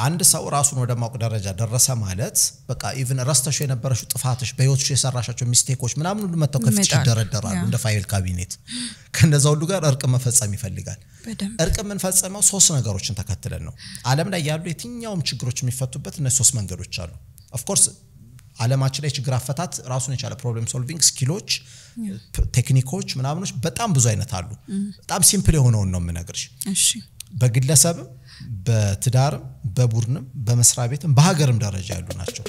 አንድ ሰው ራሱን ወደ ማወቅ ደረጃ ደረሰ ማለት በቃ ኢቭን ረስተሽ የነበረሽው ጥፋትሽ በህይወትሽ የሰራሻቸው ሚስቴኮች ምናምን ሁሉ መተው ከፍች ይደረደራሉ እንደ ፋይል ካቢኔት ከነዛ ሁሉ ጋር እርቅ መፈጸም ይፈልጋል እርቅ የምንፈጸመው ሶስት ነገሮችን ተከትለን ነው ዓለም ላይ ያሉ የትኛውም ችግሮች የሚፈቱበት እነዚህ ሶስት መንገዶች አሉ ኦፍ ኮርስ ዓለማችን ላይ ችግር አፈታት ራሱን የቻለ ፕሮብሌም ሶልቪንግ ስኪሎች ቴክኒኮች ምናምኖች በጣም ብዙ አይነት አሉ በጣም ሲምፕል የሆነው ነው የምነግርሽ እሺ በግለሰብ በትዳርም በቡድንም በመስሪያ ቤትም በሀገርም ደረጃ ያሉ ናቸው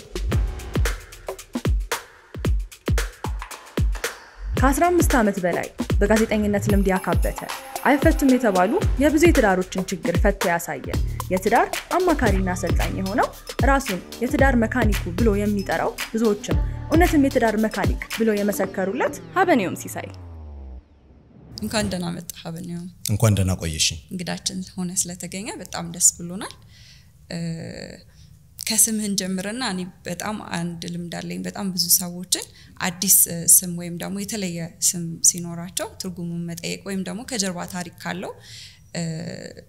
ከ15 ዓመት በላይ በጋዜጠኝነት ልምድ ያካበተ አይፈቱም የተባሉ የብዙ የትዳሮችን ችግር ፈቶ ያሳየ የትዳር አማካሪና አሰልጣኝ የሆነው ራሱን የትዳር መካኒኩ ብሎ የሚጠራው ብዙዎችም እውነትም የትዳር መካኒክ ብሎ የመሰከሩለት ሀበኔዮም ሲሳይ እንኳን ደህና መጣ ሀበኔዮም እንኳን ደህና ቆየሽኝ እንግዳችን ሆነ ስለተገኘ በጣም ደስ ብሎናል ከስምህን ጀምረና እኔ በጣም አንድ ልምድ አለኝ በጣም ብዙ ሰዎችን አዲስ ስም ወይም ደግሞ የተለየ ስም ሲኖራቸው ትርጉሙን መጠየቅ ወይም ደግሞ ከጀርባ ታሪክ ካለው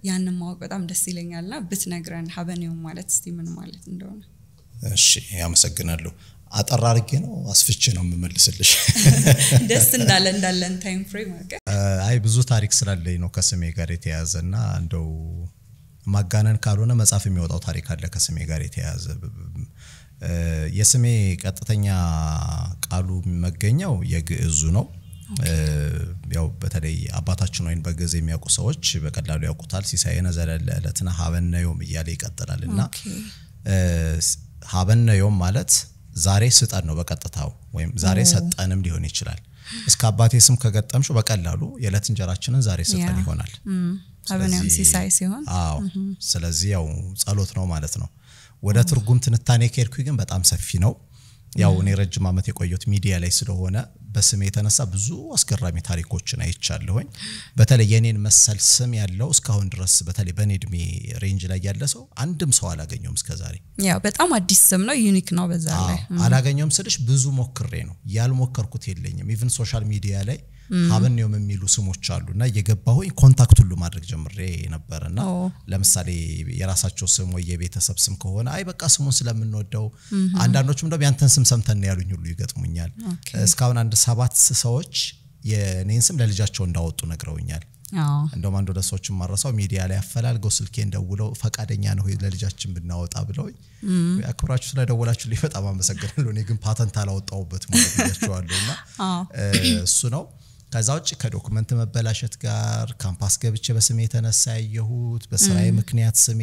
ያንን ማወቅ በጣም ደስ ይለኛልና ብትነግረን ሀበኔዮም ማለት እስቲ ምን ማለት እንደሆነ እሺ ያመሰግናለሁ አጠር አድርጌ ነው አስፍቼ ነው የምመልስልሽ ደስ እንዳለን ታይም ፍሬም አድርገ አይ ብዙ ታሪክ ስላለኝ ነው ከስሜ ጋር የተያዘና እንደው ማጋነን ካልሆነ መጻፍ የሚወጣው ታሪክ አለ ከስሜ ጋር የተያዘ የስሜ ቀጥተኛ ቃሉ መገኛው የግዕዙ ነው ያው በተለይ አባታችን ወይን በግዕዝ የሚያውቁ ሰዎች በቀላሉ ያውቁታል ሲሳየነ ዘለለለትና ሀበኔዮም እያለ ይቀጥላልና ሀበኔዮም ማለት ዛሬ ስጠን ነው በቀጥታው ወይም ዛሬ ሰጠንም ሊሆን ይችላል እስከ አባቴ ስም ከገጠምሽው በቀላሉ የለት እንጀራችንን ዛሬ ስጠን ይሆናል ሀበኔዮም ሲሳይ ሲሆን አዎ ስለዚህ ያው ጸሎት ነው ማለት ነው ወደ ትርጉም ትንታኔ ከርኩኝ ግን በጣም ሰፊ ነው ያው እኔ ረጅም አመት የቆየሁት ሚዲያ ላይ ስለሆነ በስሜ የተነሳ ብዙ አስገራሚ ታሪኮችን አይቻለሁኝ በተለይ የኔን መሰል ስም ያለው እስካሁን ድረስ በተለይ በኔ እድሜ ሬንጅ ላይ ያለ ሰው አንድም ሰው አላገኘውም እስከዛሬ ያው በጣም አዲስ ስም ነው ዩኒክ ነው በዛ ላይ አላገኘውም ስልሽ ብዙ ሞክሬ ነው ያልሞከርኩት የለኝም ኢቭን ሶሻል ሚዲያ ላይ ሀበኔዮም የሚሉ ስሞች አሉና እየገባሁኝ ኮንታክት ሁሉ ማድረግ ጀምሬ ነበርና ለምሳሌ የራሳቸው ስም ወይ የቤተሰብ ስም ከሆነ አይ በቃ ስሙን ስለምንወደው አንዳንዶቹም ደግሞ ያንተን ስም ሰምተን ያሉኝ ሁሉ ይገጥሙኛል እስካሁን አንድ 7 ሰዎች የኔን ስም ለልጃቸው እንዳወጡ ነግረውኛል እንደውም አንዱ ለሰዎችም ማረሳው ሚዲያ ላይ አፈላልገው ስልኬን ደውለው ፈቃደኛ ነው ለልጃችን ብናወጣ ብለውኝ ያክብራችሁ ስለደወላችሁ በጣም አመሰግናለሁ እኔ ግን ፓተንት አላወጣውበት ማለት ያቻዋለሁና እሱ ነው ከዛውጭ ከዶክመንት መበላሸት ጋር ካምፓስ ገብቼ በስሜ የተነሳ ያየሁት በስራዬ ምክንያት ስሜ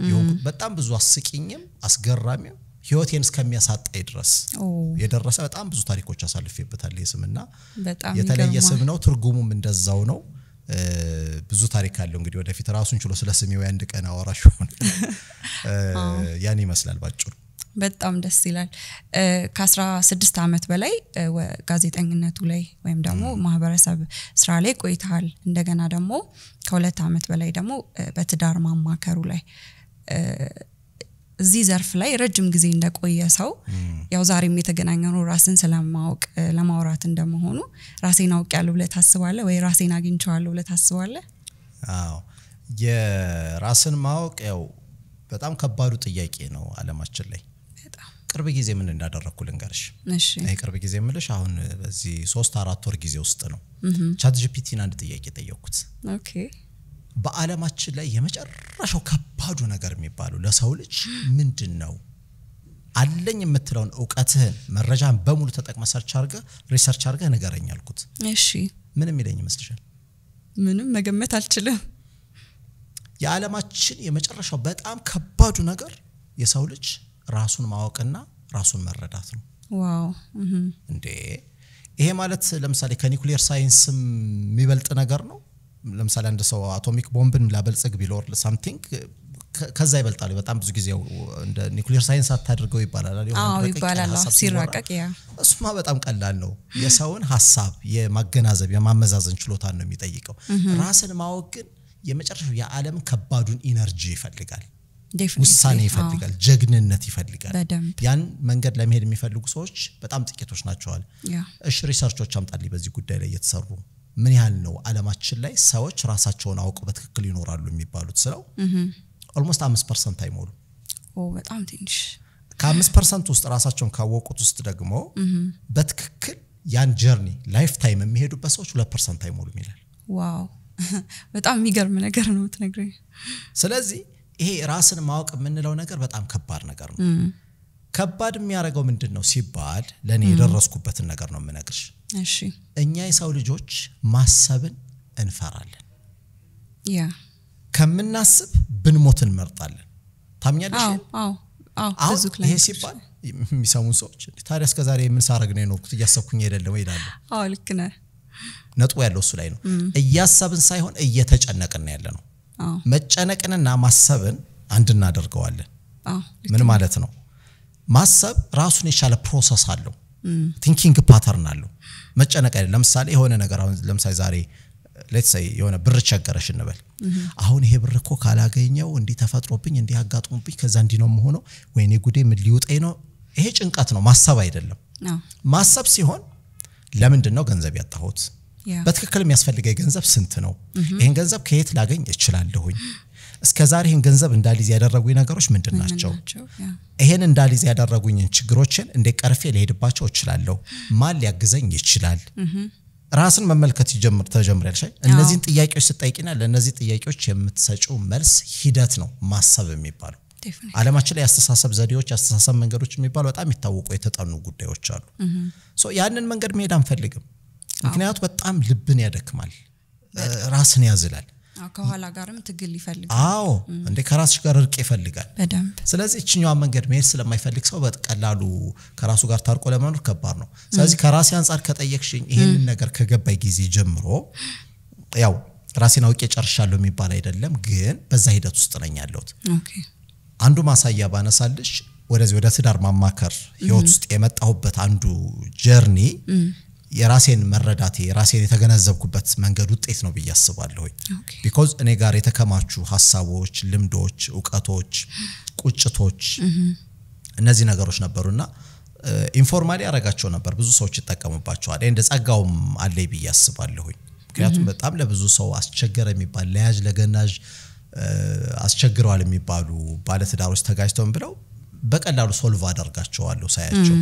ይሁን በጣም ብዙ አስቂኝም አስገራሚም ህይወቴን እስከሚያሳጣይ ድረስ የደረሰ በጣም ብዙ ታሪኮች አሳልፌበታል የስምና የተለየ ስም ነው ትርጉሙም እንደዛው ነው ብዙ ታሪክ አለው እንግዲህ ወደፊት ራሱን ችሎ ስለ ስሜው አንድ ቀን አወራሽ ያን ይመስላል ባጭሩ በጣም ደስ ይላል ከ16 አመት በላይ ጋዜጠኝነቱ ላይ ወይም ደግሞ ማህበረሰብ ስራ ላይ ቆይተሃል እንደገና ደግሞ ከ2 አመት በላይ ደግሞ በትዳር ማማከሩ ላይ እዚህ ዘርፍ ላይ ረጅም ጊዜ እንደቆየ ሰው ያው ዛሬም የተገናኘነው ራስን ስለማወቅ ለማውራት እንደመሆኑ ራሴን አውቄያለሁ ብለህ ታስባለህ ወይ ራሴን አግኝቻለሁ ብለህ ታስባለህ አዎ የራስን ማወቅ ያው በጣም ከባዱ ጥያቄ ነው ዓለማችን ላይ ቅርብ ጊዜ ምን እንዳደረኩ ልንገርሽ እሺ አይ ቅርብ ጊዜ ምልሽ አሁን በዚህ 3-4 ወር ጊዜ ውስጥ ነው ቻት ጂፒቲን አንድ ጥያቄ ጠየቅኩት ኦኬ በአለማችን ላይ የመጨረሻው ከባዱ ነገር የሚባለው ለሰው ልጅ ምንድነው አለኝ የምትለውን ዕውቀትህን መረጃን በሙሉ ተጠቅመህ ሪሰርች አድርገህ ንገረኝ አልኩት እሺ ምንም ይለኝ ይመስልሻል ምንም መገመት አልችልም የዓለማችን የመጨረሻው በጣም ከባዱ ነገር የሰው ልጅ ራሱን ማወቅና ራሱን መረዳት ነው ዋው እንዴ ይሄ ማለት ለምሳሌ ከኒኩሊየር ሳይንስም የሚበልጥ ነገር ነው ለምሳሌ አንድ ሰው አቶሚክ ቦምብን ላበልጽግ ቢሎር something ከዛ ይበልጣል በጣም ብዙ ጊዜ እንደ ኒኩሊየር ሳይንስ አታድርገው ይባላል ይባላል ሲራቀቅ ያ እሱማ በጣም ቀላል ነው የሰውን ሐሳብ የማገናዘብ የማመዛዘን ችሎታን ነው የሚጠይቀው ራስን ማወቅ ግን የመጨረሻው የዓለም ከባዱን ኢነርጂ ይፈልጋል ውሳኔ ይፈልጋል ጀግንነት ይፈልጋል ያን መንገድ ለመሄድ የሚፈልጉ ሰዎች በጣም ጥቂቶች ናቸዋል እሺ ሪሰርቾች አምጣልኝ በዚህ ጉዳይ ላይ የተሰሩ ምን ያህል ነው ዓለማችን ላይ ሰዎች ራሳቸውን አውቀው በትክክል ይኖራሉ የሚባሉት ስለው almost 5% አይሞሉ በጣም ትንሽ ከ5% ውስጥ ራሳቸውን ካወቁት ውስጥ ደግሞ በትክክል ያን ጀርኒ ላይፍ ታይም የሚሄዱበት ሰዎች 2% አይሞሉም ይላል ዋው በጣም የሚገርም ነገር ነው ትነግረኝ ስለዚህ ይሄ ራስን ማወቅ የምንለው ነገር በጣም ከባድ ነገር ነው ከባድ የሚያደርገው ምንድነው ሲባል ለኔ የደረስኩበትን ነገር ነው የምነግርሽ እሺ እኛ የሰው ልጆች ማሰብን እንፈራለን ያ ከምናስብ ብንሞት እንመርጣለን ታምኛለሽ አዎ ብዙ ክላስ ይሄ ሲባል የሚሰሙን ሰዎች ታዲያ እስከዛሬ ምን ሳረግ ነው የኖርኩት እያሰብኩኝ አይደለም ይላሉ ልክ ነህ ነጥቡ ያለው እሱ ላይ ነው እያሰብን ሳይሆን እየተጨነቅን ያለነው መጨነቅንና ማሰብን አንድ እናደርገዋለን ምን ማለት ነው ማሰብ ራሱን የቻለ ፕሮሰስ አለው ቲንኪንግ ፓተርን አለው መጨነቅ አይደለም ለምሳሌ የሆነ ነገር አሁን ለምሳሌ ዛሬ let's say የሆነ ብር ቸገረሽ እንበል አሁን ይሄ ብር እኮ ካላገኘው እንዲ ተፈጥሮብኝ እንዲ አጋጥሞብኝ ከዛ እንዲ ነው መሆነው ወይኔ ጉዴ ምን ሊውጠኝ ነው ይሄ ጭንቀት ነው ማሰብ አይደለም ማሰብ ሲሆን ለምንድነው ገንዘብ ያጣሁት በትክክል የሚያስፈልገኝ ገንዘብ ስንት ነው ይሄን ገንዘብ ከየት ላገኝ እችላለሁኝ እስከዛሬ ይሄን ገንዘብ እንዳልይዝ ያደረጉኝ ነገሮች ምንድናቸው ይሄን እንዳልይዝ ያደረጉኝ ችግሮችን እንደቀርፌ ለሄድባቸው እችላለሁ ማን ሊያግዘኝ ይችላል ራስን መመልከት ተጀምሪያለሽ እነዚህን ጥያቄዎች ስጠይቂና ለነዚህ ጥያቄዎች የምትሰጪው መልስ ሂደት ነው ማሰብ የሚባለው ዓለማችን ላይ አስተሳሰብ ዘዴዎች አስተሳሰብ መንገዶች የሚባሉ በጣም ይታወቁ የተጠኑ ጉዳዮች አሉ ሶ ያንን መንገድ መሄድ አንፈልግም ምክንያቱም በጣም ልብን ያደክማል ራስን ያዝላል ከኋላ ጋርም ትግል ይፈልጋል እንደ ከራስሽ ጋር እርቅ ይፈልጋል በደንብ ስለዚህ እቺኛው መንገድ መሄድ ስለማይፈልግ ሰው በቀላሉ ከራሱ ጋር ታርቆ ለመኖር ከባድ ነው ስለዚህ ከራሴ አንፃር ከጠየቅሽኝ ይሄንን ነገር ከገባይ ጊዜ ጀምሮ ያው ራሴን አውቄ ጨርሻለሁ የሚባል አይደለም ግን በዛ ሂደት ውስጥ ነኝ ያለሁት አንዱ ማሳያ ባነሳልሽ ወደ ትዳር ማማከር ህይወት ውስጥ የመጣሁበት አንዱ ጀርኒ የራሴን መረዳቴ ራሴን የተገነዘብኩበት መንገድ ውጤት ነው በያስባለሁ because እኔ ጋር የተከማቹ ሐሳቦች ልምዶች ዕውቀቶች ቁጭቶች እነዚህ ነገሮች ነበርና ኢንፎርማሊ ያረጋቸው ነበር ብዙ ሰዎች ይተቀሙባቸዋል እንደ ጸጋውም አለይ በያስባለሁ ምክንያቱም በጣም ለብዙ ሰው አስቸገረ የሚባል ለያጅ ለገናጅ አስቸግረዋል የሚባሉ ባለ ትዳሮች ተጋጅተው ብለው በቀላሉ ሶልቭ አደርጋቸዋለሁ ሳያቸው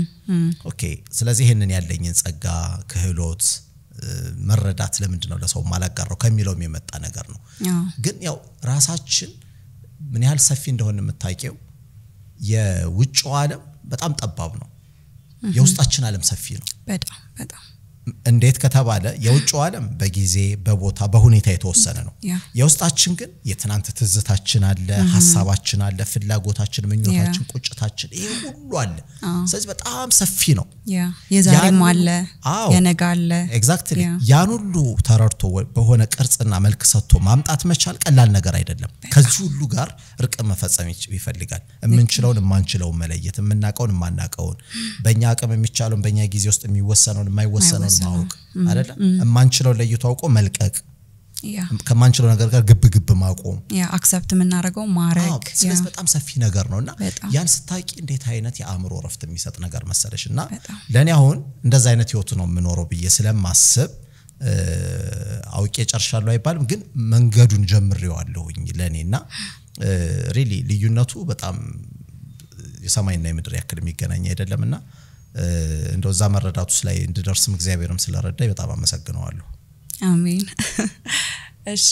ኦኬ ስለዚህ ይሄንን ያለኝን ጸጋ ክህሎት መረዳት ለምንድነው ለሰው ማላጋራው ከሚለው የሚመጣ ነገር ነው ግን ያው ራሳችን ምን ያህል ሰፊ እንደሆነ የምታውቂው የውጭው ዓለም በጣም ጠባብ ነው የውስጣችን ዓለም ሰፊ ነው በጣም እንዴት ከተባለ የውጭው ዓለም በጊዜ በቦታ በሁኔታ የተወሰነ ነው የውስጣችን ግን የትናንት ትዝታችን አለ ሐሳባችን አለ ፍላጎታችን ምኞታችን ቁጭታችን ይሄ ሁሉ አለ ስለዚህ በጣም ሰፊ ነው የዛሬም አለ የነገ አለ ኤግዛክትሊ ያን ሁሉ ተረርቶ በሆነ ቅርጽና መልክ ሰጥቶ ማምጣት መቻል ቀላል ነገር አይደለም ከዚህ ሁሉ ጋር ርቅ መፈጸም ይፈልጋል የምንችለውን ማንችለው መለየት የምናቀውን ማናቀውን በእኛ አቅም የሚቻለው በእኛ ጊዜ ውስጥ የሚወሰነው የማይወሰነው ማወቅ አይደለም ማንችለው ለይቶ አውቆ መልቀቅ ከማንችለው ነገር ጋር ግብ ማቆም አክሰፕት ምናረጋው ማረግ ስለዚህ በጣም ሰፊ ነገር ነውና ያን ስታቂ እንዴት አይነት የአእምሮ ረፍት የሚሰጥ ነገር መሰለሽና ለኔ አሁን እንደዛ አይነት ህይወት ነው የምኖረው ብዬ ስለማስብ አውቄ ጨርሻለሁ አይባልም ግን መንገዱን ጀምሬዋለሁኝ ለኔና ሪሊ ልዩነቱ በጣም የሰማይና የምድር ያክል የሚገናኝ አይደለምና እንደው ዛ መረዳቱስ ላይ እንድደርስም እግዚአብሔርም ስለረዳይ በጣም አመሰግናለሁ አሜን እሺ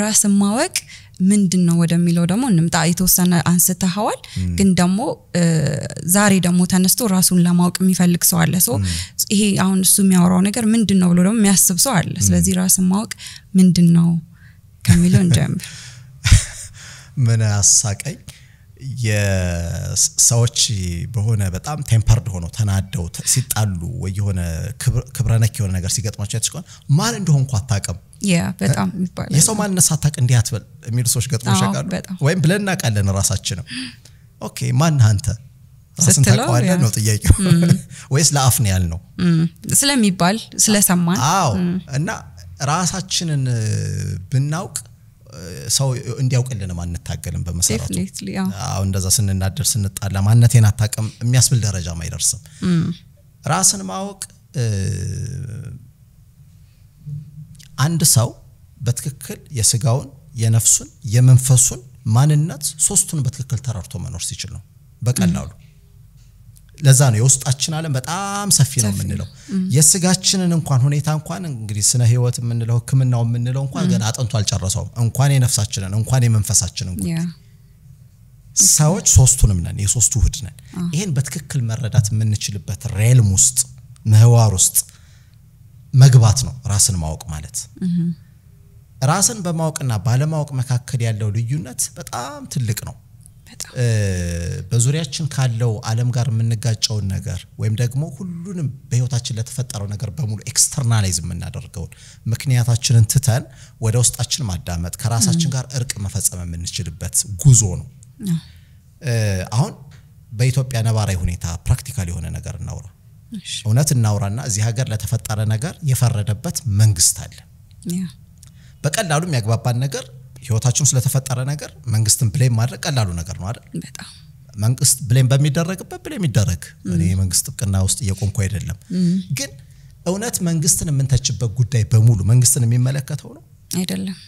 ራስ ማወቅ ምንድነው ወደሚለው ደግሞ እንምጣ የተወሰነ አንስተሃዋል ግን ደግሞ ዛሬ ደግሞ ተነስቶ ራሱን ለማወቅ የሚፈልግ ሰው አለ ሰው ይሄ አሁን እሱ የሚያወራው ነገር ምንድነው ብሎ ደግሞ የሚያስብ ሰው አለ ስለዚህ ራስ ማወቅ ምንድነው ከሚለው እንጀምር ምን አሳቀኝ የሰዎች በሆነ በጣም ቴምፐርድ ሆኖ ተናደው ሲጣሉ ወይ የሆነ ክብረነክ የሆነ ነገር ሲገጥማቸው ያትስቆን ማን እንደሆንኩ አታቀም በጣም ይባላል የሰው ማንነት ሳታቅ እንዲህ አትበል የሚሉ ሰዎች ገጥሞሽ ያቃሉ ወይም ብለና ቃለን ራሳችንም ኦኬ ማን አንተ ራስን ታውቃለህ ነው ጥያቄው ወይስ ለአፍ ነው ያልነው ስለሚባል ስለሰማን እና ራሳችንን ብናውቅ ሰው እንዲያውቅልን ማን እንታገልን በመሰረቱ እንደዛ ስንናደር ስንጣላ ማንነቴን አታቀም የሚያስብል ደረጃ ማይደርስም ራስን ማወቅ አንድ ሰው በትክክል የስጋውን የነፍሱን የመንፈሱን ማንነት ሶስቱን በትክክል ተራርቶ መኖር ሲችል ነው በቀላሉ ለዛ ነው የውስጣችን ዓለም በጣም ሰፊ ነው የምንለው የስጋችንን እንኳን ሁኔታ እንኳን እንግዲህ ስነ ህይወት የምንለው ህክምናው የምንለው እንኳን ገና አጥንቶ አልጨረሰውም እንኳን የነፍሳችንን እንኳን የመንፈሳችንን ጉዳይ ሰዎች ሶስቱንም ነን የሶስቱ ውህድ ነን ይሄን በትክክል መረዳት የምንችልበት ሬልም ውስጥ ምህዋር ውስጥ መግባት ነው ራስን ማወቅ ማለት ራስን በማወቅና ባለማወቅ መካከል ያለው ልዩነት በጣም ትልቅ ነው በዙሪያችን ካለው ዓለም ጋር የምንጋጨው ነገር ወይም ደግሞ ሁሉንም በህይወታችን ለተፈጠረው ነገር በሙሉ ኤክስተርናላይዝ የምናደርገው ምክንያታችንን ትተን ወደ ውስጣችን ማዳመጥ ከራሳችን ጋር እርቅ መፈጸም የምንችልበት ጉዞ ነው አሁን በኢትዮጵያ ነባራዊ ሁኔታ ፕራክቲካሊ የሆነ ነገር እናውራ እውነት እናውራና እዚህ ሀገር ለተፈጠረ ነገር የፈረደበት መንግስት አለ በቀላሉ የሚያግባባን ነገር ህይወታችን ስለተፈጠረ ነገር መንግስትን ብሌም ማድረግ ቀላሉ ነገር ነው አይደል በጣም መንግስት ብሌም በሚደረግበት ብሌም ይደረግ እኔ መንግስት ጥቅና ውስጥ እየቆምኩ አይደለም ግን እውነት መንግስትን የምንተችበት ጉዳይ በሙሉ መንግስትን የሚመለከተው ነው አይደለም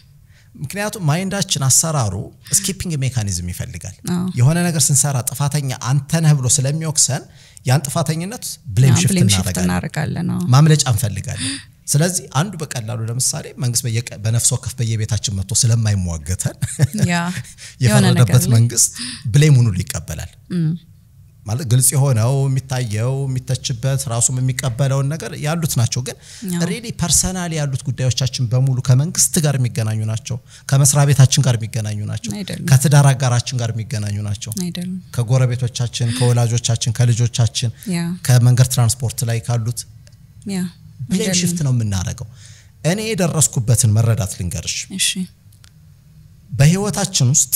ምክንያቱም ማይንዳችን አሰራሩ ስኪፒንግ ሜካኒዝም ይፈልጋል የሆነ ነገር ስንሰራ ጥፋተኛ አንተ ነህ ብሎ ስለሚወክሰን ያን ጥፋተኝነት ብሌም ሽፍት እናደርጋለን ማምለጫ እንፈልጋለን ስለዚህ አንዱ በቀላሉ ለምሳሌ መንግስት በነፍስ ወከፍ በየቤታችን መጥቶ ስለማይሟገተን የፈረደበት መንግስት ብሌሙን ሁሉ ይቀበላል ማለት ግልጽ የሆነው የሚታየው የሚተችበት ራሱም የሚቀበለው ነገር ያሉት ናቸው ግን ሪሊ ፐርሰናሊ ያሉት ጉዳዮቻችን በሙሉ ከመንግስት ጋር የሚገናኙ ናቸው ከመስሪያ ቤታችን ጋር የሚገናኙ ናቸው ከትዳር አጋራችን ጋር የሚገናኙ ናቸው ከጎረቤቶቻችን ከወላጆቻችን ከልጆቻችን ከመንገድ ትራንስፖርት ላይ ካሉት ብሌም ሽፍት ነው የምናረጋው እኔ የደረስኩበትን መረዳት ልንገርሽ እሺ በህይወታችን ውስጥ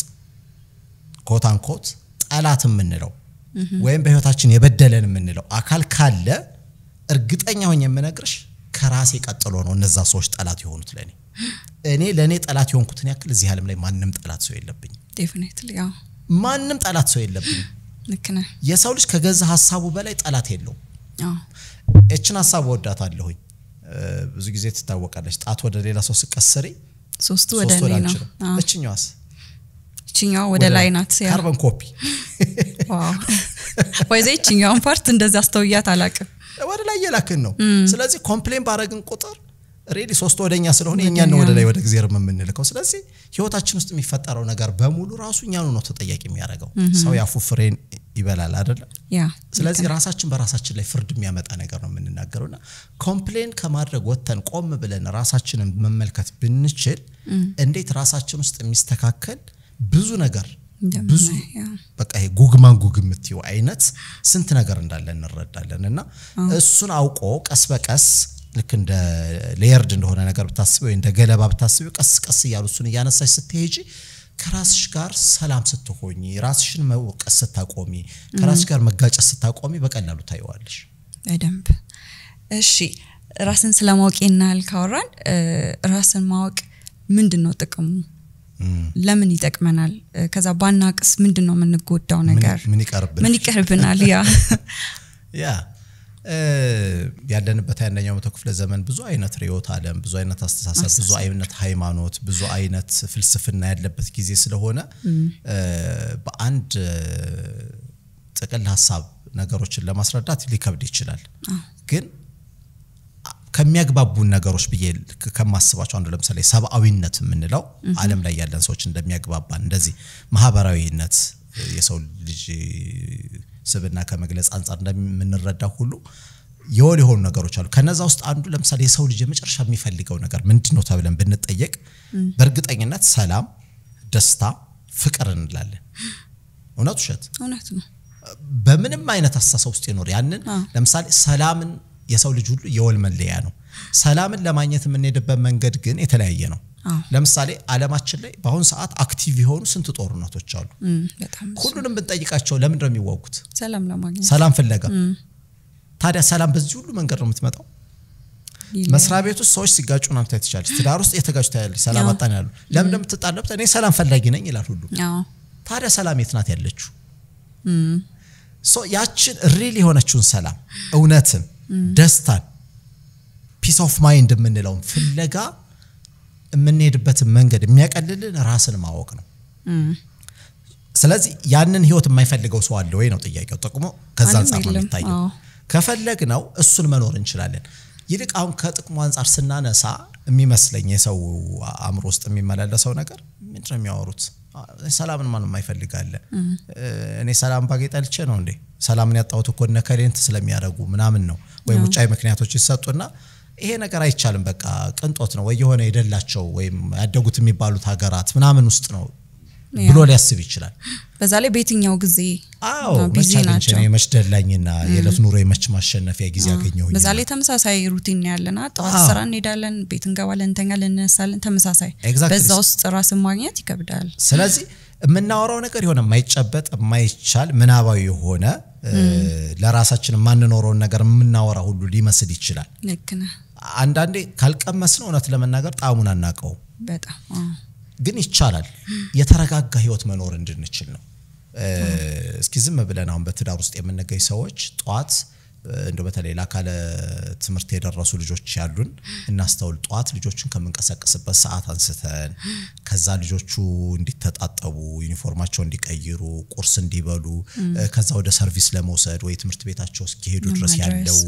ኮታንኮት ጠላት የምንለው ወይም በህይወታችን የበደለን የምንለው አካል ካለ እርግጠኛ ሆኜ የምነግርሽ ከራሴ ቀጥሎ ነው እነዛ ሰዎች ጠላት የሆኑት እኔ ለኔ ጠላት የሆንኩትን ያክል እዚህ ዓለም ላይ ማንንም ጠላት ሰው የለብኝ ዴፊኒትሊ ያው ማንንም ጠላት ሰው የለብኝ ልክ ነህ የሰው ልጅ ከገዛ ሐሳቡ በላይ ጠላት የለው እቺን ሐሳብ ወዳታለሁኝ ብዙ ጊዜ ትታወቃለች ጣት ወደ ሌላ ሰው ሲቀሰሪ ሶስቱ ወደ ላይ ነው እቺኛዋስ እቺኛው ወደ ላይ ናት ያ ካርበን ኮፒ ዋው ወይዘይቺኛውን ፓርት እንደዛ አስተውያት አላቅም ወደ ላይ የላከን ነው ስለዚህ ኮምፕሌን ባረግን ቁጥር ሬዲ ሶስት ወደኛ ስለሆነ የኛን ወደ ላይ ወደ እግዚአብሔር የምንልከው ስለዚህ ህይወታችን ውስጥ የሚፈጠረው ነገር በሙሉ ራሱ እኛኑ ነው ተጠያቂ የሚያደርገው ሰው ያፉ ፍሬን ይበላል አይደል ያ ስለዚህ ራሳችን በራሳችን ላይ ፍርድ የሚያመጣ ነገር ነው የምንናገረውና ኮምፕሌን ከማድረግ ወተን ቆም ብለን ራሳችንን መመልከት ብንችል እንዴት ራሳችን ውስጥ የሚስተካከል ብዙ ነገር ብዙ በቃ ይሄ ጉግማንጉግ የምትይው አይነት ስንት ነገር እንዳለ እንረዳለንና እሱን አውቆ ቀስ በቀስ ልክ እንደ ሌየርድ እንደሆነ ነገር ብታስበው እንደ ገለባ ብታስበው ቀስ ቀስ ያሉ እሱን ያነሳሽ ስትሄጂ ከራስሽ ጋር ሰላም ስትሆኚ ራስሽን መውቀስ ስታቆሚ ከራስሽ ጋር መጋጨት ስታቆሚ በቀላሉ ታይዋለሽ በደንብ እሺ ራስን ስለማወቅና አልካወራን ራስን ማወቅ ምንድነው ጥቅሙ ለምን ይጠቅመናል ከዛ ባናቅስ ምንድነው የምንጎዳው ነገር ምን ይቀርብናል ያ ያለንበት ያንኛው መቶ ክፍለ ዘመን ብዙ አይነት ሪዮት ዓለም ብዙ አይነት አስተሳሰብ ብዙ አይነት ሃይማኖት ብዙ አይነት ፍልስፍና ያለበት ጊዜ ስለሆነ በአንድ ጥቅል ሐሳብ ነገሮችን ለማስረዳት ሊከብድ ይችላል ግን ከሚያግባቡን ነገሮች ብዬ ከማስባቸው አንዱ ለምሳሌ ሰብአዊነት የምንለው ዓለም ላይ ያለን ሰዎች እንደሚያግባባን እንደዚህ ማህበራዊነት የሰው ልጅ ስብና ከመግለጽ አንፃር እንደምንረዳው ሁሉ የሆኑ ነገሮች አሉ ከነዛ ውስጥ አንዱ ለምሳሌ የሰው ልጅ የመጨረሻ የሚፈልገው ነገር ምንድነው ተብለን ብንጠየቅ በእርግጠኝነት ሰላም ደስታ ፍቅር እንላለን እውነት ነው በምንም አይነት አስተሳሰብ ውስጥ ይኖር ያንን ለምሳሌ ሰላምን የሰው ልጅ ሁሉ የወል መለያ ነው ሰላምን ለማግኘት የምንሄድበት መንገድ ግን የተለያየ ነው ለምሳሌ ዓለማችን ላይ በአሁን ሰዓት አክቲቭ የሆኑ ስንት ጦርነቶች አሉ በጣም ሁሉንም ብንጠይቃቸው ለምን ነው የሚዋጉት ሰላም ለማግኘት ሰላም ፍለጋ ታዲያ ሰላም በዚህ ሁሉ መንገድ ነው የምትመጣው መስሪያ ቤት ውስጥ ሰዎች ሲጋጩ ነው ታይት ይችላል ትዳር ውስጥ የተጋጩ ታያለሽ ሰላም አጣን ያሉ ለምን እንደምትጣለበት እኔ ሰላም ፈላጊ ነኝ ይላል ሁሉ ታዲያ ሰላም የት ናት ያለችው ያችን ሪል የሆነችውን ሰላም እውነትን ደስታን ፒስ ኦፍ ማይንድ የምንለው ፍለጋ የምንሄድበት መንገድ የሚያቀልልን ራስን ማወቅ ነው ስለዚህ ያንን ህይወት የማይፈልገው ሰው አለ ወይ ነው ጥያቄው ጥቅሙ ከዛ አንፃር ነው የሚታየው ከፈለግነው እሱን መኖር እንችላለን ይልቅ አሁን ከጥቅሙ አንፃር ስናነሳ የሚመስለኝ የሰው አእምሮ ውስጥ የሚመላለሰው ነገር ምንድነው የሚያወሩት ሰላምን ማንም አይፈልጋለ እኔ ሰላም ባገጣልቼ ነው እንዴ ሰላምን ያጣውት እኮ ነከሌንት ስለሚያረጉ ምናምን ነው ወይ ውጫይ ምክንያቶች ይሰጡና ይሄ ነገር አይቻልም በቃ ቅንጦት ነው ወይ የሆነ ይደላቸው ወይ ያደጉት የሚባሉት ሀገራት ምናምን ውስጥ ነው ብሎ ሊያስብ ይችላል በዛ ላይ በየትኛው ጊዜ ቢዚ ናቸው እኔ መሽደላኝና የለት ኑሮ የመች ማሸነፊያ ጊዜ ያገኘው በዛ ላይ ተመሳሳይ ሩቲን ያለና ጠዋት ስራ እንሄዳለን ቤት እንገባለን እንተኛለን እንነሳለን ተመሳሳይ በዛ ውስጥ ራስን ማግኘት ይከብዳል ስለዚህ የምናወራው ነገር የሆነ ማይጨበጥ ማይቻል ምናባዊ የሆነ ለራሳችን ማንኖረው ነገር የምናወራ ሁሉ ሊመስል ይችላል ልክ ነህ አንዳንዴ ካልቀመስነው እውነት ለመናገር ጣሙን አናቀው በጣም ግን ይቻላል የተረጋጋ ህይወት መኖር እንድንችል ነው እስኪ ዝም ብለን አሁን በትዳር ውስጥ የምንገኝ ሰዎች ጧት እንደው በተለይ ለካለ ትምርት የደረሱ ልጆች ያሉን እናስተውል ጧት ልጆችን ከመንቀሳቀስበት ሰዓት አንስተን ከዛ ልጆቹ እንዲተጣጣቡ ዩኒፎርማቸው እንዲቀይሩ ቁርስ እንዲበሉ ከዛ ወደ ሰርቪስ ለመውሰድ ወይ ትምርት ቤታቸው እስኪሄዱ ድረስ ያለው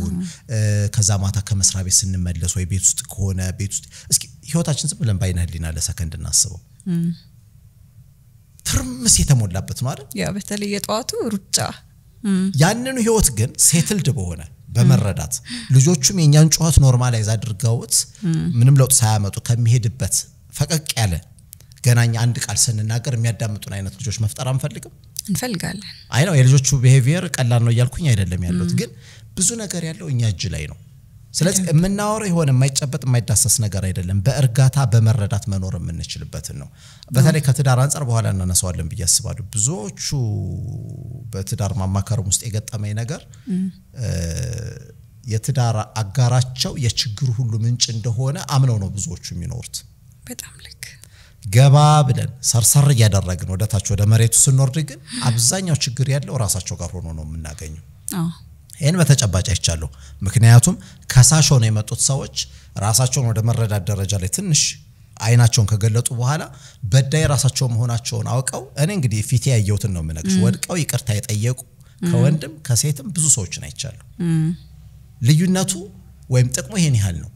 ከዛ ማታ ከመስራ ቤት ስንመለስ ወይ ቤት ውስጥ ከሆነ ቤት ውስጥ እስኪ ህይወታችን ዝም ብለን ባይነህሊና ለሰከንድ እናስበው ትርምስ የተሞላበት ነው አይደል ያ በተለይ የጧቱ ሩጫ ያንኑ ህይወት ግን ሴትልድ በሆነ በመረዳት ልጆቹም የኛን ጩኸት ኖርማላይዝ አድርገውት ምንም ለውጥ ሳያመጡ ከሚሄድበት ፈቀቅ ያለ ገናኛ አንድ ቃል ስንናገር የሚያዳምጡን አይነት ልጆች መፍጠር እንፈልጋለን አይ ነው የልጆቹ ቢሄቪየር ቀላል ነው ይያልኩኝ አይደለም ያሉት ግን ብዙ ነገር ያለው እኛ እጅ ላይ ነው ስለዚህ የምናወራው የሆነ የማይጨበጥ የማይዳሰስ ነገር አይደለም በእርጋታ በመረዳት መኖር የምንችልበት ነው በተለይ ከትዳር አንፃር በኋላ እናነሳዋለን በያስባሉ ብዙዎቹ በትዳር ማማከርም ውስጥ የገጠመኝ ነገር የትዳር አጋራቸው የችግሩ ሁሉ ምንጭ እንደሆነ አምነው ነው ብዙዎቹ የሚኖሩት በጣም ልክ ገባ ብለን ሰርሰር ያደረግን ወደታች ወደ መሬቱ ስንወርድ ግን አብዛኛው ችግር ያለው ራሳቸው ጋር ሆኖ ነው የምናገኘው ይሄን በተጨባጭ አይቻለሁ ምክንያቱም ከሳሽ ሆነው የመጡት ሰዎች ራሳቸውን ወደ መረዳት ደረጃ ላይ ትንሽ አይናቸውን ከገለጡ በኋላ በዳይ ራሳቸው መሆናቸውን አውቀው እኔ እንግዲህ ፊት ያየሁትን ነው የምነግርሽ ወድቀው ይቅርታ የጠየቁ ከወንድም ከሴትም ብዙ ሰዎችን አይቻለሁ ልዩነቱ ወይም ጥቅሙ ይሄን ያህል ነው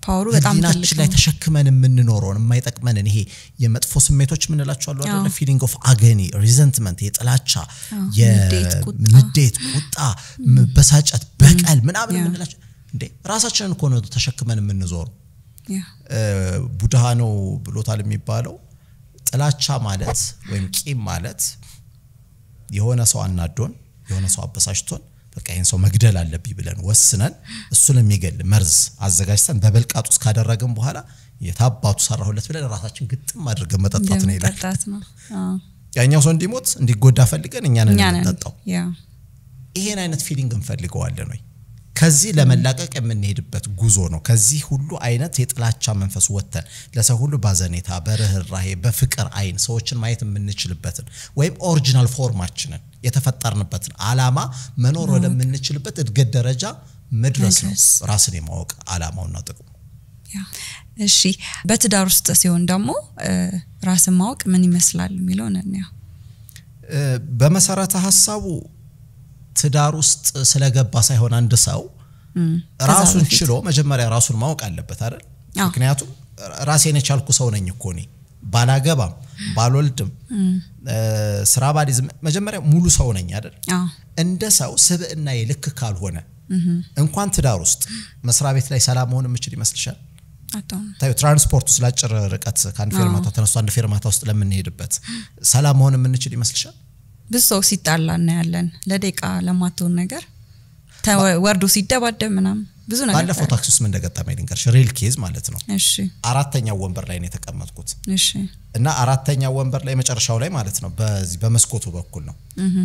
ፓወሩ በጣም ትልቅ ላይ ተሸክመን የምንኖረው የማይጠቅመን ይሄ የመጥፎ ስሜቶች ምን እላችሁ አሉ አይደል ፊሊንግ ኦፍ አገኒ ሪዘንትመንት የጥላቻ የንዴት ቁጣ በሳጨት በቀል ምናምን ምን እላችሁ እንዴ ራሳችንን እኮ ነው ተሸክመን የምንዞረው ቡድሃ ነው ብሎታል የሚባለው ጥላቻ ማለት ወይም ቂም ማለት የሆነ ሰው አናዶን የሆነ ሰው አበሳጭቶን በቃ ይሄን ሰው መግደል አለብኝ ብለን ወስነን እሱን የሚገል መርዝ አዘጋጅተን በበልቃጥ ውስጥ ካደረግን በኋላ የታባቱ ሰራሁለት ብለን ራሳችን ግጥም አድርገን መጠጣት ነው ይላል ያኛው ሰው እንዲሞት እንዲጎዳ ፈልገን እኛን እንጠጣው ይሄን አይነት ፊሊንግ እንፈልገዋለን ወይ ከዚህ ለመላቀቅ የምንሄድበት ጉዞ ነው ከዚህ ሁሉ አይነት የጥላቻ መንፈስ ወተን ለሰው ሁሉ ባዘኔታ በርህራሄ በፍቅር አይን ሰዎችን ማየት የምንችልበትን ወይም ኦሪጂናል ፎርማችንን የተፈጠርንበትን አላማ መኖር ወደምንችልበት እድገት ደረጃ መድረስ ነው ራስን የማወቅ አላማውና ጥቅሙ እሺ በትዳር ውስጥ ሲሆን ደግሞ ራስን ማወቅ ምን ይመስላል የሚለው ነው በመሰረተ ሐሳቡ ትዳር ውስጥ ስለገባ ሳይሆን አንድ ሰው ራሱን ችሎ መጀመሪያ ራሱን ማወቅ አለበት አይደል ምክንያቱም ራሴን የቻልኩ ሰው ነኝ እኮ ነኝ ባላገባም ባልወልድም ስራ ባዲዝ መጀመሪያ ሙሉ ሰው ነኝ አይደል እንደ ሰው ስብዕና ይልክ ካልሆነ እንኳን ትዳር ውስጥ መስራ ቤት ላይ ሰላም ሆነ ምችል ይመስልሻል ታዩ ትራንስፖርት ስላጭር ርቀት ካን ፌርማታ ተነስቶ አንድ ፌርማታ ውስጥ ለምን ሄድበት ሰላም ሆነ ምንችል ይመስልሻል ብዙ ሲጣላና ያለን ለደቂቃ ለማተውን ነገር ወርዶ ሲደባደብ ምናም ብዙ ነገር ባለፈው ታክሲ ውስጥ ምን እንደገጠመኝ ልንገርሽ ሪል ኬዝ ማለት ነው እሺ አራተኛው ወንበር ላይ ነው የተቀመጥኩት እሺ እና አራተኛው ወንበር ላይ መጨረሻው ላይ ማለት ነው በዚህ በመስኮቱ በኩል ነው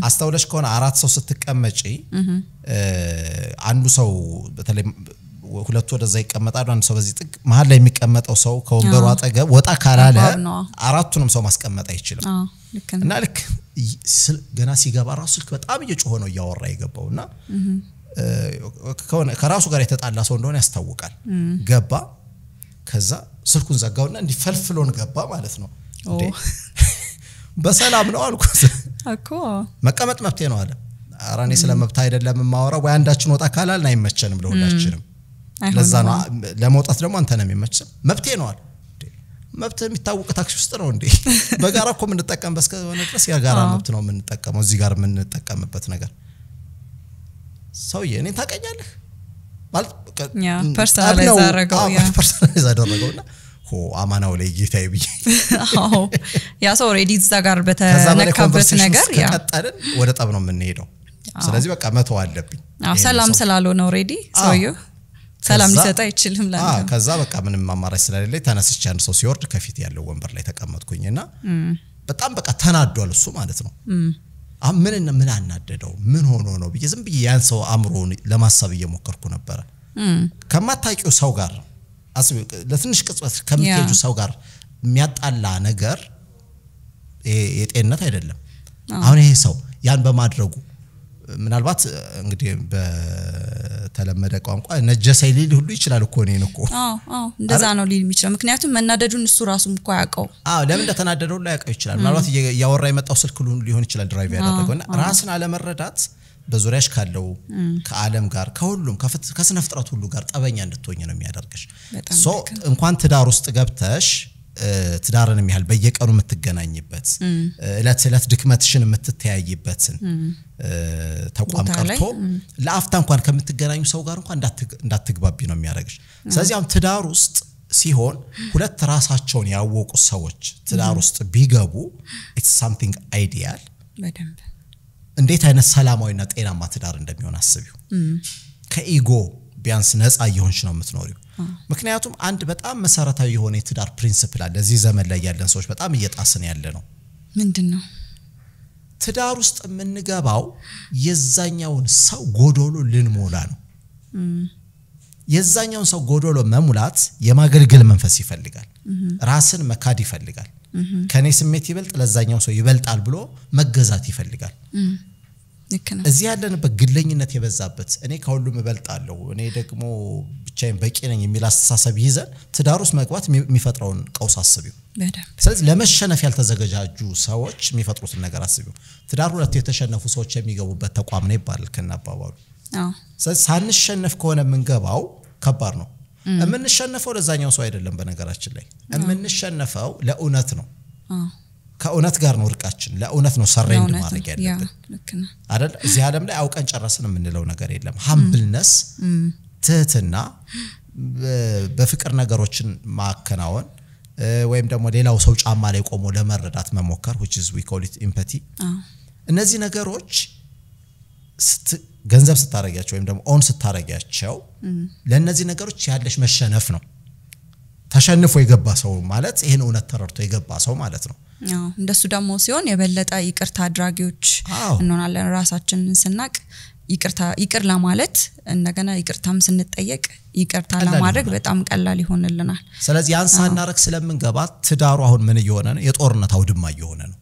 አስተውለሽ ከሆነ አራት ሰው ስትቀመጪ አንዱ ሰው በተለይ ሁለቱ ወደዛ ይቀመጣሉ አንዱ ሰው በዚህ ጥግ መሃል ላይ የሚቀመጠው ሰው ከወንበሩ አጠገብ ወጣ ካላለ አራቱንም ሰው ማስቀመጥ አይችልም እና ልክ ገና ሲገባ ራሱ ስልክ በጣም እየጮኸ ነው ያወራ ይገባውና ከራሱ ጋር የተጣላ ሰው እንደሆነ ያስታውቃል ገባ ከዛ ስልኩን ዘጋውና እንዲፈልፍሎን ገባ ማለት ነው እንዴ በሰላም ነው አልኩት እኮ መቀመጥ መብቴ ነው አለ አራኔ ስለመብት አይደለም ማወራው ወይ አንዳችን ወጣ ካላልን አይመቸንም ለሁላችንም ለዛ ነው ለመውጣት ደግሞ አንተ ነው የሚመችም መብቴ ነው አለ መብት የሚታወቅ ታክሲ ውስጥ ነው እንዴ በጋራ እኮ ምን ተጠቀም በስከሆነ ድረስ የጋራ መብት ነው ምን ተጠቀመው እዚህ ጋር ምን ተጠቀምበት ነገር ሰውዬ እኔን ታቀኛለህ ማለት ፐርሰናላይዝ አደረገውና ሆ አማናው ላይ ጌታዬ ብዬ አዎ ያ ሰው ኦሬዲ እዛ ጋር በተነካበት ነገር ያ ከቀጠልን ወደ ጠብ ነው የምንሄደው ስለዚህ በቃ መተው አለብኝ ሰላም ስላልሆነ ኦሬዲ ሰውዬው ሰላም ሊሰጣ አይችልም ማለት ከዛ በቃ ምንም አማራጭ ስለሌለ ተነስቼ አንድ ሰው ሲወርድ ከፊት ያለው ወንበር ላይ ተቀመጥኩኝና በጣም በቃ ተናዷል እሱ ማለት ነው ምን አናደደው ምን ሆኖ ነው ብዬ ዝም ብዬ ያን ሰው አምሮን ለማሳብ እየሞከርኩ ነበር ከማታቂው ሰው ጋር አስቢ ለትንሽ ቅጽበት ከሚከጁ ሰው ጋር የሚያጣላ ነገር የጤንነት አይደለም አሁን ይሄ ሰው ያን በማድረጉ ምናልባት እንግዲህ በተለመደ ቋንቋ ነጀሰይ ሊል ሁሉ ይችላል እኮ እኔን እኮ እንደዛ ነው ሊል የሚችለው ምክንያቱም መናደዱን እሱ ራሱም እኮ ያውቀው ለምን እንደተናደደው ላይ ያውቀው ይችላል ምናልባት ያወራ የመጣው ስልክ ሊሆን ይችላል ድራይቭ ያደረገውና ራስን አለመረዳት በዙሪያሽ ካለው ከዓለም ጋር ከሁሉም ከስነ ፍጥረት ሁሉ ጋር ጠበኛ እንድትሆኝ ነው የሚያደርግሽ ሶ እንኳን ትዳር ውስጥ ገብተሽ ትዳርንም ያህል በየቀኑ የምትገናኝበት እለት ድክመትሽን የምትተያይበትን ተቋም ቀርቶ ለአፍታ እንኳን ከምትገናኙ ሰው ጋር እንኳን እንዳትግባቢ ነው የሚያደርግሽ ስለዚህ አሁን ትዳር ውስጥ ሲሆን ሁለት ራሳቸውን ያወቁ ሰዎች ትዳር ውስጥ ቢገቡ it's something ideal በደንብ እንዴት አይነት ሰላማዊና ጤናማ ትዳር እንደሚሆን አስቢው ከኢጎ ቢያንስ ነፃ ይሆንሽ ነው የምትኖሪው ምክንያቱም አንድ በጣም መሰረታዊ የሆነ የትዳር ፕሪንሲፕል አለ እዚህ ዘመን ላይ ያለን ሰዎች በጣም እየጣስን ያለ ነው ምንድነው ትዳር ውስጥ የምንገባው የዛኛውን ሰው ጎዶሎ ልንሞላ ነው የዛኛውን ሰው ጎዶሎ መሙላት የማገልገል መንፈስ ይፈልጋል ራስን መካድ ይፈልጋል ከኔ ስሜት ይበልጥ ለዛኛው ሰው ይበልጣል ብሎ መገዛት ይፈልጋል እዚህ ያለንበት ግለኝነት የበዛበት እኔ ከሁሉም እበልጣለሁ እኔ ደግሞ ብቻዬን በቂ ነኝ የሚል አስተሳሰብ ይዘን ትዳር ውስጥ መግባት የሚፈጥረውን ቀውስ አስቢው ስለዚህ ለመሸነፍ ያልተዘጋጁ ሰዎች የሚፈጥሩት ነገር አስቢው ትዳር ሁለት የተሸነፉ ሰዎች የሚገቡበት ተቋም ነው ይባላል ከናባባሉ ስለዚህ ሳንሸነፍ ከሆነ መንገባው ከባድ ነው እምንሸነፈው ለዛኛው ሰው አይደለም በነገራችን ላይ እምንሸነፈው ለኡነት ነው ከኡነት ጋር ነው ርቃችን ለኡነት ነው ሰሬንድ ማድረግ ያለብን አይደል እዚህ ዓለም ላይ አውቀን ጨረስን የምንለው ነገር የለም humbleness ትህትና በፍቅር ነገሮችን ማከናወን ወይም ደግሞ ሌላው ሰው ጫማ ላይ ቆሞ ለመረዳት መሞከር which is we call it empathy እነዚህ ነገሮች ገንዘብ ስታረጋቸው ወይም ደግሞ ኦን ስታረጋቸው ለነዚህ ነገሮች ያለሽ መሸነፍ ነው ተሸንፎ የገባ ሰው ማለት ይሄን ኡነት ተረድቶ የገባ ሰው ማለት ነው እንደሱ ደግሞ ሲሆን የበለጠ ይቅርታ አድራጊዎች እንሆናለን ራሳችንን ስናቅ ይቅር ለማለት እንደገና ይቅርታም ስንጠየቅ ይቅርታ ለማድረግ በጣም ቀላል ይሆንልናል ስለዚህ ያን ሳናረክ ስለምንገባ ትዳሩ አሁን ምን እየሆነ ነው የጦርነት አውድማ እየሆነ ነው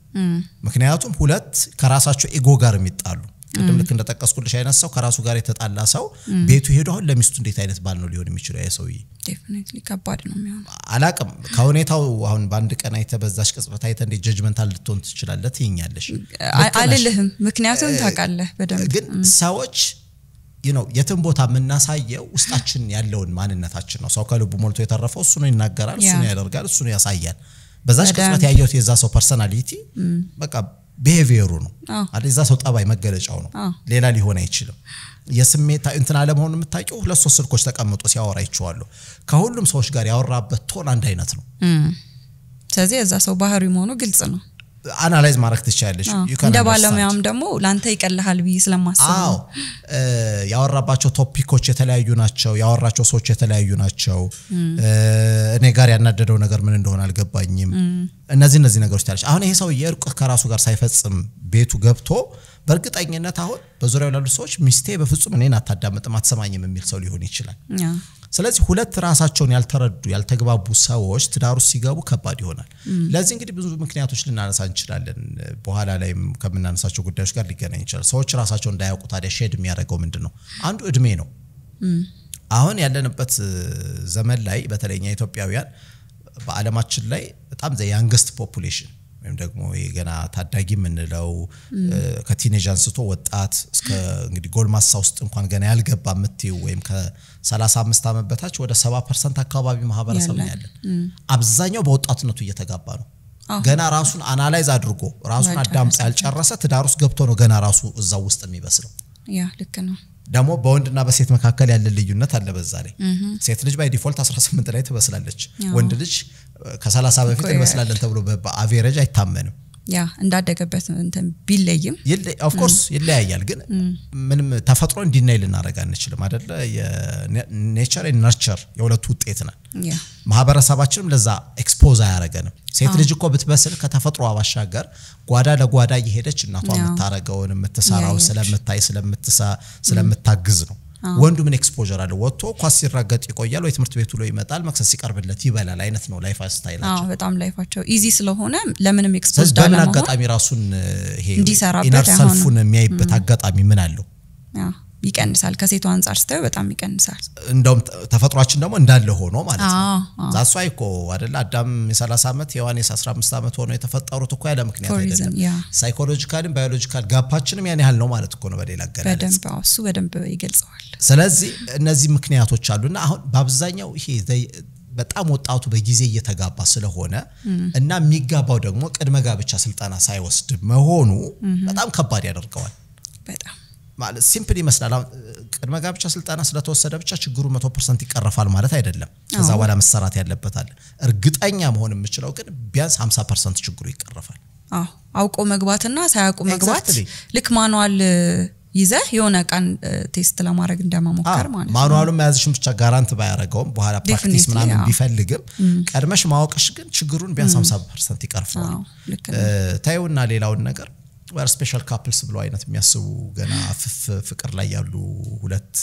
ምክንያቱም ሁለት ከራሳቸው ኢጎ ጋር የሚጣሉ ቅድም ልክ እንደተጠቀስኩልሽ አይነሳው ከራሱ ጋር የተጣላ ሰው ቤቱ ሄዶ አሁን ለሚስቱ እንዴት አይነት ባል ነው ሊሆን የሚችለው ያሰውይ ዴፊኒትሊ ከባድ ነው የሚሆነው አላቅም ከሁኔታው አሁን ባንድ ቀን አይተበዛሽ ቅጽበት አይተ እንደ ጀጅመንታል ልትሆን ትችላለህ ትይኛለሽ አልልህም ምክንያቱም ታውቃለህ በደንብ ግን ሰዎች የትም ቦታ የምናሳየው ውስጣችን ያለውን ማንነታችን ነው ሰው ከልቡ ሞልቶ የተረፈው እሱ ነው ይናገራል እሱ ነው ያደርጋል እሱ ነው ያሳያል በዛሽ ቅጽበት ያየው የዛ ሰው ፐርሰናሊቲ በቃ behavior ነው አለዛ ሰው ጠባይ መገለጫው ነው ሌላ ሊሆን አይችልም የስሜት እንትን አለ መሆኑን የምታውቂው ሁለት ሶስት ስልኮች ተቀምጦ ሲያወራ ይችላል ከሁሉም ሰዎች ጋር ያወራበት ቶን አንድ አይነት ነው ስለዚህ እዛ ሰው ባህሪው መሆኑ ግልጽ ነው አናላይዝ ማድረግ ትችላለሽ እንደ ባለሙያም ደግሞ ላንተ ይቀልሃል ብዬ ስለማስብ ያወራባቸው ቶፒኮች የተለያዩ ናቸው ያወራቸው ሰዎች የተለያዩ ናቸው እኔ ጋር ያናደደው ነገር ምን እንደሆነ አልገባኝም እነዚህ ነገሮች ታለሽ አሁን ይሄ ሰው የርቁ ከራሱ ጋር ሳይፈጽም ቤቱ ገብቶ በርግጠኝነት አሁን በዙሪያው ያሉ ሰዎች ሚስቴ በፍጹም እኔን አታዳምጥም አትሰማኝም የሚል ሰው ሊሆን ይችላል ስለዚህ ሁለት ራሳቸውን ያልተረዱ ያልተግባቡ ሰዎች ትዳሩ ሲገቡ ከባድ ይሆናል ለዚህ እንግዲህ ብዙ ምክንያቶች ልናነሳ እንችላለን በኋላ ላይም ከምናነሳቸው ጉዳዮች ጋር ሊገናኝ ይችላል ሰዎች ራሳቸውን እንዳያውቁ ታዲያ ሼድ የሚያደርገው ምንድነው አንዱ እድሜ ነው አሁን ያለንበት ዘመን ላይ በተለይኛ ኢትዮጵያውያን በአለማችን ላይ በጣም ዘ ያንግስት ፖፑሌሽን ወይም ደግሞ የገና ታዳጊ ምንለው ከቲኔጅ አንስቶ ወጣት እስከ እንግዲህ ጎልማሳ ውስጥ እንኳን ገና ያልገባ ምትዩ ወይም ከ35 ዓመት በታች ወደ 70% አካባቢ ማህበረሰብ ነው ያለን አብዛኛው በወጣትነቱ እየተጋባ ነው ገና ራሱን አናላይዝ አድርጎ ራሱን አዳምጣ ያልጨረሰ ትዳር ውስጥ ገብቶ ነው ገና ራሱ እዛው ውስጥ የሚበስለው ያ ልክ ነው ደሞ በወንድና በሴት መካከል ያለ ልዩነት አለ በዛ ላይ ሴት ልጅ ባይ ዲፎልት 18 ላይ ትበስላለች ወንድ ልጅ ከ30 በፊት ይበስላል ተብሎ በአቨሬጅ አይታመንም ያ እንዳደገበት እንትን ቢለይም ኦፍ ኮርስ ይለያያል ግን ምንም ተፈጥሮ እንዲናይል እናረጋ እንችላለን አይደለ የኔቸር ኤንድ ነርቸር የሁለቱ ውጤት ነው ያ ማህበረሰባችንም ለዛ ኤክስፖዝ ያያረገንም ሴት ልጅ እኮ ብትበስል ከተፈጥሮ አባሻገር ጓዳ ለጓዳ እየሄደች እናቷ መታረጋውን መተሳራው ስለምታግዝ ነው ወንዱ ምን ኤክስፖዠር አለ ወጥቶ ኳስ ሲራገጥ ይቆያል ወይ ትምርት ቤቱ ላይ ይመጣል መክሰስ ሲቀርብለት ይበላል አይነት ነው ላይፍ ስታይላቸው በጣም ላይፋቸው ኢዚ ስለሆነ ለምንም ኤክስፖዝ ዳለ ነው አጋጣሚ ራሱን ይሄ ኢነር ሰልፉን የሚያይበት አጋጣሚ ምን አለው ይቀንሳል ከሴቱ አንፃር ስታዩ በጣም ይቀንሳል እንደውም ተፈጥሯችን ደግሞ እንዳለ ሆኖ ማለት ነው ዛሱ አይኮ አይደል አዳም የ30 አመት ሔዋን የ15 አመት ሆኖ የተፈጠሩት እኮ ያለ ምክንያት አይደለም ሳይኮሎጂካሊም ባዮሎጂካል ጋፓችንም ያን ያህል ነው ማለት እኮ ነው በሌላ አገላለጽ በደንብ ይገልጸዋል ስለዚህ እነዚህ ምክንያቶች አሉና አሁን በአብዛኛው ይሄ በጣም ወጣቱ በጊዜ እየተጋባ ስለሆነ እና የሚጋባው ደግሞ ቅድመ ጋብቻ ስልጣና ሳይወስድ መሆኑ በጣም ከባድ ያደርገዋል በጣም ማለት ሲምፕሊ ይመስላል ቅድመ ጋብቻ ስልጣና ስለተወሰደ ብቻ ችግሩ 100% ይቀርፋል ማለት አይደለም ከዛ በኋላ መሰራት ያለበታል እርግጠኛ መሆን የምችለው ግን ቢያንስ 50% ችግሩ ይቀርፋል አውቆ መግባትና ሳያውቁ መግባት ልክ ማኑዋል ይዘ የሆነ ቀን ቴስት ለማድረግ እንደማሞከር ማለት ነው ማኑዋሉን መያዝሽም ብቻ ጋራንት ባያረጋውም በኋላ ፕራክቲስ ምናምን ቢፈልግም ቀድመሽ ማወቅሽ ግን ችግሩን ቢያንስ 50% ይቀርፋል ታዩና ሌላውን ነገር ወር ስፔሻል ካፕልስ ብሎ አይነት የሚያስቡ ገና ፍቅር ላይ ያሉ ሁለት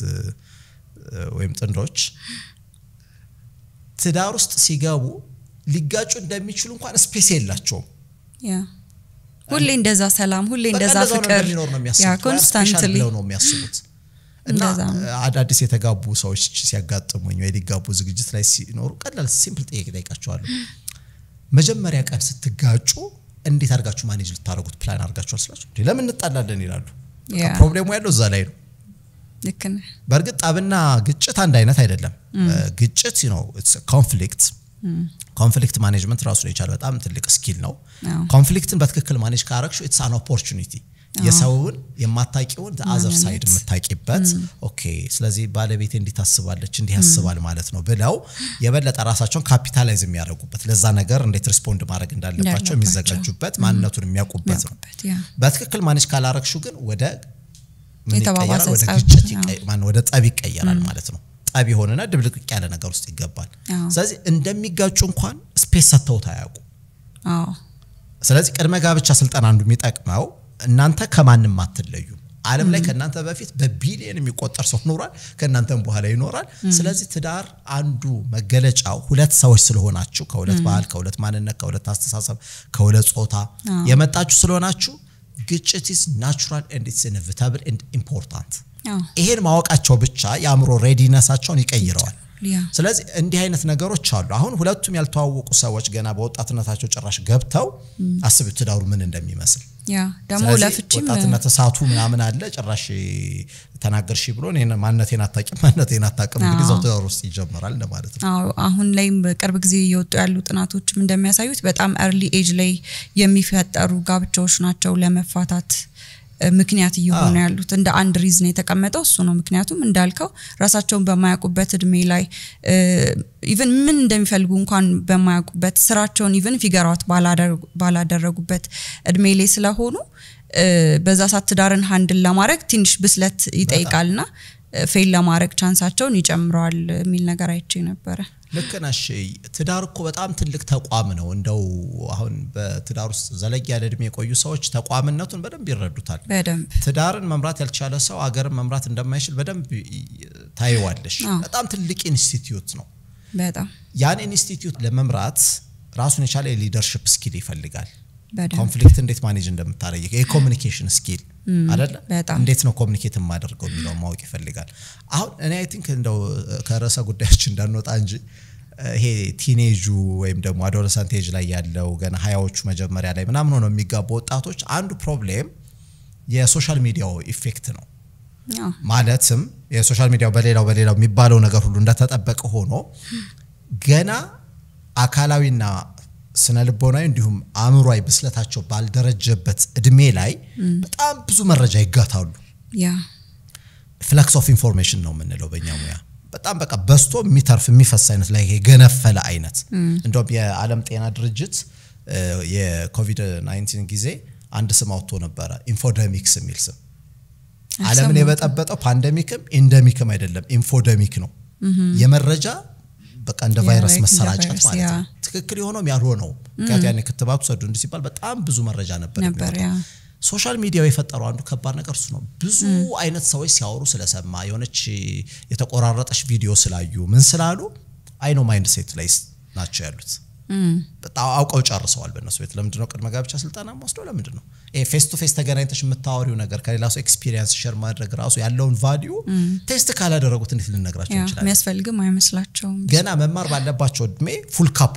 ወይም ጥንዶች ትዳር ውስጥ ሲጋቡ ሊጋጩ እንደሚችሉ እንኳን ስፔስ የላቸውም ያ ሁሌ እንደዛ ሰላም ሁሌ እንደዛ ፍቅር ያ ኮንስታንትሊ ነው የሚያስቡት እና አዳዲስ የተጋቡ ሰዎች ሲያጋጥሙኝ ወይ ሊጋቡ ዝግጅት ላይ ሲኖሩ ቀላል ሲምፕል ጥያቄ ጠይቃቸዋለሁ መጀመሪያ ቀን ስትጋጩ እንዴት አርጋችሁ ማኔጅ ልታረጉት ፕላን አርጋችኋል ስላችሁ ለምን እንጣላለን ይላሉ ፕሮብሌሙ ያለው እዛ ላይ ነው ልክ ነው በርግጥ ጣብና ግጭት አንድ አይነት አይደለም ግጭት ነው ኢትስ ኮንፍሊክት ማኔጅመንት ራሱ ይቻላል በጣም ትልቅ ስኪል ነው ኮንፍሊክትን በትክክል ማኔጅ ካረግሽው ኢትስ አን ኦፖርቹኒቲ የሰውን የማታቂውን the other side የምታቂበት ኦኬ ስለዚህ ባለቤቴ እንዲታስባለች እንዲያስባል ማለት ነው ብለው የበለጠ ራሳቸውን ካፒታላይዝ የሚያደርጉበት ለዛ ነገር እንዴት ሪስፖንድ ማድረግ እንዳለባቸው የሚዘጋጁበት ማንነቱን የሚያውቁበት ነው በትክክል ማኔጅ ካላረግሽው ግን ወደ ወደ ጠብ ይቀየራል ማለት ነው ጠብ ይሆንና ድብልቅቅ ያለ ነገር ውስጥ ይገባል ስለዚህ እንደሚጋጩ እንኳን ስፔስ ሰጥተው ታያቁ ስለዚህ ቅድመ ጋብቻ ስልጣን አንዱ የሚጠቅመው እናንተ ከማንንም አትለዩ ዓለም ላይ ከናንተ በፊት በቢሊየን የሚቆጠር ሰው ኖሯል ከናንተም በኋላ ይኖራል ስለዚህ ትዳር አንዱ መገለጫው ሁለት ሰዎች ስለሆናችሁ ከሁለት ባህል ከሁለት ማንነት ከሁለት አስተሳሰብ ከሁለት ጾታ የመጣችሁ ስለሆናችሁ ግጭት is natural and it's inevitable and important ይሄን ማወቃቸው ብቻ ያምሮ ሬዲነሳቸውን ይቀይረዋል ስለዚህ እንዲህ አይነት ነገሮች አሉ አሁን ሁለቱም ያልተዋወቁ ሰዎች ገና በወጣትነታቸው ጭራሽ ገብተው አስቡ ትዳሩ ምን እንደሚመስል ያ ደሞ ለፍቺም ወጣትነት ተሳቱ ምናምን አለ ጭራሽ ተናገርሽ ብሎ እኔ ማንነቴን አታውቅም እንግዲህ ዘው ትዳር ውስጥ ይጀምራል ማለት ነው አሁን ላይም በቅርብ ጊዜ እየወጡ ያሉ ጥናቶችም እንደሚያሳዩት በጣም early age ላይ የሚፈጠሩ ጋብቻዎች ናቸው ለመፋታት ምክንያት ይሆነ ያሉት እንደ አንድ ሪዝን የተቀመጠው እሱ ነው ምክንያቱም እንዳልከው ራሳቸውን በማያውቁበት እድሜ ላይ ኢቭን ምን እንደሚፈልጉ እንኳን በማያውቁበት ስራቸውን ኢቭን ፊገር አውት ባላደረጉበት እድሜ ላይ ስለሆኑ በዛ ሰዓት ትዳርን ሃንድል ለማድረግ ትንሽ ብስለት ይጠይቃልና ፌል ለማድረግ ቻንሳቸውን ይጨምራል የሚል ነገር አይቼ ነበር ለከናሽ ትዳር እኮ በጣም ትልቅ ተቋም ነው እንደው አሁን በትዳር ውስጥ ዘለግ ያለ እድሜ የቆዩ ሰዎች ተቋምነቱን በደንብ ይረዱታል በደንብ ትዳርን መምራት ያልቻለ ሰው አገርን መምራት እንደማይችል በደንብ ታይዋለሽ በጣም ትልቅ ኢንስቲትዩት ነው በጣም ያን ኢንስቲትዩት ለመምራት ራሱን የቻለ ሊደርሺፕ ስኪል ይፈልጋል ኮንፍሊክት እንዴት ማኔጅ እንደምታረጊ የኮሙኒኬሽን ስኪል አይደለ እንዴት ነው ኮሙኒኬት ማድረገው የሚለው ማወቅ ይፈልጋል አሁን እኔ አይ ቲንክ እንደው ከራሳ ጉዳያችን እንዳንወጣ እንጂ ይሄ ቲኔጁ ወይም ደግሞ አዶለሰንት ኤጅ ላይ ያለው ገና 20ዎቹ መጀመሪያ ላይ ምናምን ሆነው የሚጋቡ ወጣቶች አንዱ ፕሮብሌም የሶሻል ሚዲያው ኢፌክት ነው ማለትም የሶሻል ሚዲያው በሌላው የሚባለው ነገር ሁሉ እንደተጠበቀ ሆኖ ገና አካላዊና ስነልቦናዊ እንዲሁም አእምሮአዊ ብስለታቸው ባልደረጀበት እድሜ ላይ በጣም ብዙ መረጃ ይጋታሉ ፍለክስ ኦፍ ኢንፎርሜሽን ነው የምንለው በእኛ ሙያ በጣም በቃ በስቶ የሚተርፍ የሚፈስ አይነት ላይ ገነፈለ አይነት እንደውም የዓለም ጤና ድርጅት የኮቪድ-19 ጊዜ አንድ ስም አውጥቶ ነበር ኢንፎደሚክስ የሚል ስም ዓለምን የበጠበጠው ፓንደሚክም ኢንደሚክም አይደለም ኢንፎደሚክ ነው የመረጃ በቃ እንደ ቫይረስ መሰራጨት ማለት ነው ትክክል የሆነው ያልሆነው ከያኔ ክትባቱ ሰዱ እንዲ ሲባል በጣም ብዙ መረጃ ነበር ሶሻል ሚዲያው የፈጠረው አንዱ ከባድ ነገር እሱ ነው ብዙ አይነት ሰዎች ሲያወሩ ስለሰማ የሆነች የተቆራረጠሽ ቪዲዮ ስላዩ ምን ስላሉ አይ ኖ ማይንድ ሴት ላይ ናቸው ያሉት በጣም አውቀው ጨርሰዋል በእነሱ ቤት ለምንድን ነው ቅድመ ጋብቻ ስልጣና ወስደው ለምንድን ነው ፌስ ቱ ፌስ ተገናኝተሽ የምታወሪው ነገር ከሌላ ሰው ኤክስፒሪየንስ ሼር ማድረግ ራሱ ያለውን ቫልዩ ቴስት ካላደረጉት እንዴት ልነግራቸው እንችላለን የሚያስፈልግም አይመስላቸውም ገና መማር ባለባቸው እድሜ ፉል ካፕ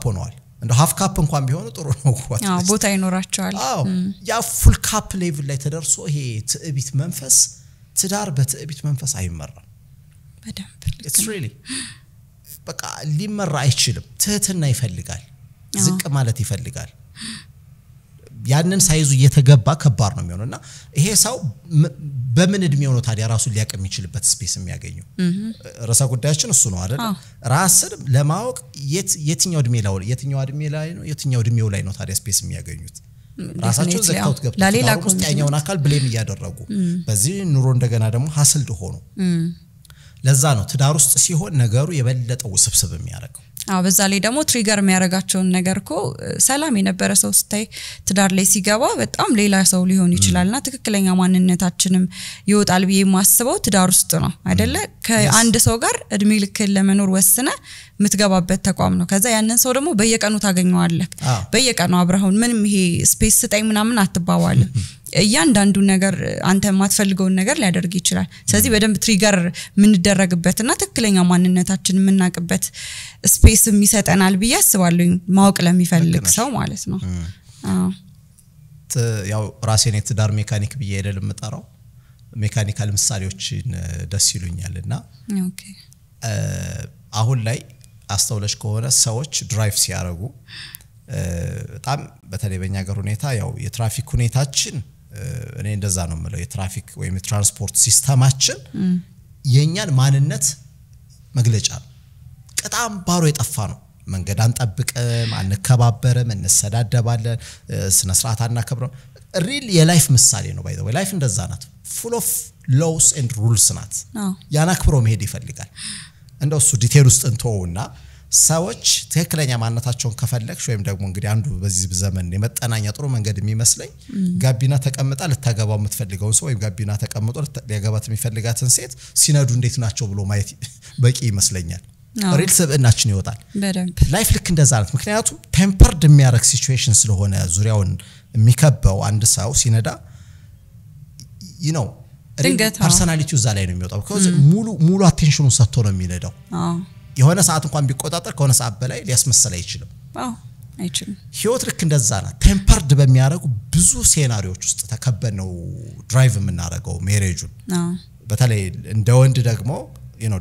ሆነዋል እንደ ሃፍ ካፕ እንኳን ቢሆኑ ጥሩ ነው ቦታ ይኖራቸዋል ያ ፉል ካፕ ሌቭል ላይ ተደርሶ ይሄ ትዕቢት መንፈስ ትዳር በትዕቢት መንፈስ አይመራም በደንብ it's really በቃ ሊመራ አይችልም ትህትና ይፈልጋል ዝቅ ማለት ይፈልጋል ያንን ሳይዙ እየተገባ ከባድ ነው የሚሆነውና ይሄ ሰው በምን እድሜው ነው ታዲያ ራሱን ሊያቀም ይችልበት ስፔስ የሚያገኘው ራሳ ጉዳያችን እሱ ነው አይደል ራስን ለማወቅ የትኛው እድሜው ላይ ነው ታዲያ ስፔስ የሚያገኙት ራሳቸው ዘካውት ገብተው ለሌላ ኮስታኛውን አካል ብሌም እያደረጉ በዚህ ኑሮ እንደገና ደግሞ ሀስልድ ሆኖ ለዛ ነው ትዳር ውስጥ ሲሆን ነገሩ የበለጠው ውስብስብ የሚያደርገው በዛ ላይ ደግሞ ትሪገር የሚያረጋቸውን ነገርኮ ሰላም የነበረ ሰው ስታይ ትዳር ላይ ሲገባ በጣም ሌላ ሰው ሊሆን ይችላልና ትክክለኛ ማንነታችንም ይወጣል ብዬ ማስበው ትዳር ውስጥ ነው አይደለ ከአንድ ሰው ጋር እድሜ ልክ ለመኖር ወስነ ምትገባበት ተቋም ነው ከዛ ያንን ሰው ደግሞ በየቀኑ ታገኘዋለህ በየቀኑ አብረውን ምንም ይሄ ስፔስ ስጠኝ ምናምን አትባባልም እያንዳንዱ ነገር አንተ ማትፈልገው ነገር ሊያደርግ ይችላል ስለዚህ በደንብ ትሪገር ምን ደረግበትና ትክክለኛ ማንነታችን ምናቅበት ስፔስ የሚሰጠናል ብዬ አስባለሁ ማወቅ ለሚፈልግ ሰው ማለት ነው ያው ራሴን የትዳር ሜካኒክ ብዬ አይደለም የምጠራው ሜካኒካል ምሳሌዎችን ደስ ይሉኛልና ኦኬ አሁን ላይ አስተውለሽ ከሆነ ሰዎች ድራይቭ ሲያረጉ በጣም በተለይ በእኛ ሀገር ሁኔታ ያው የትራፊክ ሁኔታችን እኔ እንደዛ ነው የምለው የትራፊክ ወይም የትራንስፖርት ሲስተማችን የኛን ማንነት መግለጫ በጣም ባሮ የጠፋ ነው መንገድ አንጠብቅም አንከባበርም እንሰዳደባለን ስነ ስርዓት አናከብረው ሪል የላይፍ ምሳሌ ነው ባይ ዘ ወይ ላይፍ እንደዛ ናት full of laws and rules ናት ያናክብሮ መሄድ ይፈልጋል እንደው እሱ ዲቴል ውስጥ እንተውና ሰዎች ትክክለኛ ማንነታቸውን ከፈለክሽ ወይም ደግሞ እንግዲህ አንዱ በዚህ ዘመን የመጠናኛ ጥሩ መንገድ የሚመስለኝ ጋቢና ተቀምጣ ልታገባው የምትፈልገው ሰው ወይም ጋቢና ተቀምጦ ሊያገባት የሚፈልጋትን ሴት ሲነዱ እንዴት ናቸው ብሎ ማየት በቂ ይመስለኛል ሪል ሰብእናችን ይወጣል ላይፍ ልክ እንደዛ ናት ምክንያቱም ቴምፐርድ የሚያረክ ሲቹዌሽን ስለሆነ ዙሪያውን የሚከበው አንድ ሰው ሲነዳ ፐርሰናሊቲው እዛ ላይ ነው የሚወጣው because ሙሉ አቴንሽኑን ሰጥቶ ነው የሚነዳው የሆነ ሰዓት እንኳን ቢቆጣጠር ከሆነ ሰዓት በላይ ሊያስመሰል አይችልም አይችልም ህይወት ልክ እንደዛ ናት ቴምፐርድ በሚያረጉ ብዙ ሴናሪዎች ውስጥ ተከበን ነው ድራይቭ የምናረገው ሜሬጁን በተለይ እንደ ወንድ ደግሞ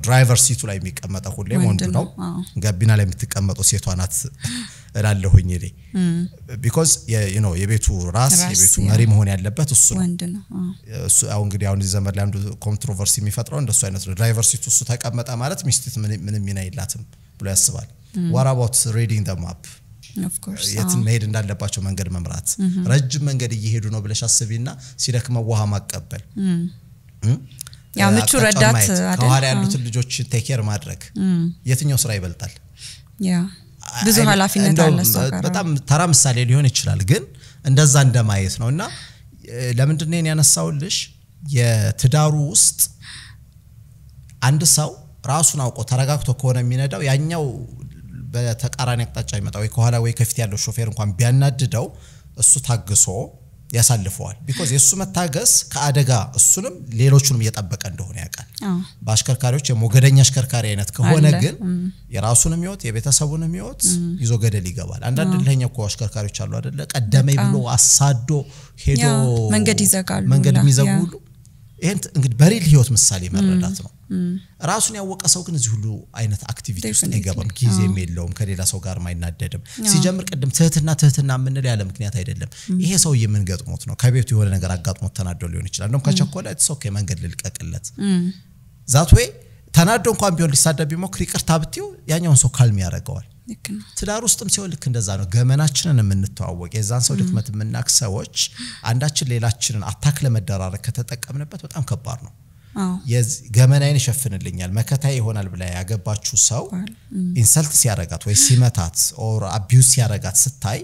ድራይቨር ሲቱ ላይ የሚቀመጠው ሁሌም ወንዱ ነው ጋቢና ላይ የምትቀመጠው ሴቷ ናት እላለሁኝ እኔ because የቤቱ ራስ የቤቱ መሪ መሆን ያለበት እሱ ነው እሱ አሁን እንግዲህ አሁን ዘመን ላይ አንዱ ኮንትሮቨርሲ የሚፈጥረው እንደሱ አይነት ነው ድራይቨር ሲቱ እሱ ተቀመጠ ማለት ሚስቲት ምንም ሚና የላትም ብሎ ያስባል what about reading the map of course የትን መሄድ እንዳለባቸው መንገድ መምራት ረጅም መንገድ እየሄዱ ነው ብለሽ አስቢና ሲደክመው ውሃ ማቀበል ያ ምቹ ረዳት አይደል ከኋላ ያሉት ልጆች ቴክ ኬር ማድረግ የትኛው ስራ ይበልጣል ያ ብዙ ኃላፊነት አለ ሰው በጣም ተራ ምሳሌ ሊሆን ይችላል ግን እንደዛ እንደማየት ነውና ለምንድን ነው ያነሳውልሽ የትዳሩ ውስጥ አንድ ሰው ራሱን አውቆ ተረጋግቶ ከሆነ የሚነዳው ያኛው በተቃራኒ አቅጣጫ ይመጣው ወይ ከኋላ ወይ ከፊት ያለው ሾፌር እንኳን ቢያናድደው እሱ ታግሶ ያሳልፈዋል because የሱ መታገስ ከአደጋ እሱንም ሌሎቹንም እየጠበቀ እንደሆነ ያውቃል በአሽከርካሪዎች የሞገደኛ አሽከርካሪ አይነት ከሆነ ግን የራሱንም ይወት የቤተሰቡንም ይወት ይዞ ገደል ይገባል አንዳንድ ለኛ እኮ አሽከርካሪዎች አሉ አይደለ ቀደመኝ ብሎ አሳዶ ሄዶ መንገድ ይዘጋሉ መንገድ የሚዘጉሉ ይሄን እንግዲህ በሪል ህይወት ምሳሌ መረዳት ነው ራሱን ያወቀ ሰው ግን እዚህ ሁሉ አይነት አክቲቪቲ ውስጥ አይገባም ጊዜም የለውም ከሌላ ሰው ጋር ማይናደድም ሲጀምር ቅድም ትህትና ምን ላይ ያለ ምክንያት አይደለም ይሄ ሰው የምንገጥሞት ነው ከቤቱ የሆነ ነገር አጋጥሞት ተናዶ ሊሆን ይችላል እንደውም ከቸኮለ it's okay መንገድ ልልቀቅለት that way ተናዶ እንኳን ቢሆን ሊሳደብ ቢሞክር ይቅርታ ብትዩ ያኛውን ሰው ካልም ያደርገዋል ትዳር ውስጥም ሲሆን ልክ እንደዛ ነው ገመናችንን የምንተዋወቅ የዛን ሰው ድክመት የምናክ ሰዎች አንዳችን ሌላችንን አታክ ለመደራረግ ከተጠቀምንበት በጣም ከባድ ነው ገመናዬን ይሸፍንልኛል መከታዬ ይሆናል ብላ ያገባችሁ ሰው ኢንሰልት ሲያረጋት ወይ ሲመታት ኦር አቢዩስ ሲያረጋት ስታይ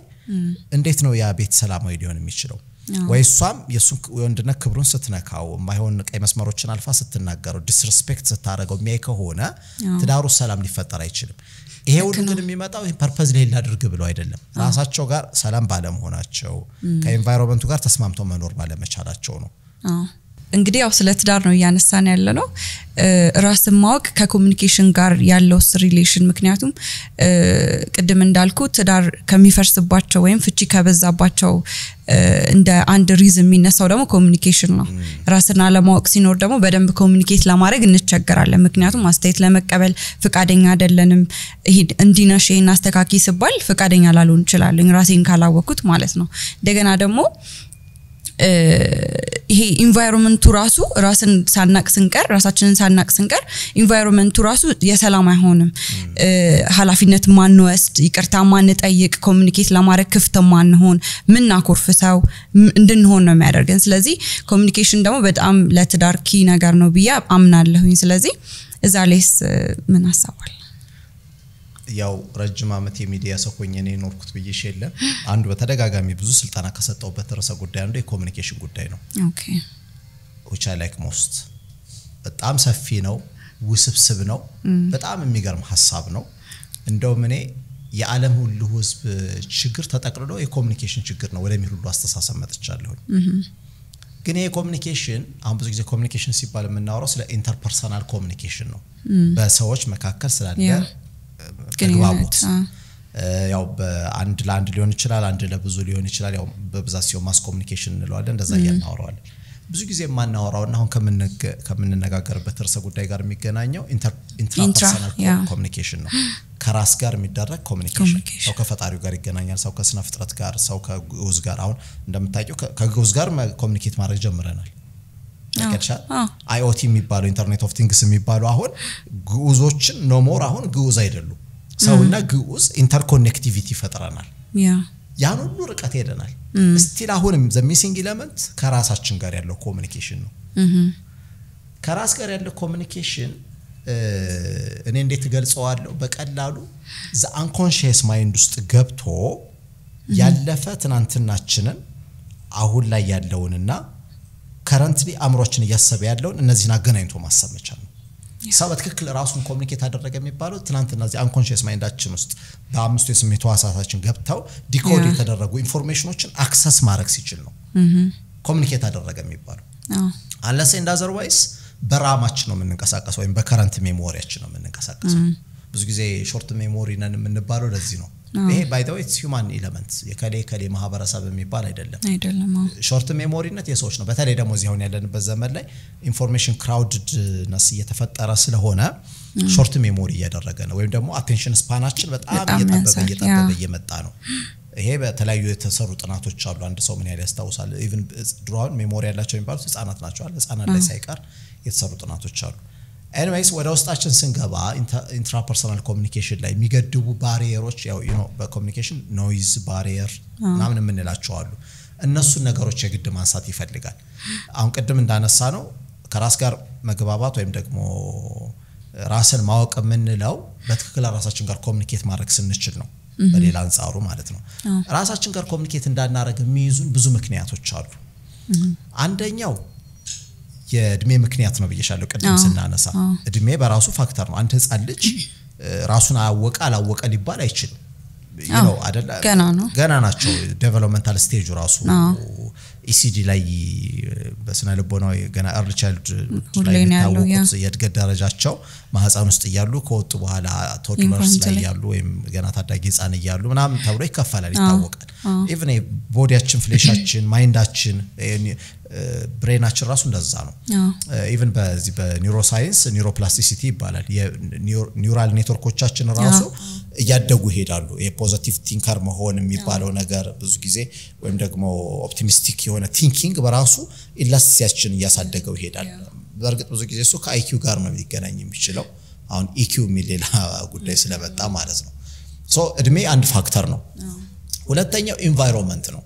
እንዴት ነው ያ ቤት ሰላማዊ ሊሆን የሚችለው ወይ እሷም የሱን ወንድነት ክብሩን ስትነካው ማይሆን ቀይ መስመሮችን አልፋ ስትናገረው ዲስሪስፔክት ስታረጋው የሚያይ ከሆነ ትዳሩ ሰላም ሊፈጠር አይችልም ይሄ ሁሉ ግን የሚመጣው ፐርፐዝ ሌላ አድርግ ብለው አይደለም ራሳቸው ጋር ሰላም ባለመሆናቸው ከኤንቫይሮንመንቱ ጋር ተስማምተው መኖር ባለመቻላቸው ነው እንግዲህ ያው ስለ ትዳር ነው ያነሳን ያለነው ራስን ማወቅ ከኮሙኒኬሽን ጋር ያለው ሪሌሽን ምክንያቱም ቅድም እንዳልኩ ትዳር ከሚፈርስባቸው ወይም ፍቺ ከበዛባቸው እንደ አንድ ሪዝን የሚነሳው ደግሞ ኮሙኒኬሽን ነው ራስና ለማወቅ ሲኖር ደግሞ በደንብ ኮሙኒኬት ለማድረግ እንቸገራለን ምክንያቱም አስተያየት ለመቀበል ፍቃደኛ አይደለንም እንዲነሽና አስተካኪ ሲባል ፍቃደኛ ላልሆን ይችላል ራሴን ካላወኩት ማለት ነው እንደገና ደግሞ ይሄ ኢንቫይሮንመንቱ ራሱ ራስን ሳናቅ ስንቀር ራሳችንን ሳናቅ ስንቀር ኢንቫይሮንመንቱ ራሱ የሰላም አይሆንም ኃላፊነት ማን ወስድ ይቅርታ ማን ጠይቅ ኮሙኒኬት ለማድረግ ክፍት ማን ሆን ምን አኮርፍሰው እንድንሆን ነው የሚያደርገን ስለዚህ ኮሙኒኬሽን ደግሞ በጣም ለትዳር ኪ ነገር ነው ብዬ አምናለሁኝ ስለዚህ እዛ ላይስ ምን አሳባል ያው ረጅም አመት የሚዲያ ሰው ሆኜ ነው ኖርኩት ብዬሽ የለ አንዱ በተደጋጋሚ ብዙ ስልጣና ከሰጠውበት ርዕሰ ጉዳይ አንዱ የኮሙኒኬሽን ጉዳይ ነው ኦኬ which I like most በጣም ሰፊ ነው ውስብስብ ነው በጣም የሚገርም ሐሳብ ነው እንደውም እኔ የዓለም ሁሉ ህዝብ ችግር ተጠቅልሎ የኮሙኒኬሽን ችግር ነው ወደሚል ሁሉ አስተሳሰብ መጥቻለሁ ግን የኮሙኒኬሽን አሁን ብዙ ጊዜ ኮሙኒኬሽን ሲባል የምናወራው ስለ ኢንተርፐርሰናል ኮሙኒኬሽን ነው በሰዎች መካከል ስላለ ግንኙነት ያው በአንድ ለአንድ ሊሆን ይችላል አንድ ለብዙ ሊሆን ይችላል ያው በብዛት ሲሆን ማስ ኮሙኒኬሽን እንለዋለን እንደዛ ያናወራዋለን ብዙ ጊዜ ማናወራውና አሁን ከምንነጋገርበት ርዕሰ ጉዳይ ጋር የሚገናኘው ኢንትራፐርሰናል ኮሙኒኬሽን ነው ከራስ ጋር የሚደረግ ኮሙኒኬሽን ሰው ከፈጣሪው ጋር ይገናኛል ሰው ከስነ ፍጥረት ጋር ሰው ከግዑዝ ጋር አሁን እንደምታውቂው ከግዑዝ ጋር ኮሙኒኬት ማድረግ ጀምረናል IoT የሚባለው ኢንተርኔት ኦፍ ቲንግስ የሚባለው አሁን ግዑዞችን ኖ ሞር አሁን ግዑዝ አይደሉም ሰውና ግዑዝ ኢንተርኮኔክቲቪቲ ፈጥረናል ያን ሁሉ ርቀት ሄደናል ስቲል አሁንም ዘ ሚሲንግ ኤሌመንት ከራሳችን ጋር ያለው ኮሙኒኬሽን ነው ከራስ ጋር ያለው ኮሙኒኬሽን እኔ እንዴት ገልጸዋለሁ በቀላሉ ዘ አንኮንሺየስ ማይንድ ውስጥ ገብቶ ያለፈ ትናንትናችንን አሁን ላይ ያለውንና currently አምሮችን ያሰበ ያለውን እነዚህን አገናኝቶ ማሰብ መቻል ነው ሰው በትክክል ራሱን ኮሙኒኬት አደረገ የሚባለው ትናንትና እዚህ አንኮንሺየስ ማይንዳችን ውስጥ በአምስቱ የስሜት ህዋሳታችን ገብተው ዲኮድ የተደረጉ ኢንፎርሜሽኖችን አክሰስ ማድረግ ሲችል ነው ኮሙኒኬት አደረገ የሚባለው unless and otherwise በራማችን ነው የምንንቀሳቀሰው ወይም በከረንት ሜሞሪያችን ነው የምንንቀሳቀሰው ብዙ ጊዜ ሾርት ሜሞሪ ነን የምንባለው ለዚህ ነው ይሄ by the way it's human element የከሌ ማህበረሰብ የሚባል አይደለም ሾርት ሜሞሪነት የሰዎች ነው በተለይ ደግሞ እዚህ አሁን ያለንበት ዘመን ላይ ኢንፎርሜሽን ክራውድድነስ እየተፈጠረ ስለሆነ ሾርት ሜሞሪ እያደረገ ነው ወይም ደግሞ አቴንሽን ስፓናችን በጣም እየጠበበ እየመጣ ነው ይሄ በተለያዩ የተሰሩ ጥናቶች አሉ አንድ ሰው ምን ያህል ያስታውሳል ኢቭን ድሮውን ሜሞሪ ያላቸው የሚባሉት ህፃናት ናቸው ህፃናት ላይ ሳይቀር የተሰሩ ጥናቶች አሉ anyways ወደ ውስጣችን ስንገባ ኢንትራፐርሰናል ኮሙኒኬሽን ላይ የሚገድቡ ባሪየሮች ያው በኮሙኒኬሽን ኖይዝ ባሪየር ምናምን የምንላቸው አሉ እነሱን ነገሮች የግድ ማንሳት ይፈልጋል አሁን ቅድም እንዳነሳ ነው ከራስ ጋር መግባባት ወይም ደግሞ ራስን ማወቅ የምንለው በትክክል ራሳችን ጋር ኮሙኒኬት ማድረግ ስንችል ነው በሌላ አንፃሩ ማለት ነው ራሳችን ጋር ኮሙኒኬት እንዳናረግ የሚይዙን ብዙ ምክንያቶች አሉ አንደኛው የእድሜ ምክንያት ነው ብዬሻለሁ ቀደም ስናነሳ እድሜ በራሱ ፋክተር ነው አንተ ህፃን ልጅ ራሱን አላወቀ ሊባል አይችልም you know አይደለ ገና ናቸው ዴቨሎፕመንታል ስቴጅ ራሱ ECD ላይ በስነ ልቦናው ገና early childhood ላይ የሚታወቁት የእድገት ደረጃቸው ማህፀን ውስጥ ያሉ ከወጡ በኋላ toddlers ላይ ያሉ ወይም ገና ታዳጊ ህፃን ያሉ ምናምን ተብሎ ይከፈላል ይታወቃል even ቦዲያችን ፍሌሻችን ማይንዳችን ብሬናችን ራሱ እንደዛ ነው even በዚህ በኒውሮሳይንስ ኒውሮፕላስቲሲቲ ይባላል የኒውራል ኔትወርኮቻችን ራሱ ያደጉ ይሄዳሉ የፖዚቲቭ ቲንከር መሆን የሚባለው ነገር ብዙ ጊዜ ወይም ደግሞ ኦፕቲሚስቲክ የሆነ ቲንኪንግ በራሱ ኢላስቲሲያችን ያሳደገው ይሄዳል በርግጥ ብዙ ጊዜ እሱ ከIQ ጋር ነው ሊገናኝ የሚችለው አሁን EQ የሚል ሌላ ጉዳይ ስለመጣ ማለት ነው ሶ እድሜ አንድ ፋክተር ነው ሁለተኛው ኢንቫይሮንመንት ነው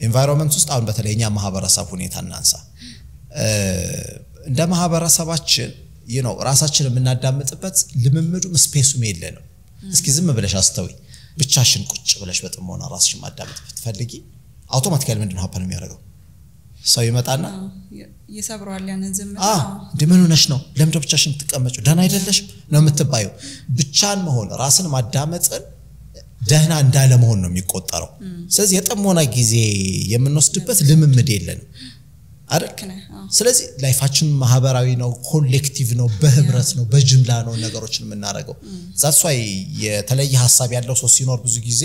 ኢንቫይሮንመንት ውስጥ አሁን በተለይኛ ማህበረሰብ ሁኔታ እናንሳ እንደ ማህበረሰባችን you know ራሳችንን የምናዳምጥበት ልምምዱም ስፔሱም የለንም እስኪ ዝም ብለሽ አስተዊ ብቻሽን ቁጭ ብለሽ በጥሞና ራስሽን ማዳመጥ ብትፈልጊ አውቶማቲካሊ ምንድነው ሀፐን የሚያደርገው ሰው ይመጣና ይሰብራል ያንን ዝም እንደምን ሆነሽ ነው ለምን ብቻሽን ትቀመጪው ደህና አይደለሽም ነው የምትባየው ብቻን መሆን ራስን ማዳመጥን ደህና እንዳለ መሆን ነው የሚቆጠረው ስለዚህ የጥሞና ጊዜ የምንወስድበት ልምምድ የለንም አይደል ስለዚህ ላይፋችን ማህበራዊ ነው ኮሌክቲቭ ነው በህብረት ነው በጅምላ ነው ነገሮችን የምናደርገው that's why የተለየ ሐሳብ ያለው ሰው ሲኖር ብዙ ጊዜ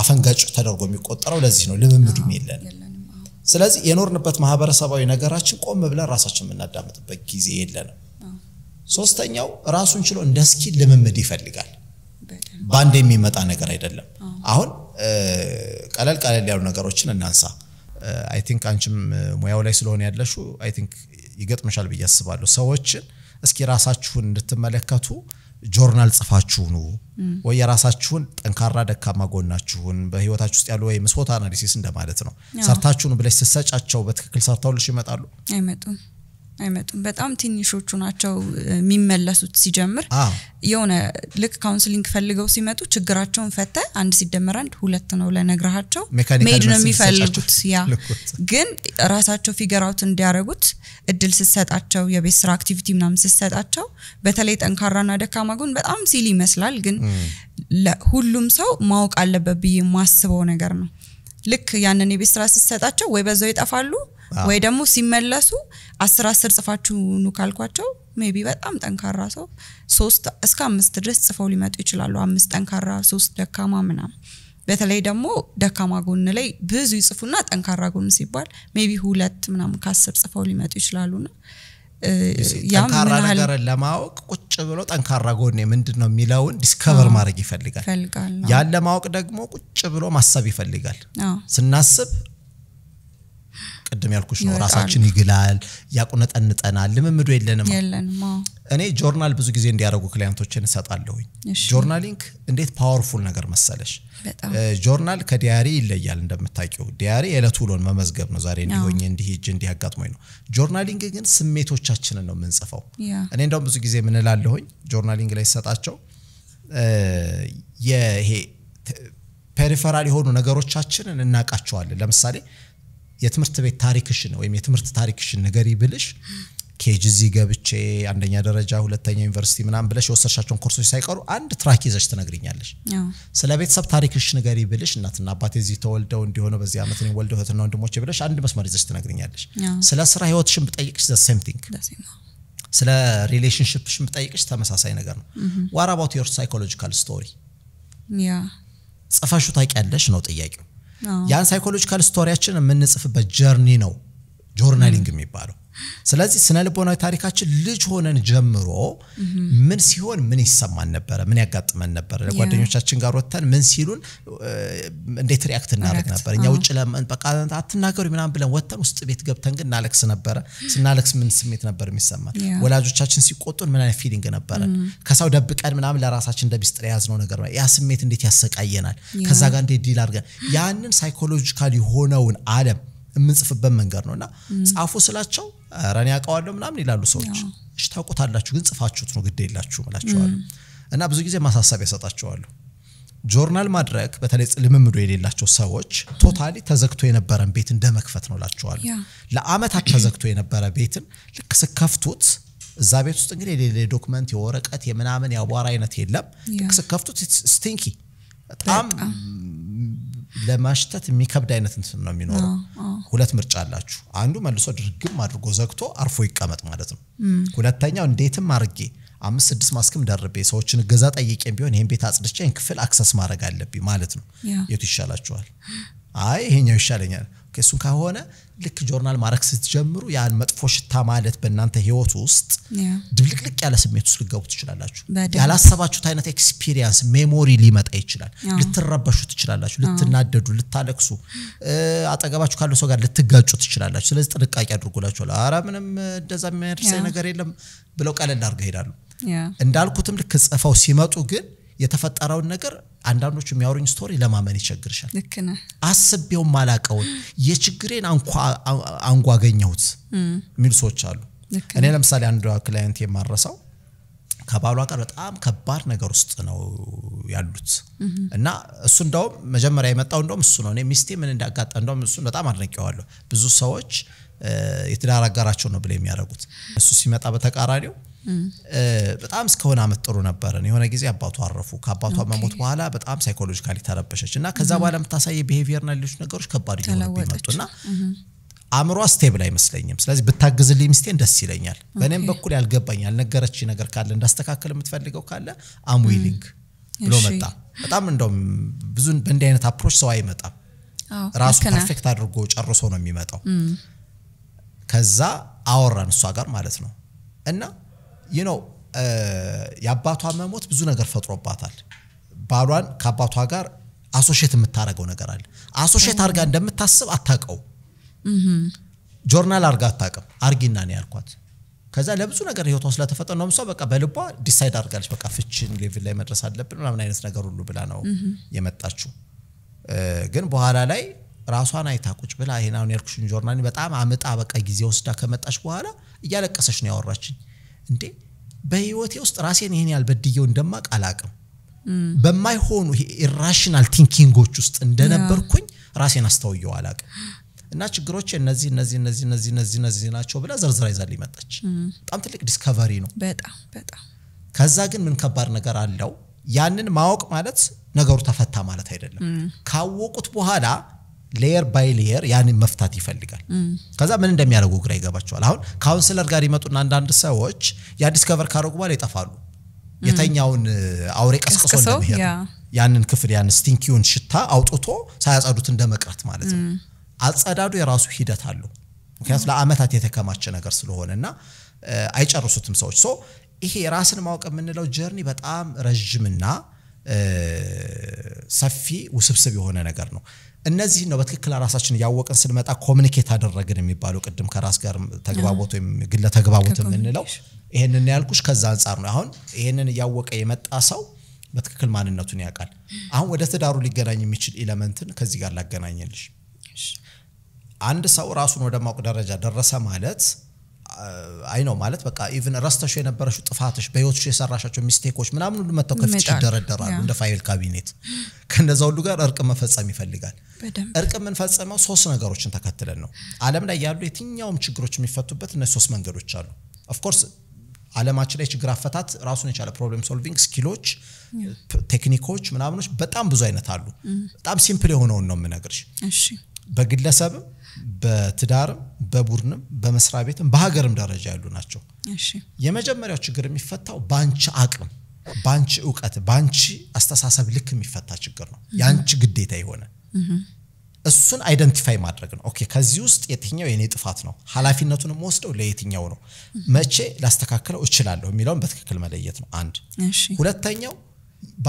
አፈንጋጭ ተደርጎ የሚቆጠረው ለዚህ ነው ልምምዱም የለንም ስለዚህ የኖርንበት ማህበረሰባዊ ነገራችን ቆም ብለን ራሳችን የምናዳምጥበት ጊዜ የለንም ሶስተኛው ራሱን ችሎ እንደ ስኪል ልምምድ ይፈልጋል ባንድ የሚመጣ ነገር አይደለም አሁን ቀለል ያሉ ነገሮችን እናንሳ I think አንቺም ሙያው ላይ ስለሆነ ያለሹ I think ይገጥምሻል ብዬ አስባለሁ ሰዎችን እስኪ ራሳችሁን እንድትመለከቱ ጆርናል ጽፋችሁ ነው ወይ የራሳችሁን ጠንካራ ደካማ ጎናችሁን በህይወታችሁ ውስጥ ያሉ ወይ መስፎት አናሊሲስ እንደማለት ነው ሰርታችሁን ብለሽ ተሰጫቸው በትክክል ሰርታውልሽ ይመጣሉ አይመጡም በጣም ትንሾቹ ናቸው የሚመለሱት ሲጀምር የሆነ ልክ ካውንስሊንግ ፈልገው ሲመጡ ችግራቸውን ፈተ አንድ ሲደመር አንድ ሁለት ነው ለነግራቸው ሜድ ነው የሚፈልጉት ያ ግን ራሳቸው ፊገር አውት እንዲያረጉት እድል ሲሰጣቸው የቤት ስራ አክቲቪቲ ምናምን ሲሰጣቸው በተለይ ጠንካራና ደካማ ጎን በጣም ሲል ይመስላል ግን ሁሉም ሰው ማወቅ አለበት ብዬ ማስበው ነገር ነው ልክ ያንን የቤት ስራ ሲሰጣቸው ወይ በዛው ይጣፋሉ ወይ ደግሞ ሲመለሱ 10 ጽፋችሁ ነው ካልኳቸው ሜቢ በጣም ጠንካራ ሰው 3 እስከ 5 ድረስ ጽፈው ሊመጡ ይችላሉ 5 ጠንካራ 3 ደካማ ምናምን በተለይ ደግሞ ደካማ ጎን ላይ ብዙ ይጽፉና ጠንካራ ጎን ሲባል ሜቢ 2 ምናምን ከ10 ጽፈው ሊመጡ ይችላሉና ጠንካራ ነገር ለማወቅ ቁጭ ብሎ ጠንካራ ጎን ምንድነው የሚለውን ዲስከቨር ማድረግ ይፈልጋል ያን ለማወቅ ደግሞ ቁጭ ብሎ ማሰብ ይፈልጋል ስናስብ ቀደም ያልኩሽ ነው ራሳችን ይግላል ያቁነጠንጠናል ልምምዱ የለንም እኔ ጆርናል ብዙ ጊዜ እንዲያረጉ ክላይንቶችን ሰጣለሁኝ ጆርናሊንግ እንዴት ፓወርፉል ነገር መሰለሽ ጆርናል ከዲያሪ ይለያል እንደምታውቂው ዲያሪ የዕለት ውሎን መመዝገብ ነው ዛሬ እንዲሆኝ እንዲሄጅ እንዲያጋጥሞኝ ነው ጆርናሊንግ ግን ስሜቶቻችንን ነው የምንጽፈው እኔ እንደውም ብዙ ጊዜ ምን እላለሁኝ ጆርናሊንግ ላይ ሰጣቸው ይሄ ፔሪፈራል የሆኑ ነገሮቻችንን እናቃቸዋለን ለምሳሌ የትምህርት ቤት ታሪክሽን ወይ የትምህርት ታሪክሽን ነገሪ ብልሽ ኬጂዚ ገብቼ አንደኛ ደረጃ ሁለተኛ ዩኒቨርሲቲ ምናምን ብለሽ ወሰርሻቸውን ኮርሶች ሳይቀሩ አንድ ትራክ ይዘሽ ትነግሪኛለሽ ስለ ቤተሰብ ታሪክሽ ነገሪ ብልሽ እናትና አባቴ እዚህ ተወልደው እንዲሆነ በዚህ አመት ነው ወልደው እህትና ወንድሞቼ ብለሽ አንድ መስመር ይዘሽ ትነግሪኛለሽ ስለ ስራ ህይወትሽን ብጠይቅሽ the same thing ስለ ሪሌሽንሺፕሽን ብጠይቅሽ ተመሳሳይ ነገር ነው what about your psychological story ጽፋሹ ታውቂያለሽ ነው ጥያቄው ያን ሳይኮሎጂካል ስቶሪያችን የምንጽፍበት ጀርኒ ነው ጆርናሊንግ የሚባለው ስለዚህ ስነ ልቦናዊ ታሪካችን ልጅ ሆነን ጀምሮ ምን ሲሆን ምን ይሰማን ነበር ምን ያጋጥመን ነበር ለጓደኞቻችን ጋር ወጣን ምን ሲሉን እንዴት ሪአክት እናደርግ ነበር እኛ ውጭ ለምን በቃ አትናገሩ ምናምን ብለን ወጣን ውስጥ ቤት ገብተን ግን እናለቅስ ነበር ስናለቅስ ምን ስሜት ነበር የሚሰማን ወላጆቻችን ሲቆጡን ምን አይነት ፊሊንግ ነበር ከሳው ደብቀን ምናምን ለራሳችን እንደቢስጥር ያዝነው ነገር ያ ስሜት እንዴት ያሰቃየናል ከዛ ጋር እንዴት ዲል አድርገን ያንን ሳይኮሎጂካሊ ሆነውን ዓለም የምንጽፍበት መንገድ ነውና ጻፉ ስላቸው አራኒ ያቀዋለው ምናምን ይላሉ ሰዎች እሺ ታውቁታላችሁ ግን ጽፋችሁት ነው ግድ የላችሁ ማለት እና ብዙ ጊዜ ማሳሰብ ያሰጣቸዋለሁ ጆርናል ማድረግ በተለይ ልምምዱ የሌላቸው ሰዎች ቶታሊ ተዘግቶ የነበረን ቤት እንደመክፈት ነው ላቸዋለሁ ለአመታት ተዘግቶ የነበረ ቤትን ልክ ስከፍቱት እዛ ቤት ውስጥ እንግዲህ ዶክመንት የወረቀት የምናምን ያቧራ አይነት የለም ልክ ስከፍቱት ስቲንኪ በጣም ለማሽተት የሚከብድ አይነት እንትን ነው የሚኖረው ሁለት ምርጫ አላችሁ አንዱ መልሶ ድርግም አድርጎ ዘግቶ አርፎ ይቀመጥ ማለት ነው ሁለተኛው እንዴትም አርጌ 5-6 ማስክም ደርቤ ሰዎችን ገዛ ጠይቄም ቢሆን ይሄን ቤት አጽድቼ ክፍል አክሰስ ማድረግ አለብኝ ማለት ነው የቱ ይሻላችኋል አይ ይሄኛው ይሻለኛል ከሱን ከሆነ ልክ ጆርናል ማረክ ስትጀምሩ ያን መጥፎ ሽታ ማለት በእናንተ ህይወት ውስጥ ድብልቅልቅ ያለ ስሜት ውስጥ ልገቡ ትችላላችሁ ያላሰባችሁት አይነት ኤክስፒሪየንስ ሜሞሪ ሊመጣ ይችላል ልትረበሹ ትችላላችሁ ልትናደዱ ልታለቅሱ አጠገባችሁ ካለው ሰው ጋር ልትጋጩ ትችላላችሁ ስለዚህ ጥንቃቄ አድርጉላችሁ አራ ምንም እንደዛ የሚያርሰይ ነገር የለም ብለው ቀለል አድርገው ይሄዳሉ እንዳልኩትም ልክ ጽፈው ሲመጡ ግን የተፈጠረው ነገር አንዳንዶቹ የሚያወሩኝ ስቶሪ ለማመን ይቸግርሻል ልክ ነህ አስቤው ማላቀው የችግሬን አንጓገኘሁት ሚል ሰዎች አሉ እኔ ለምሳሌ አንዱ ክላይንት የማረሳው ከባሏ ጋር በጣም ከባድ ነገር ውስጥ ነው ያሉት እና እሱ እንደው መጀመሪያ የመጣው እንደው እሱ ነው እኔ ሚስቴ ምን እንዳጋጣ እንደው እሱ በጣም አድንቀዋለሁ ብዙ ሰዎች የትዳር አጋራቸው ነው ብለ የሚያረጉት እሱ ሲመጣ በተቃራሪው በጣም እስከሆነ አመት ጥሩ ነበር የሆነ ጊዜ አባቱ አረፉ ከአባቷ መሞት በኋላ በጣም ሳይኮሎጂካሊ ተረበሸችና ከዛ በኋላ የምታሳየ ቢሄቪየርና ሌሎች ነገሮች ከባድ ይሆናሉ ይመጡና አምሮ ስቴብል አይመስለኝም ስለዚህ ብታግዝልኝ ሚስቴን ደስ ይለኛል በእኔም በኩል ያልገባኝ ያልነገረች ነገር ካለ እንዳስተካከለ የምትፈልገው ካለ አም ዊሊንግ ብሎ መጣ በጣም እንደውም ብዙ በእንዲህ አይነት አፕሮች ሰው አይመጣም ራሱ ፐርፌክት አድርጎ ጨርሶ ነው የሚመጣው ከዛ አወራን እሷ ጋር ማለት ነው እና you know ያባቷ መሞት ብዙ ነገር ፈጥሮባታል ባሏን ከአባቷ ጋር አሶሺየት የምታረገው ነገር አለ አሶሺየት አርጋ እንደምታስብ አታቀው ጆርናል አርጋ አታቀም አርጊና ነው ያልኳት ከዛ ለብዙ ነገር ህይወቷ ስለተፈጠረ ነው ሰው በቃ በልቧ ዲሳይድ አርጋለች በቃ ፍቺን ሌቭል ላይ መድረስ አለብን ምናምን አይነት ነገር ሁሉ ብላ ነው የመጣችው ግን በኋላ ላይ ራሷን አይታቁጭ ብላ ይሄናውን ያልኩሽን ጆርናል በጣም አመጣ በቃ ጊዜ ወስዳ ከመጣች በኋላ እያለቀሰች ነው ያወራችኝ እንዴ በህይወቴ ውስጥ ራሴን ይሄን ያልበድየው እንደማቅ አላቅም በማይሆኑ ኢራሽናል ቲንኪንጎች ውስጥ እንደነበርኩኝ ራሴን አስተውየው አላቅም እና ችግሮች እነዚህ ናቸው ብላ ዘርዝራ ይዛልኝ መጣች በጣም ትልቅ ዲስከቨሪ ነው በጣም ከዛ ግን ምን ከባድ ነገር አለው ያንን ማወቅ ማለት ነገሩ ተፈታ ማለት አይደለም ካወቁት በኋላ ሌየር ባይ ሌየር ያንን መፍታት ይፈልጋል ከዛ ምን እንደሚያደርጉ ግራ ይገባቸዋል አሁን ካውንሰለር ጋር ይመጡና አንዳንድ ሰዎች ያ ዲስከቨር ካረጉ በኋላ ይጠፋሉ የተኛውን አውሬ ቀስቅሶ እንደሚሄድ ያንን ክፍል ያን ስቲንኪውን ሽታ አውጥቶ ሳያጸዱት እንደመቅረት ማለት ነው አጸዳዱ የራሱ ሂደት አለው ምክንያቱም ለአመታት የተከማቸ ነገር ስለሆነና አይጨርሱትም ሰዎች ሶ ይሄ ራስን ማወቅ የምንለው ጀርኒ በጣም ረጅምና ሰፊ ውስብስብ የሆነ ነገር ነው እነዚህ ነው በትክክል ራሳችን ያወቀን ስንመጣ ኮሙኒኬት አደረግን የሚባለው ቅድም ከራስ ጋር ተግባቦት ወይም ግለ ተግባቦት የምንለው ይሄንን ያልኩሽ ከዛ አንፃር ነው አሁን ይሄንን ያወቀ የመጣ ሰው በትክክል ማንነቱን ያውቃል አሁን ወደ ትዳሩ ሊገናኝ የሚችል ኤሌመንትን ከዚህ ጋር ላገናኝልሽ አንድ ሰው ራሱን ወደ ማወቅ ደረጃ ደረሰ ማለት አይ ነው ማለት በቃ ኢቭን ረስተሽ የነበረሽ ጥፋትሽ በህይወትሽ የሰራሻቸው ሚስቴኮች ምናምን ሁሉ መተው ከፍጭ ይደረደራሉ እንደ ፋይል ካቢኔት ከነዛው ሁሉ ጋር እርቅ መፈጸም ይፈልጋል እርቅ የምንፈጸመው ሶስት ነገሮችን ተከትለን ነው ዓለም ላይ ያሉ የትኛውም ችግሮች የሚፈቱበት እነዚህ ሶስት መንገዶች አሉ ኦፍ ኮርስ ዓለማችን ላይ ችግር አፈታት ራሱን የቻለ ፕሮብሌም ሶልቪንግ ስኪሎች ቴክኒኮች ምናምኖች በጣም ብዙ አይነት አሉ በጣም ሲምፕል የሆነውን ነው የምነግርሽ እሺ በግለሰብ በትዳርም በቡድንም በመስሪያ ቤትም በሀገርም ደረጃ ያሉ ናቸው እሺ የመጀመሪያው ችግር የሚፈታው ባንቺ አቅም ባንቺ ዕውቀት ባንቺ አስተሳሰብ ልክ የሚፈታ ችግር ነው ያንቺ ግዴታ ይሆነ እሱን አይደንቲፋይ ማድረግ ነው ኦኬ ከዚህ ውስጥ የትኛው የኔ ጥፋት ነው ሐላፊነቱን ወስደው ለየትኛው ነው መቼ ላስተካክለው እችላለሁ የሚለውን በትክክል መለየት ነው አንድ እሺ ሁለተኛው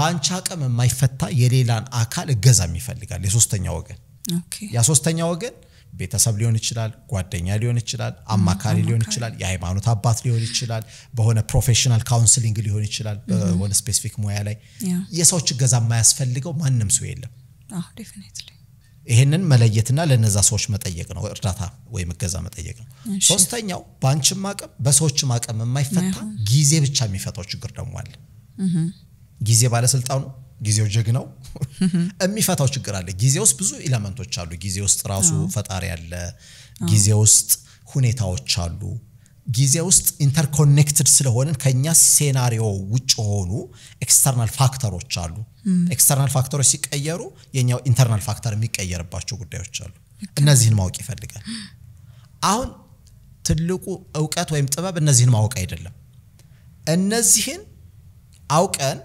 ባንቺ አቅም የማይፈታ የሌላን አካል እገዛም ይፈልጋል የሶስተኛው ወገን ኦኬ ያ ሶስተኛው ወገን ቤተሰብ ሊሆን ይችላል ጓደኛ ሊሆን ይችላል አማካሪ ሊሆን ይችላል የሃይማኖት አባት ሊሆን ይችላል በሆነ ፕሮፌሽናል ካውንስሊንግ ሊሆን ይችላል በሆነ ስፔሲፊክ ሙያ ላይ የሰው እገዛ የማያስፈልገው ማንንም ሰው የለም ዴፊኒትሊ ይሄንን መለየትና ለነዛ ሰዎች መጠየቅ ነው እርዳታ ወይ መገዛ መጠየቅ ነው ሶስተኛው ባንቺም አቅም በሰዎችም አቅም የማይፈታ ጊዜ ብቻ የሚፈታው ችግር ደግሞ አለ ጊዜ ባለስልጣኑ ጊዜው ጀግናው የሚፈታው ችግር አለ ጊዜ ውስጥ ብዙ ኤሌመንቶች አሉ ጊዜ ውስጥ ራሱ ፈጣሪ አለ ጊዜ ውስጥ ሁኔታዎች አሉ ጊዜ ውስጥ ኢንተርኮኔክትድ ስለሆነን ከኛ ሴናሪዮ ውጭ ሆኑ ኤክስተርናል ፋክተሮች አሉ ኤክስተርናል ፋክተሮች ሲቀየሩ የኛው ኢንተርናል ፋክተር የሚቀየርባቸው ጉዳዮች አሉ እነዚህን ማወቅ ይፈልጋል አሁን ትልቁ ዕውቀት ወይም ጥበብ እነዚህን ማወቅ አይደለም እነዚህን አውቀን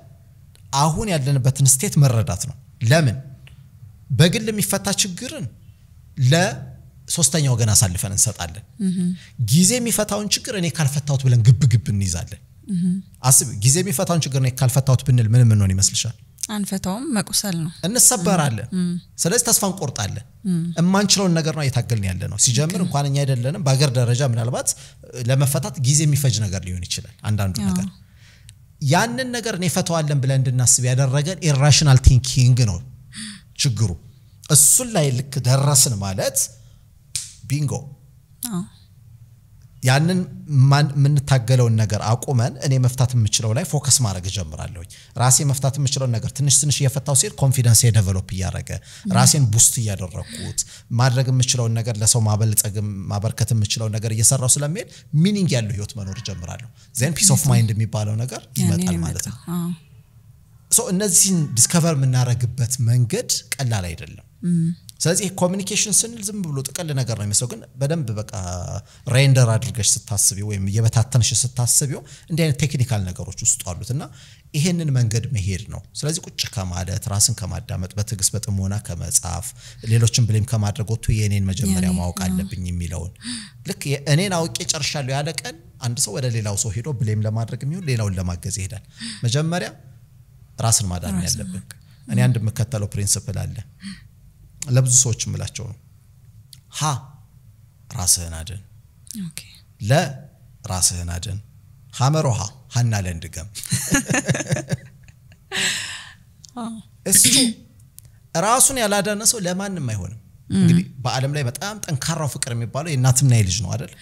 አሁን ያለንበትን ስቴት መረዳት ነው ለምን በግል የሚፈታ ችግርን ለሶስተኛው ወገን አሳልፈን እንሰጣለን ጊዜ የሚፈታውን ችግር እኔ ካልፈታሁት ብለን ግብ እንይዛለን አስብ ጊዜ የሚፈታውን ችግር እኔ ካልፈታሁት ብንል ምን ሆነ ይመስልሻል አንፈታውም መቁሰል ነው እንሰበራለን ስለዚህ ተስፋ እንቆርጣለን እማንችለውን ነገር ነው እየታገልን ያለ ነው ሲጀምር እንኳን እኛ አይደለንም በአገር ደረጃ ምናልባት ለመፈታት ጊዜ የሚፈጅ ነገር ሊሆን ይችላል አንዳንዱ ነገር ያንን ነገር እኔ ፈታዋለን ብለን እንድናስብ ያደረገን ኢራሽናል ቲንኪንግ ነው ችግሩ እሱን ላይ ልክ ደረስን ማለት ቢንጎ ያንን ምን ታገለውን ነገር አቁመን እኔ መፍታት የምችለው ላይ ፎከስ ማድረግ ጀምራለሁ ራሴ መፍታት የምችለው ነገር ትንሽ እየፈታው ሲል ኮንፊደንስ ዴቨሎፕ ያደረገ ራሴን ቡስት ያደረኩት ማድረግ የምችለው ነገር ለሰው ማበርከት የምችለው ነገር እየሰራው ስለሚል ሚኒንግ ያለው ህይወት መኖር ጀምራለሁ ዘን ፒስ ኦፍ ማይንድ የሚባለው ነገር ይመጣል ማለት ነው ሶ እነዚህን ዲስከቨር የምናረግበት መንገድ ቀላል አይደለም ስለዚህ ኮሙኒኬሽን ስንል ዝም ብሎ ጥቅል ነገር ነው የሚመስለው ግን በደንብ በቃ ሬንደር አድርገሽ ስታስቢው ወይም የበታተንሽ ስታስቢው እንደ አይነት ቴክኒካል ነገሮች ውስጥ አሉትና ይሄንን መንገድ መሄድ ነው ስለዚህ ቁጭ ከማለት ራስን ከማዳመጥ በትግስ በጥሞና ከመጻፍ ሌሎችን ብሌም ከማድረግ ወጥቶ የኔን መጀመሪያ ማወቅ አለብኝ የሚለውን ልክ እኔን አውቄ ጨርሻለሁ ያለ ቀን አንድ ሰው ወደ ሌላው ሰው ሄዶ ብሌም ለማድረግ የሚሆን ሌላውን ለማገዝ ይሄዳል መጀመሪያ ራስን ማዳን ያለብን እኔ አንድ መከተለው ፕሪንሲፕል አለ ለብዙ ሰዎች ምላቸው ነው ራስህን አድን ኦኬ ራስህን አድን ሐመሮሃ ሐና ለንድገም እሱ ራሱን ያላዳነ ሰው ለማንም አይሆንም እንግዲህ በአለም ላይ በጣም ጠንካራው ፍቅር የሚባለው የእናትና የልጅ ነው አይደል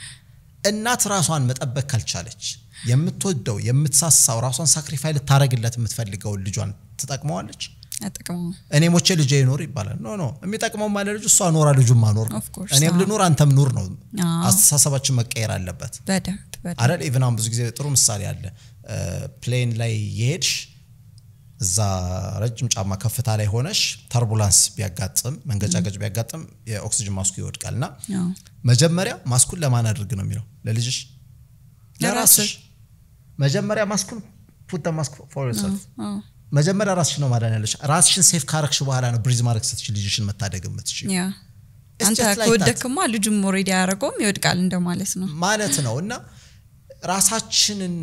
እናት ራሷን መጠበቅ ካልቻለች የምትወደው የምትሳሳው ራሷን ሳክሪፋይ ልታረግለት የምትፈልገው ልጇን ትጠቅመዋለች አጠቅመው እኔ ሞቼ ልጄ ይኖር ይባላል ኖ የሚጠቅመው ማለት ልጅ እሷ ኖራ ልጁም ማኖር እኔም ልኖር አንተም ኑር ነው አስተሳሰባችን መቀየር አለበት በደንብ አይደል ኢቭን አሁን ብዙ ጊዜ ጥሩ ምሳሌ አለ ፕሌን ላይ የሄድሽ እዛ ረጅም ጫማ ከፍታ ላይ ሆነሽ ተርቡላንስ ቢያጋጥም መንገጫገጭ ቢያጋጥም የኦክሲጅን ማስኩ ይወድቃልና መጀመሪያ ማስኩን ለማን አድርግ ነው የሚለው ለልጅሽ ለራስሽ መጀመሪያ ማስኩን put the mask for yourself መጀመሪያ ራስሽን ነው ማዳን ያለሽ ራስሽን ሴፍ ካረክሽ በኋላ ነው ብሪዝ ማድረግ ስትችል ልጅሽን መታደግ የምትችይው አንተ ወደክማ ልጅም ኦሬዲ ያረጋውም ይወድቃል እንደማለት ነው ማለት ነውና ራሳችንን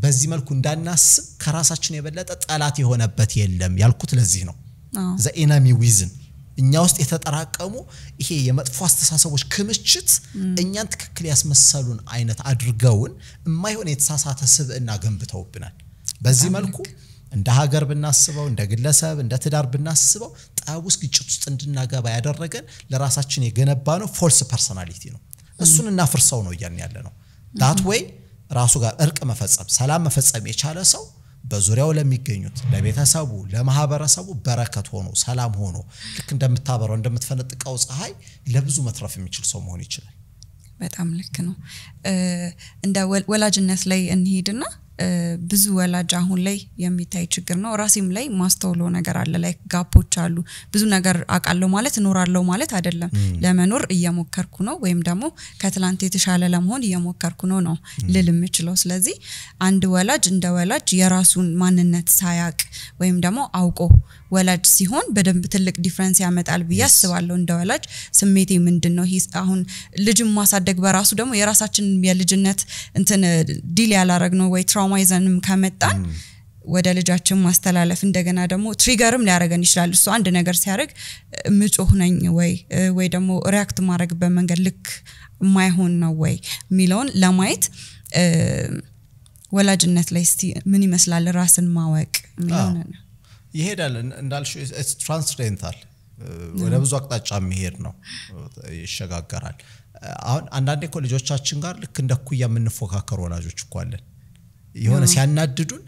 በዚህ መልኩ እንዳናስብ ከራሳችን የበለጠ ጠላት የሆነበት የለም ያልኩት ለዚህ ነው the enemy within እኛ ውስጥ የተጠራቀሙ ይሄ የመጥፎ አስተሳሰቦች ክምችት እኛን ትክክል ያስመሰሉን አይነት አድርገውን የማይሆን የተሳሳተ ስብዕና ገንብተውብናል በዚህ መልኩ እንደ ሀገር ብናስበው እንደ ግለሰብ እንደ ትዳር ብናስበው ጣውስ ግጭት ውስጥ እንድናገባ ያደረገን ለራሳችን የገነባነው ፎልስ ፐርሰናሊቲ ነው እሱን እናፍርሰው ነው ያን ያለ ነው that way ራሱ ጋር እርቅ መፈጸም ሰላም መፈጸም የቻለ ሰው በዙሪያው ለሚገኙት ለቤተሰቡ ለማህበረሰቡ በረከት ሆኖ ሰላም ሆኖ ልክ እንደምታበረው እንደምትፈነጥቀው ፀሐይ ለብዙ መትረፍ የሚችል ሰው መሆን ይችላል በጣም ልክ ነው እንደ ወላጅነት ላይ እንሂድና ብዙ ወላጅ አሁን ላይ የሚታይ ችግር ነው ራሴም ላይ ማስተውሎ ነገር አለ ላይ ጋፖች አሉ ብዙ ነገር አቃለው ማለት ኖራለው ማለት አይደለም ለመኖር እየሞከርኩ ነው ወይም ደግሞ ከትላንት የተሻለ ለመሆን እየሞከርኩ ነው ልልምችለው ስለዚህ አንድ ወላጅ እንደ ወላጅ የራሱን ማንነት ሳያቅ ወይም ደግሞ አውቆ ወላጅ ሲሆን በደንብ ትልቅ ዲፈረንስ ያመጣል በያስባለው እንደ ወላጅ ስሜቴ ምንድነው አሁን ልጅም ማሳደግ በራሱ ደግሞ የራሳችን የልጅነት እንትን ዲል ያላረግነው ወይ ትራውማይዘንም ከመጣን ወደ ልጃችን ማስተላለፍ እንደገና ደግሞ ትሪገርም ሊያረጋን ይችላል እሱ አንድ ነገር ሲያረግ ምጮህ ነኝ ወይ ደግሞ ሪአክት ማድረግ በመንገድ ልክ ማይሆን ነው ወይ ሚለውን ለማየት ወላጅነት ላይ እስቲ ምን ይመስላል ራስን ማወቅ ሚለውን ነው ይሄዳል እንዳልሽ ትራንስደንታል ወደ ብዙ አቅጣጫ የሚሄድ ነው ይሸጋገራል አሁን አንዳንዴ እኮ ልጆቻችን ጋር ልክ እንደኩያ የምንፎካከር ወላጆች እኮ አለን የሆነ ሲያናድዱን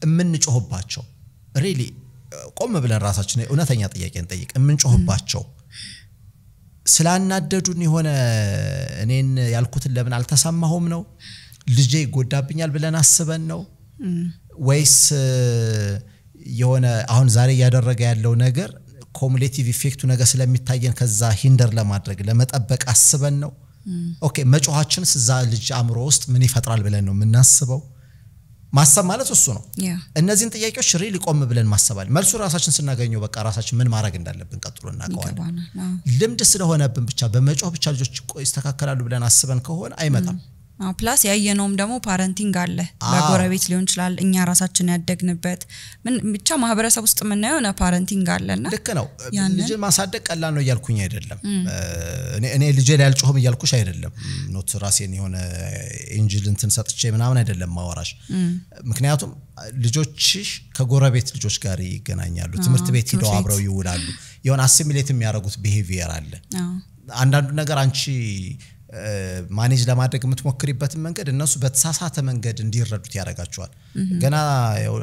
የምንጮህባቸው ሪሊ ቆም ብለን ራሳችን እውነተኛ ጥያቄ እንጠይቅ የምንጮህባቸው ስላናደዱን የሆነ እኔን ያልኩትን ለምን አልተሰማሁም ነው ልጄ ጎዳብኛል ብለን አስበን ነው ወይስ የሆነ አሁን ዛሬ ያደረገ ያለው ነገር ኮሙሌቲቭ ኢፌክቱ ነገር ስለሚታየን ከዛ ሂንደር ለማድረግ ለመጠበቅ አስበን ነው ኦኬ መጮሃችንስ እዛ ልጅ አምሮ ውስጥ ምን ይፈጥራል ብለን ነው ምናስበው ማሰብ ማለት እሱ ነው እነዚህን ጥያቄዎች ሪሊ ቆም ብለን ማሰባል መልሱ ራሳችን ስናገኘው በቃ ራሳችን ምን ማድረግ እንዳለብን ቀጥሎና ከዋለ ልምድ ስለሆነብን ብቻ በመጮህ ብቻ ልጆች ይስተካከላሉ ብለን አስበን ከሆነ አይመጣም ፕላስ ያየነውም ደግሞ ፓረንቲንግ አለ በጎረቤት ሊሆን ይችላል እኛ ራሳችን ያደግንበት ምን ብቻ ማህበረሰብ ውስጥ ምናየው ነው ፓረንቲንግ አለና ልክ ነው ልጅ ማሳደግ ቀላል ነው ያልኩኝ አይደለም እኔ ልጅ ላይ ያልጮህም ያልኩሽ አይደለም ኖት ራሴን የሆነ ኢንጂል እንትን ሰጥቼ ምናምን አይደለም ማወራሽ ምክንያቱም ልጆችሽ ከጎረቤት ልጆች ጋር ይገናኛሉ ትምህርት ቤት ሄደው አብረው ይውላሉ የሆነ አሲሚሌት የሚያደርጉት ቢሄቪየር አለ አንዳንዱ ነገር አንቺ ማኔጅ ለማድረግ የምትሞክሪበት መንገድ እነሱ በተሳሳተ መንገድ እንዲረዱት ያደርጋቸዋል ገና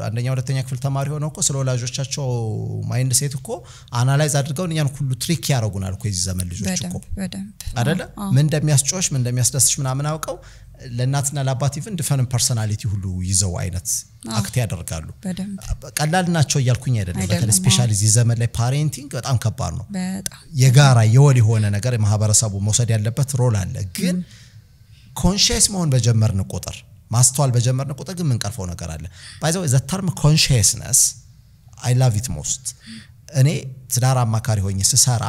አንደኛ ሁለተኛ ክፍል ተማሪ ሆነው እኮ ስለ ወላጆቻቸው ማይንድ ሴት እኮ አናላይዝ አድርገው እኛን ሁሉ ትሪክ ያደርጉናል እኮ እዚህ ዘመን ልጆች እኮ አይደለ ምን እንደሚያስጮሽ ምን እንደሚያስደስሽ ምናምን አውቀው ለእናትና ለአባት ኢቭን ዲፈረንት ፐርሰናሊቲ ሁሉ ይዘው አይነት አክት ያደርጋሉ ቀላል ናቸው ያልኩኝ አይደለም በተለይ ስፔሻሊ እዚህ ዘመን ላይ ፓሬንቲንግ በጣም ከባድ ነው በጣም የጋራ የወል የሆነ ነገር ማህበረሰቡ መውሰድ ያለበት ሮል አለ ግን ኮንሺየስ መሆን በጀመርን ቁጥር ማስተዋል በጀመርን ቁጥር ግን ምን ቀርፈው ነገር አለ ባይ ዘ ወይ ዘ ተርም ኮንሺየስነስ አይ ላቭ ኢት ሞስት እኔ ትዳር አማካሪ ሆኜ ስሰራ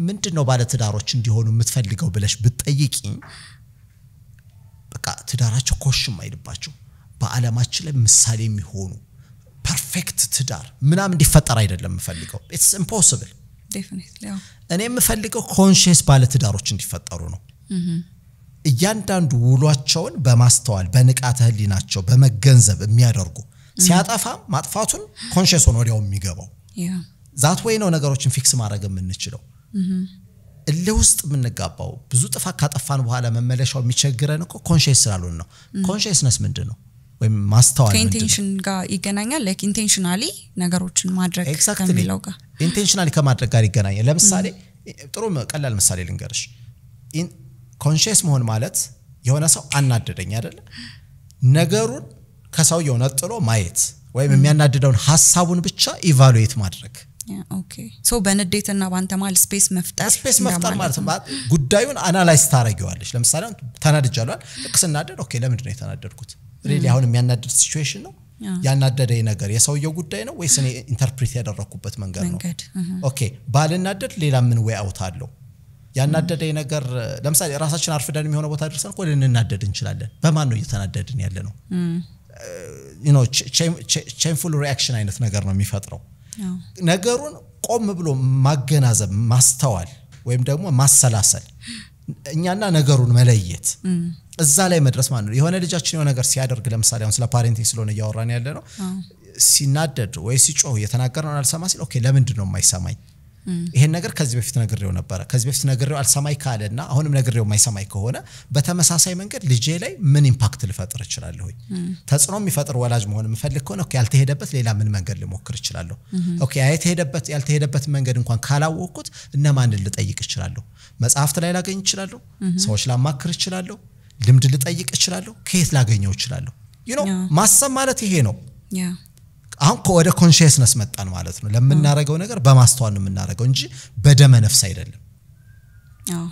ምንድነው ባለ ትዳሮች እንዲሆኑ የምትፈልገው ብለሽ ብትጠይቂኝ በቃ ትዳራቸው ኮሽም አይልባቸው በአለማችን ላይ ምሳሌ የሚሆኑ ፐርፌክት ትዳር ምናምን እንዲፈጠር አይደለም የምፈልገው ኢትስ ኢምፖሲብል ዴፊኒትሊ እኔ የምፈልገው ኮንሺየስ ባለ ትዳሮች እንዲፈጠሩ ነው እያንዳንዱ ውሏቸውን በማስተዋል በንቃተ ህሊናቸው በመገንዘብ የሚያደርጉ ሲያጠፋ ማጥፋቱን ኮንሺየስ ሆኖ ወዲያው የሚገባው ዛት ወይ ነው ነገሮችን ፊክስ ማድረግ የምንችለው ለውስጥ ምንጋባው ብዙ ጥፋት ካጠፋን በኋላ መመለሻው የሚቸግረን እኮ ኮንሺየስ ስላልሆነ ነው ኮንሺየስነስ ምንድነው ወይም ማስተዋል ምንድነው ኢንቴንሽን ጋር ይገናኛል ላይክ ኢንቴንሽናሊ ነገሮችን ማድረግ ከሚለው ጋር ኢንቴንሽናሊ ከማድረግ ጋር ይገናኛል ለምሳሌ ጥሩ ቀላል ምሳሌ ልንገርሽ ኮንሺየስ መሆን ማለት የሆነ ሰው አናደደኝ አይደለ ነገሩን ከሰውየው ነጥሎ ማየት ወይም የሚያናድደውን ሐሳቡን ብቻ ኢቫሉዌት ማድረግ ኦኬ ሶ በንዴትና ባንተማል ስፔስ መፍጠር ማለት ጉዳዩን አናላይዝ ታረጋዋለሽ ለምሳሌ ተናድጃለሁ ልክ ስናደድ ኦኬ ለምንድን ነው የተናደድኩት ሪሊ አሁን የሚያናድድ ሲቹዌሽን ነው ያናደደኝ ነገር የሰውየው ጉዳይ ነው ወይስ እኔ ኢንተርፕሬት ያደረኩበት መንገድ ነው ኦኬ ባልናደድ ሌላ ምን ወይ አውት አለው ያናደደኝ ነገር ለምሳሌ ራሳችን አርፍደን የሚሆነው ቦታ ደርሰን እኮ ልንናደድ እንችላለን በማን ነው እየተናደድን ያለ ነው chainful reaction አይነት ነገር ነው የሚፈጥረው ነገሩን ቆም ብሎ ማገናዘብ ማስተዋል ወይም ደግሞ ማሰላሰል እኛና ነገሩን መለየት እዛ ላይ መድረስ ማለት ነው የሆነ ልጃችን የሆነ ነገር ሲያደርግ ለምሳሌ አሁን ስለ ፓሬንቲንግ ስለሆነ ያወራን ያለ ነው ሲናደድ ወይ ሲጮህ የተናገረውን አልሰማ ሲል ኦኬ ለምንድን ነው የማይሰማኝ ይሄን ነገር ከዚህ በፊት ነግሬው ነበር ከዚህ በፊት ነግሬው አልሰማይ ካለና አሁንም ነግሬው የማይሰማይ ከሆነ በተመሳሳይ መንገድ ልጄ ላይ ምን ኢምፓክት ልፈጥር እችላለሁ ተጽዕኖ የሚፈጥር ወላጅ መሆን የምፈልግ ከሆነ ኦኬ ያልተሄደበት ሌላ ምን መንገድ ልሞክር እችላለሁ ኦኬ ያልተሄደበት መንገድ እንኳን ካላወቅኩት እነማንን ልጠይቅ እችላለሁ መጽሐፍት ላይ ላገኝ እችላለሁ ሰዎች ላማክር እችላለሁ ልምድ ልጠይቅ እችላለሁ ከየት ላገኘው እችላለሁ ማሰብ ማለት ይሄ ነው አሁን ወደ ኮንሺየስነስ መጣን ማለት ነው ለምናረጋው ነገር በማስተዋል ነው የምናረጋው እንጂ በደመ ነፍስ አይደለም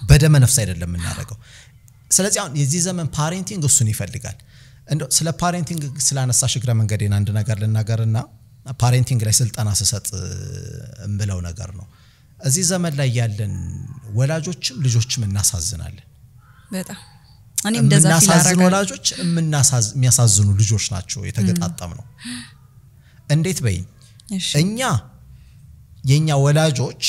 በደመ ነፍስ አይደለም የምናረጋው ስለዚህ አሁን የዚህ ዘመን ፓሬንቲንግ እሱን ይፈልጋል እንደው ስለ ፓሬንቲንግ ስላነሳሽ ግራ መንገዴን አንድ ነገር ልናገርና ፓሬንቲንግ ላይ ስልጣና ሰሰጥ እንብለው ነገር ነው እዚህ ዘመን ላይ ያለን ወላጆችም ልጆችም እናሳዝናለን በጣም እኔ እንደዛ እናሳዝን ወላጆች የሚያሳዝኑ ልጆች ናቸው የተገጣጣም ነው እንዴት በይኝ እኛ የኛ ወላጆች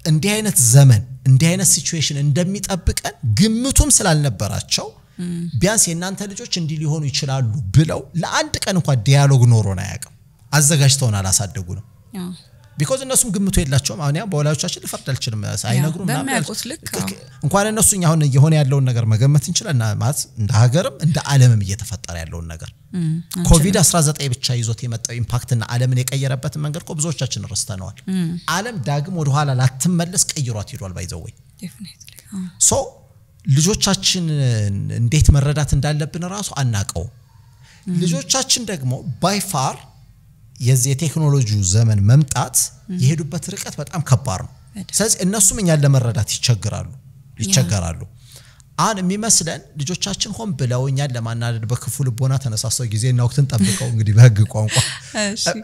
እንዲህ አይነት ዘመን እንዲህ አይነት ሲቹዌሽን እንደሚጠብቀን ግምቱም ስላልነበራቸው ቢያንስ የናንተ ልጆች እንዲ ሊሆኑ ይችላሉ ብለው ለአንድ ቀን እንኳን ዲያሎግ ኖሮና ያቀም አዘጋጅተውና አላሳደጉንም ቢኮዝ እነሱም ግምቱ የላቸውም አሁን ያ በወላጆቻችን ልፈርድ አልችልም አይነግሩም እንኳን እነሱኛ አሁን የሆነ ያለውን ነገር መገመት እንችላለን ማለት እንደ ሀገርም እንደ ዓለምም እየተፈጠረ ያለውን ነገር ኮቪድ-19 ብቻ ይዞት የመጣው ኢምፓክትና ዓለምን የቀየረበት መንገድ እኮ ብዙዎቻችን ረስተነዋል ዓለም ዳግም ወደ ኋላ ላትመለስ ቀይሯት ሄዷል ባይዘው ዴፊኒትሊ ሶ ልጆቻችን እንዴት መረዳት እንዳለብን ራሱ አናቀው ልጆቻችን ደግሞ ባይ ፋር የዚህ የቴክኖሎጂው ዘመን መምጣት የሄዱበት ርቀት በጣም ከባድ ነው ስለዚህ እነሱም እኛን ለመረዳት ይቸገራሉ አሁን የሚመስለን ልጆቻችን ሆን ብለው እኛን ለማናደድ በክፉ ልቦና ተነሳስተው ጊዜና ወቅትን ጠብቀው እንግዲህ በህግ ቋንቋ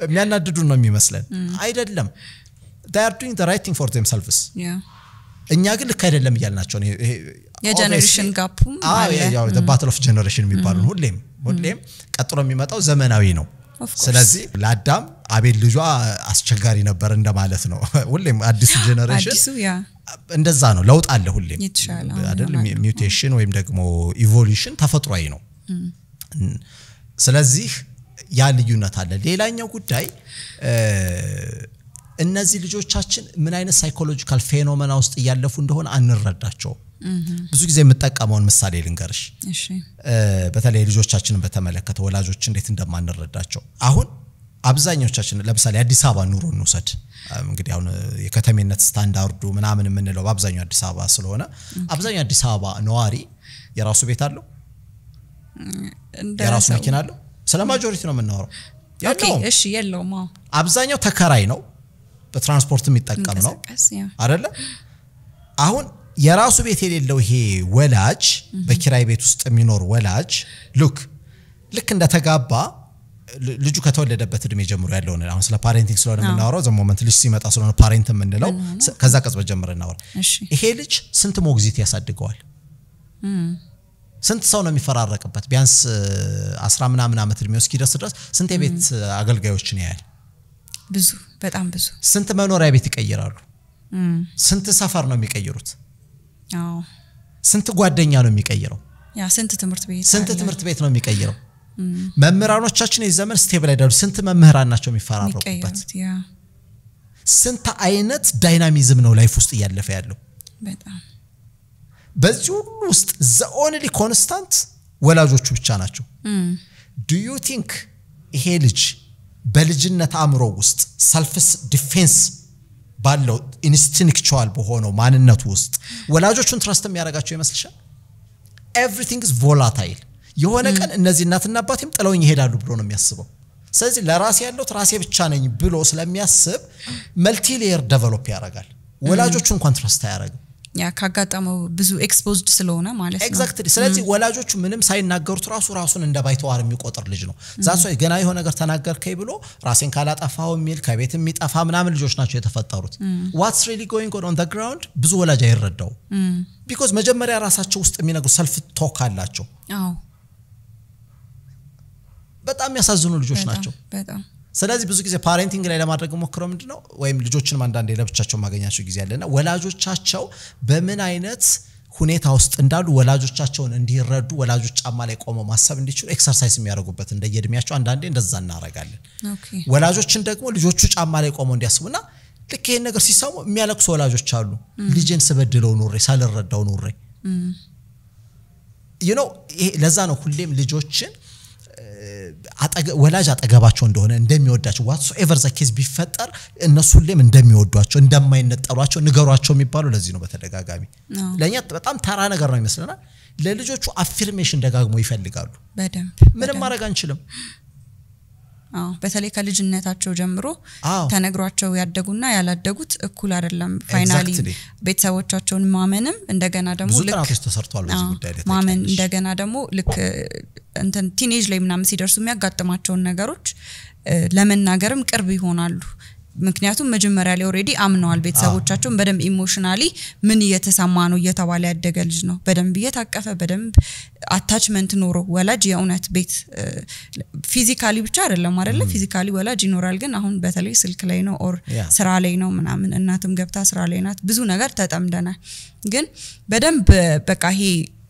የሚያናድዱ ነው የሚመስለን አይደለም they are doing the right thing for themselves እኛ ግን ልክ አይደለም ይያልናቸው ነው የጀነሬሽን ጋፑም አለ ያው the battle of generation የሚባለው ሁሌም ቀጥሎ የሚመጣው ዘመናዊ ነው ስለዚህ ለአዳም አቤል ልጇ አስቸጋሪ ነበር እንደማለት ነው ሁሌም አዲሱ ጀነሬሽን አዲሱ ያ እንደዛ ነው ለውጥ አለ ሁሌም አይደል ሚውቴሽን ወይም ደግሞ ኢቮሉሽን ተፈጥሯዊ ነው ስለዚህ ያ ልዩነት አለ ሌላኛው ጉዳይ እነዚህ ልጆቻችን ምን አይነት ሳይኮሎጂካል ፌኖሜና ውስጥ ያለፉ እንደሆነ አንረዳቸው ብዙ ጊዜ የምጠቀመውን ምሳሌ ልንገርሽ እሺ በተለይ ልጆቻችንን በተመለከተ ወላጆች እንዴት እንደማንረዳቸው አሁን አብዛኞቻችን ለምሳሌ አዲስ አበባ ኑሮ እንውሰድ እንግዲህ አሁን የከተሜነት ስታንዳርዱ ምናምን የምንለው በአብዛኛው አዲስ አበባ ስለሆነ አብዛኛው አዲስ አበባ ነዋሪ የራሱ ቤት አለው የራሱ መኪና አለው ስለ ማጆሪቲ ነው የምናወራው ኦኬ እሺ የለውም አብዛኛው ተከራይ ነው በትራንስፖርት የሚጠቀም ነው አይደለ አሁን የራሱ ቤት የሌለው ይሄ ወላጅ በኪራይ ቤት ውስጥ የሚኖር ወላጅ ልክ እንደተጋባ ልጁ ከተወለደበት እድሜ ጀምሮ ያለው ነው አሁን ስለ ፓሬንቲንግ ስለሆነ የምናወራው ዘ ሞመንት ልጅ ሲመጣ ስለሆነ ፓሬንት የምንለው ከዛ ቀጽበት ጀምረን እናወራ ይሄ ልጅ ስንት ሞግዚት ያሳድገዋል ስንት ሰው ነው የሚፈራረቅበት ቢያንስ 10 ምናምን አመት እድሜው እስኪደርስ ድረስ ስንት የቤት አገልጋዮችን ያያል ብዙ በጣም ብዙ ስንት መኖሪያ ቤት ይቀይራሉ ስንት ሰፈር ነው የሚቀይሩት ስንት ጓደኛ ነው የሚቀይረው ያ ስንት ትምህርት ቤት ነው የሚቀይረው መምህራኖቻችን የዘመን ስቴብል አይደሉ ስንት መምህራን ናቸው የሚፈራረቁበት ስንት አይነት ዳይናሚዝም ነው ላይፍ ውስጥ ያለፈ ያለው በጣም በዚህ ሁሉ ውስጥ the only constant ወላጆቹ ብቻ ናቸው do you think ይሄ ልጅ በልጅነት አምሮ ውስጥ self defense ባለው ኢንስቲንክቹዋል በሆነው ማንነቱ ውስጥ ወላጆቹን ትረስት የሚያረጋቸው ይመስልሻል everything is volatile የሆነ ቀን እነዚህ እናትና አባቴም ጥለውኝ ይሄዳሉ ብሎ ነው የሚያስበው ስለዚህ ለራሴ ያለው ትራሴ ብቻ ነኝ ብሎ ስለሚያስብ መልቲ ሌየር ዴቨሎፕ ያረጋል ወላጆቹን እንኳን ትረስት ያረጋል ያ ካጋጣመው ብዙ ኤክስፖዝድ ስለሆነ ማለት ነው ኤግዛክትሊ ስለዚህ ወላጆቹ ምንም ሳይናገሩት ራሱን እንደ ባይተዋር የሚቆጥር ልጅ ነው ዛሶ ገና የሆነ ነገር ተናገርከኝ ብሎ ራሴን ካላጠፋው የሚል ከቤት የሚጠፋ ምናምን ልጆች ናቸው የተፈጠሩት what's really going on the ground ብዙ ወላጅ አይረዳው because መጀመሪያ ራሳቸው ውስጥ የሚነግሩ ሰልፍ ቶክ አላቸው በጣም ያሳዝኑ ልጆች ናቸው በጣም ስለዚህ ብዙ ጊዜ ፓሬንቲንግ ላይ ለማድረግ ሞክረው ምንድነው ወይም ልጆችን አንዳንዴ ለብቻቸው ማገኛቸው ጊዜ ያለና ወላጆቻቸው በምን አይነት ሁኔታ ውስጥ እንዳሉ ወላጆቻቸውን እንዲረዱ ወላጆች ጫማ ላይ ቆመው ማሰብ እንዲችሉ ኤክሰርሳይዝ የሚያደርጉበት እንደየድሚያቸው አንዳንዴ እንደዛ እናረጋለን ወላጆችን ደግሞ ልጆቹ ጫማ ላይ ቆመው እንዲያስቡና ልክ ይሄን ነገር ሲሰሙ የሚያለቅሱ ወላጆች አሉ ልጅን ስበድለው ኖሬ ሳልረዳው ኖሬ you know ለዛ ነው ሁሌም ልጆችን ወላጅ አጠገባቸው እንደሆነ እንደሚወዳቸው whatsoever the case ቢፈጠር እነሱ ሁሌም እንደሚወዷቸው እንደማይነጠሏቸው ንገሯቸው የሚባለው ለዚህ ነው በተደጋጋሚ ለኛ በጣም ተራ ነገር ነው ይመስለናል ለልጆቹ አፊርሜሽን ደጋግሞ ይፈልጋሉ በደንብ ምንም ማድረግ አንችልም በተለይ ከልጅነታቸው ጀምሮ ተነግሯቸው ያደጉና ያላደጉት እኩል አይደለም ፋይናሊ ቤተሰቦቻቸውን ማመንም እንደገና ደግሞ ልክ ተሰርቷል በዚህ ጉዳይ ላይ ማመን እንደገና ደግሞ ልክ እንትን ቲኔጅ ላይ ምናምን ሲደርሱ የሚያጋጥማቸው ነገሮች ለመናገርም ቅርብ ይሆናሉ ምክንያቱም መጀመሪያ ላይ ኦሬዲ አምነዋል ቤተሰቦቻቸውን በደም ኢሞሽናሊ ምን እየተሰማ ነው እየተባለ ያደገ ልጅ ነው በደም እየታቀፈ በደም አታችመንት ኖሮ ወላጅ የእውነት ቤት ፊዚካሊ ብቻ አይደለም አይደለ ፊዚካሊ ወላጅ ይኖራል ግን አሁን በተለይ ስልክ ላይ ነው ኦር ስራ ላይ ነው ምናምን እናትም ገብታ ስራ ላይ ናት ብዙ ነገር ተጠምደናል ግን በደም በቃ ይሄ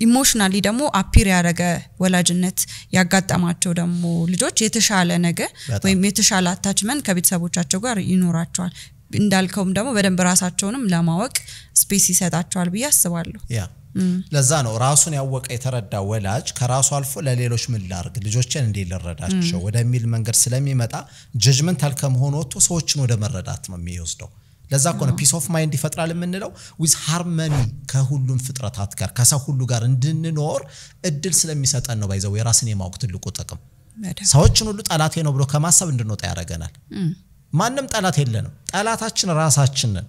ኢሞሽናሊ ደግሞ አፒር ያደረገ ወላጅነት ያጋጠማቸው ደግሞ ልጆች የተሻለ ነገር ወይም የተሻለ አታችመንት ከቤተሰቦቻቸው ጋር ይኖራቸዋል እንዳልከውም ደግሞ በደንብ ራሳቸውንም ለማወቅ ስፔስ ይሰጣቸዋል ብዬ አስባለሁ ያ ለዛ ነው ራሱን ያወቀ የተረዳ ወላጅ ከራሱ አልፎ ለሌሎች ምን ላርግ ልጆችን እንዴ ልረዳቸው ወደሚል መንገድ ስለሚመጣ ጀጅመንታል ከመሆኑ ወጥቶ ሰዎችን ወደ መረዳት ነው የሚወስደው ለዛ ኮነ ፒስ ኦፍ ማይንድ ይፈጥራል የምንለው with harmony ከሁሉም ፍጥረታት ጋር ከሰው ሁሉ ጋር እንድንኖር እድል ስለሚሰጠን ነው ባይዘው የራስን የማወቅ ትልቁ ጥቅም ሰዎችን ሁሉ ጠላቴ ነው ብሎ ከማሰብ እንድንወጣ ያደርገናል ማንንም ጠላት የለንም ጠላታችን ራሳችን ነን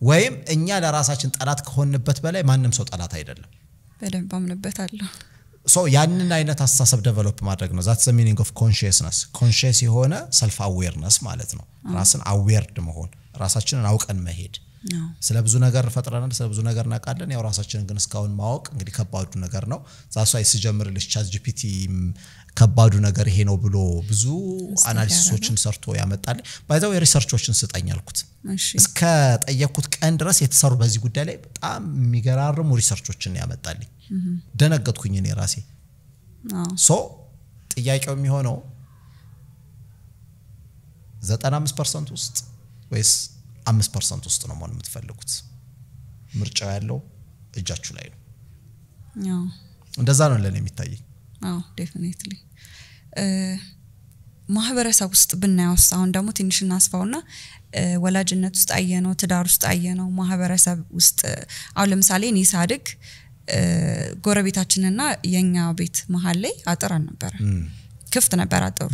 ወይም እኛ ለራሳችን ጠላት ከሆንበት በላይ ማንንም ሰው ጠላት አይደለም በደንብ አምንበታለሁ so ያንን አይነት አስተሳሰብ ዴቨሎፕ ማድረግ ነው that's the meaning of consciousness conscious የሆነ self awareness ማለት ነው ራስን awared መሆን ራሳችንን አውቀን መሄድ ስለ ብዙ ነገር ፈጥረናል ስለ ብዙ ነገር እናቃለን ያው ራሳችንን ግን እስካሁን ማወቅ እንግዲህ ከባዱ ነገር ነው ዛሱ አይስጀምርልሽ ChatGPT ከባዱ ነገር ይሄ ነው ብሎ ብዙ አናሊሲሶችን ሰርቶ ያመጣል ባይዛው የሪሰርቾችን ስጠኛልኩት እስከ ጠየቁት ቀን ድረስ የተሰሩ በዚህ ጉዳይ ላይ በጣም የሚገራርሙ ሪሰርቾችን ያመጣል ደነገጥኩኝ እኔ ራሴ ሶ ጥያቄው የሚሆነው 95% ውስጥ ወይስ 5% ውስጥ ነው ማለት የምትፈልጉት ምርጫው ያለው እጃችሁ ላይ ነው እንደዛ ነው ለኔ የሚታየኝ ዴፊኒትሊ ማህበረሰብ ውስጥ ብናያውስ አሁን ደግሞ ትንሽ እናስፋውና ወላጅነት ውስጥ አየነው ትዳር ውስጥ አየነው ማህበረሰብ ውስጥ አሁን ለምሳሌ እኔ ሳድግ ጎረቤታችንና የኛ ቤት መሃል ላይ አጥራን ነበር ክፍት ነበር አጥሩ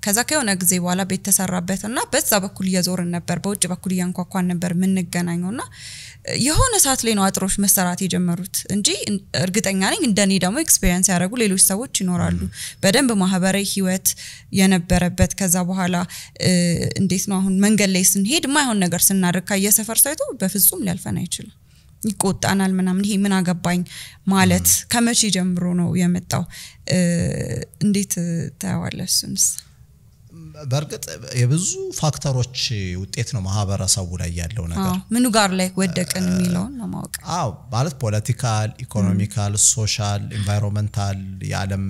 ከዛ ከሆነ ጊዜ በኋላ ቤት ተሰራበትና በዛ በኩል እየዞርን ነበር በውጭ በኩል ያንኳኳን ነበር ምንገናኘውና የሆነ ሰዓት ላይ ነው አጥሮች መሰራት የጀመሩት እንጂ እርግጠኛ ነኝ እንደኔ ደግሞ ኤክስፒሪየንስ ያደረጉ ሌሎች ሰዎች ይኖራሉ በደንብ ማህበራዊ ህይወት የነበረበት ከዛ በኋላ እንዴት ነው አሁን መንገድ ላይ ስንሄድ ማይሆን ነገር ስናደርግ ከየሰፈር ሳይቶ በፍጹም ሊያልፈን አይችልም ይቆጣናል ምናምን ይሄ ምን አገባኝ ማለት ከመቼ ጀምሮ ነው የመጣው እንዴት ታያዋለስንስ በርግጥ የብዙ ፋክተሮች ውጤት ነው ማህበረሰቡ ላይ ያለው ነገር ምኑ ጋር ላይ ወደቀን የሚለው ነው ማወቅ ማለት ፖለቲካል ኢኮኖሚካል ሶሻል ኢንቫይሮንመንታል የዓለም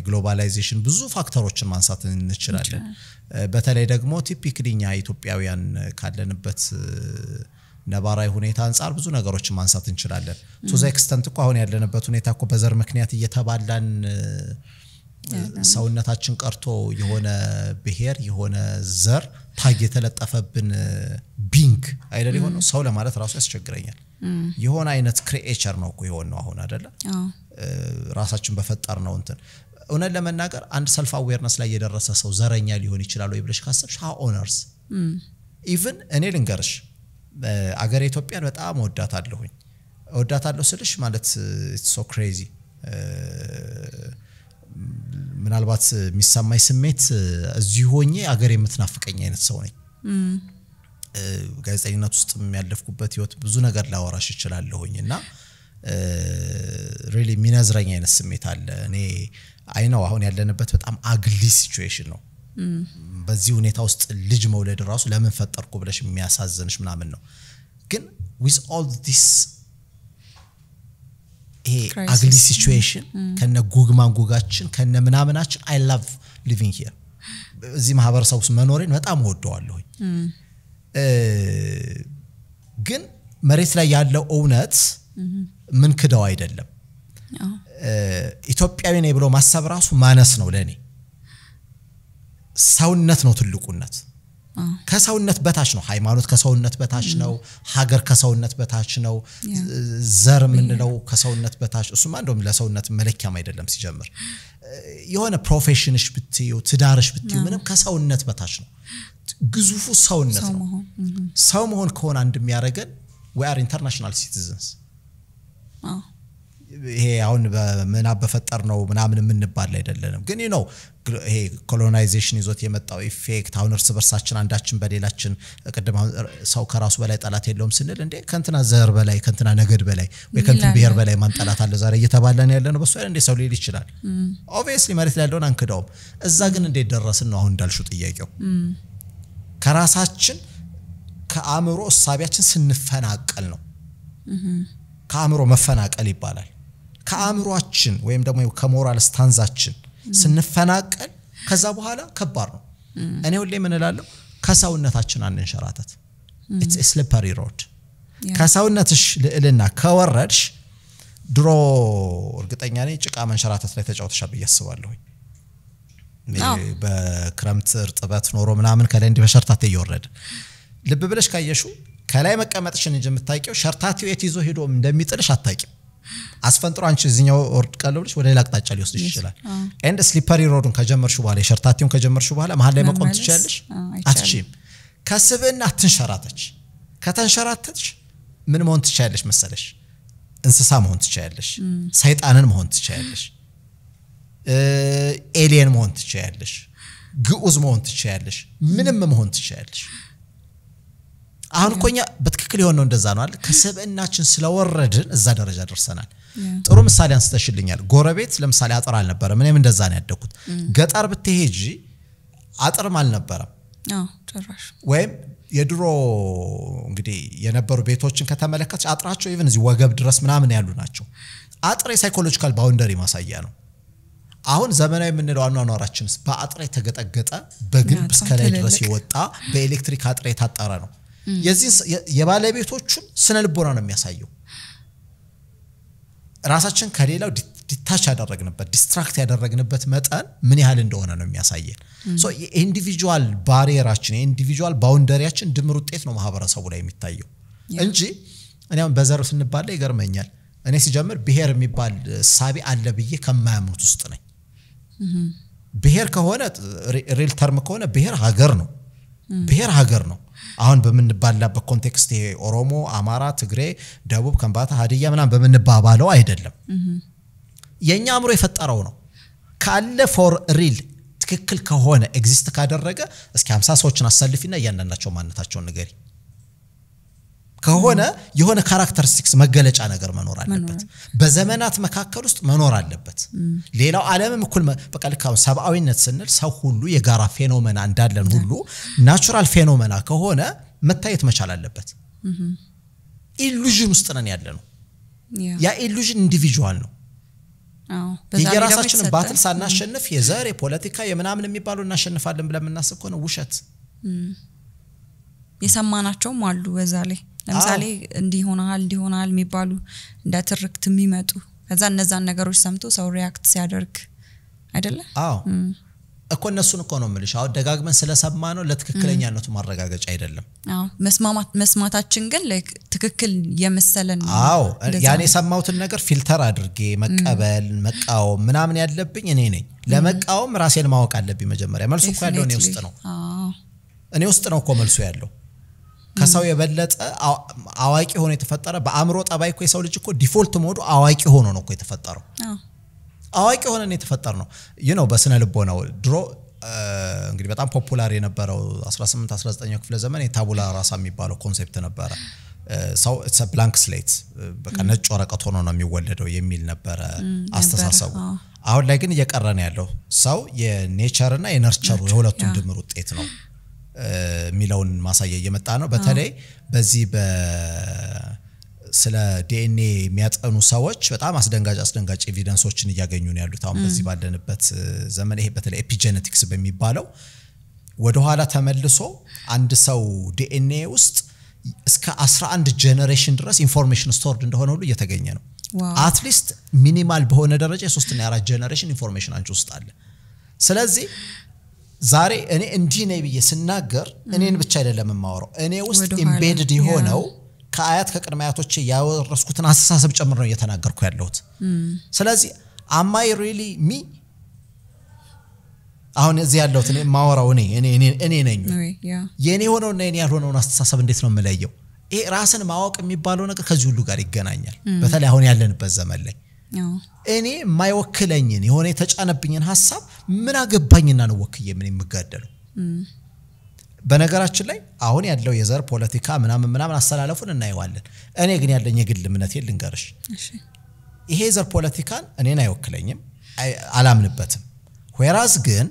ግሎባላይዜሽን ብዙ ፋክተሮችን ማንሳት እንችላለን በተለይ ደግሞ ቲፒክሊኛ ኢትዮጵያውያን ካለንበት ነባራዊ ሁኔታ አንፃር ብዙ ነገሮችን ማንሳት እንችላለን ቱ ዘ ኤክስተንት እኮ አሁን ያለንበት ሁኔታ እኮ በዘር ምክንያት እየተባላን ሰውነታችን ቀርቶ የሆነ ብሄር የሆነ ዘር ታግ የተለጠፈብን ቢንግ አይደል ይሆነው ሰው ለማለት ራሱ ያስቸግረኛል የሆነ አይነት ክሪኤቸር ነው እኮ የሆነው አሁን አይደለ ራሳችን በፈጠር ነው እንትን እውነት ለመናገር አንድ ሰልፍ አዌርነስ ላይ የደረሰ ሰው ዘረኛ ሊሆን ይችላል ወይ ብለሽ ካሰብሽ ሃው ኦነርስ ኢቭን እኔ ልንገርሽ አገር ኢትዮጵያን በጣም ወዳታለሁ ስልሽ ማለት ኢትስ ሶ ክሬዚ ምናልባት የሚሰማኝ ስሜት እዚህ ሆኜ አገር የምትናፍቀኝ አይነት ሰው ነኝ ጋዜጠኝነት ውስጥ የሚያለፍኩበት ህይወት ብዙ ነገር ላወራሽ ይችላልሁኝና ሪሊ ሚናዝራኝ አይነት ስሜት አለ እኔ አይ ነው አሁን ያለንበት በጣም አግሊ ሲቹዌሽን ነው በዚህ ሁኔታ ውስጥ ልጅ መውለድ ራሱ ለምን ፈጠርኩ ብለሽ የሚያሳዝንሽ ምናምን ነው ግን with all this ugly situation ከነ ጉግማንጉጋችን ከነ ምናምናችን I love living here እዚህ ማህበረሰብ ውስጥ መኖሬን በጣም ወደዋለሁ ግን መሬት ላይ ያለው እውነት ምን ክደው አይደለም ኢትዮጵያዊ ነኝ ብሎ ማሰብ ራሱ ማነስ ነው ለኔ ሰውነት ነው ትልቁነት ከሰውነት በታች ነው ሃይማኖት ከሰውነት በታች ነው ሀገር ከሰውነት በታች ነው ዘር ምንለው ከሰውነት በታች እሱማ እንደውም ለሰውነት መለኪያም አይደለም ሲጀምር የሆነ ፕሮፌሽንሽ ብትዩ ትዳርሽ ብትዩ ምንም ከሰውነት በታች ነው ግዙፉ ሰውነት ነው ሰው መሆን ከሆነ አንድ የሚያረጋን we are international citizens ይሄ አሁን በመናብ በፈጠር ነው ምናምን ምንባል አይደለም ግን you know ይሄ ኮሎናይዜሽን ይዞት የመጣው ኢፌክት አሁን እርስ በርሳችን አንዳችን በሌላችን ቀደም ሰው ከራሱ በላይ ጠላት የለውም ስንል እንዴ ከንትና ዘር በላይ ከንትና ነገድ በላይ ወይ ከንትን ብሄር በላይ ማን ጠላት አለ ዛሬ እየተባለን ያለነው በሱ እንዴ ሰው ሊል ይችላል obviously መሬት ላይ ያለውን አንከዳውም እዛ ግን እንዴ ደረስን ነው አሁን እንዳልሽው ጥያቄው ከራሳችን ከአእምሮ ሐሳቢያችን ስንፈናቀል ነው ከአእምሮ መፈናቀል ይባላል ከአእምሮአችን ወይም ደግሞ ከሞራል ስታንዛችን ስንፈናቀል ከዛ በኋላ ከባድ ነው እኔ ሁሌ ምን እላለሁ ከሰውነታችን አንንሸራተት it's a slippery road ከሰውነትሽ ልዕልና ከወረድሽ ድሮ እርግጠኛ ነኝ ጭቃ መንሸራተት ላይ ተጫውተሻል በያስባለሁ በክረምት እርጥበት ኖሮ ምናምን ከላይ እንዲ በሸርታቴ ይወረድ ልብ ብለሽ ካየሹ ከላይ መቀመጥሽን እንጂ የምታውቂው ሸርታቴው የት ይዞ ሄዶ እንደሚጥልሽ አታውቂም አስፈንጥሮ አንቺ እዚህኛው ወርድ ቀለብልሽ ወደ ሌላ አቅጣጫ ሊወስድሽ ይችላል and slippery roadን ከጀመርሹ በኋላ የሸርታቴውን ከጀመርሹ በኋላ መሃል ላይ መቆም ትችያለሽ አትችይም ከስብና አትንሸራተች ከተንሸራተች ምን መሆን ትችያለሽ መሰለሽ እንስሳ መሆን ትችያለሽ ሰይጣንን መሆን ትችያለሽ ኤሊየን መሆን ትችያለሽ ግዑዝ መሆን ትችያለሽ ምንም መሆን ትችያለሽ አሁን ኮኛ በትክክል የሆነው እንደዛ ነው አይደል ከሰብእናችን ስለወረድን እዛ ደረጃ ደርሰናል ጥሩ ምሳሌ አንስተሽልኛል ጎረቤት ለምሳሌ አጥር አልነበረ ምንም እንደዛ ነው ያደኩት ገጠር ብትሄጂ አጥርም አልነበረም ጭራሽ ወይም የድሮ እንግዲህ የነበሩ ቤቶችን ከተመለከተሽ አጥራቸው ኢቭን እዚህ ወገብ ድረስ ምናምን ያሉ ናቸው አጥር የሳይኮሎጂካል ባውንደሪ ማሳያ ነው አሁን ዘመናዊ የምንለው አኗኗራችንስ በአጥር የተገጠገጠ በግንብ እስከላይ ድረስ ይወጣ በኤሌክትሪክ አጥር የታጠረ ነው የዚህ የባለቤቶቹን ስነልቦና ነው የሚያሳየው ራሳችን ከሌላው ዲታች ያደረግንበት ዲስትራክት ያደረግንበት መጠን ምን ያህል እንደሆነ ነው የሚያሳየን ሶ ኢንዲቪጁዋል ባሪየራችን ኢንዲቪጁዋል ባውንደሪያችን ድምር ውጤት ነው ማህበረሰቡ ላይ የሚታየው እንጂ እኔ አሁን በዘር ስንባል ይገርመኛል እኔ ሲጀምር ብሄር የሚባል ሳቢ አለ ብዬ ከማያምኑት ውስጥ ነኝ ብሄር ከሆነ ሪል ተርም ከሆነ ብሄር ሀገር ነው ብሄር ሀገር ነው አሁን በመንባላበት ኮንቴክስት ይሄ ኦሮሞ አማራ ትግሬ ደቡብ ከምባታ ሀዲያ ምናምን በመንባባለው አይደለም የኛ አምሮ የፈጠረው ነው ካለ ፎር ሪል ትክክል ከሆነ ኤግዚስት ካደረገ እስኪ 50 ሰዎችን አሰልፊና ያንናቸው ማንነታቸውን ንገሪ ከሆነ የሆነ ካራክተሪስቲክስ መገለጫ ነገር መኖር አለበት በዘመናት መካከል ውስጥ መኖር አለበት ሌላው ዓለምም እኩል በቃ ልካው ሰብአዊነት ስንል ሰው ሁሉ የጋራ ፌኖሜና እንዳለን ሁሉ ናቹራል ፌኖሜና ከሆነ መታየት መቻል አለበት ኢሉዥን ውስጥ ነን ያለነው ያ ኢሉዥን ኢንዲቪጁዋል ነው የራሳችንን ባትል ሳናሸንፍ የዘር የፖለቲካ የምናምን የሚባለው እናሸንፋለን ብለን እናስብ ከሆነ ውሸት የሰማናቸውም አሉ በዛሌ ለምሳሌ እንዲሆናል የሚባሉ እንደ ትርክት የሚመጡ ከዛ እነዛን ነገሮች ሰምቶ ሰው ሪአክት ሲያደርግ አይደለ አዎ እኮ እነሱን እኮ ነው የምልሽ አው ደጋግመን ስለሰማ ነው ለትክክለኛነቱ ማረጋገጫ አይደለም አዎ መስማታችን ግን ትክክል የመሰለን አዎ ያኔ ሰማውትን ነገር ፊልተር አድርጌ መቀበል መቃወም ምናምን ያለብኝ እኔ ነኝ ለመቃወም ራሴን ማወቅ አለብኝ መጀመሪያ መልሱ እኮ ያለው እኔ ውስጥ ነው እኔ ውስጥ ነው እኮ መልሱ ያለው ከሰው የበለጠ አዋቂ ሆኖ የተፈጠረ በአእምሮ ጠባይ እኮ የሰው ልጅ እኮ ዲፎልት ሞዱ አዋቂ ሆኖ ነው እኮ የተፈጠረው አዋቂ ሆኖ ነው የተፈጠረው በስነ ልቦናው ድሮ እንግዲህ በጣም ፖፑላር የነበረው 18 19ኛው ክፍለ ዘመን የታቡላ ራሳ የሚባለው ኮንሴፕት ነበር ሰው it's a blank slate በቃ ነጭ ወረቀት ሆኖ ነው የሚወለደው የሚል ነበር አስተሳሰቡ አሁን ላይ ግን እየቀረ ነው ያለው ሰው የኔቸር እና የነርቸሩ የሁለቱም ድምር ውጤት ነው ሚላውን ማሳያ እየመጣ ነው በተለይ በዚህ ስለ ዲኤንኤ የሚያጠኑ ሰዎች በጣም አስደንጋጭ ኤቪደንሶችን እያገኙ ነው ያሉት አሁን በዚህ ባለንበት ዘመን ይሄ በተለይ ኤፒጄኔቲክስ በሚባለው ወደ ኋላ ተመልሶ አንድ ሰው ዲኤንኤ ውስጥ እስከ 11 ጄነሬሽን ድረስ ኢንፎርሜሽን ስቶርድ እንደሆነ ሁሉ እየተገኘ ነው አትሊስት ሚኒማል በሆነ ደረጃ 3 እና 4 ጄነሬሽን ኢንፎርሜሽን አንቺ ውስጥ አለ ስለዚህ ዛሬ እኔ እንዲህ ነኝ ብዬ ስናገር እኔን ብቻ አይደለም የማወራው እኔ ውስጥ ኢምቤድድ የሆነው ከአያት ከቅድማያቶች ያወረስኩትን አስተሳሰብ ጨምሮ ነው እየተናገርኩ ያለሁት ስለዚህ am I really me አሁን እዚህ ያለሁት እኔ ማወራው እኔ ነኝ የኔ ሆነውና የኔ ያልሆነውን አስተሳሰብ እንዴት ነው የምለየው ይሄ ራስን ማወቅ የሚባለው ነገር ከዚህ ሁሉ ጋር ይገናኛል በተለይ አሁን ያለንበት ዘመን ላይ እኔ ማይወክለኝን የሆነ የተጫነብኝን ሐሳብ ምን አገባኝና ነው ወክዬ ምን የምጋደለው በነገራችን ላይ አሁን ያለው የዘር ፖለቲካ ምናምን አስተላለፉን እናይዋለን እኔ ግን ያለኝ የግል እምነቴ ልንገርሽ ይሄ የዘር ፖለቲካን እኔን አይወክለኝም አላምንበትም whereas ግን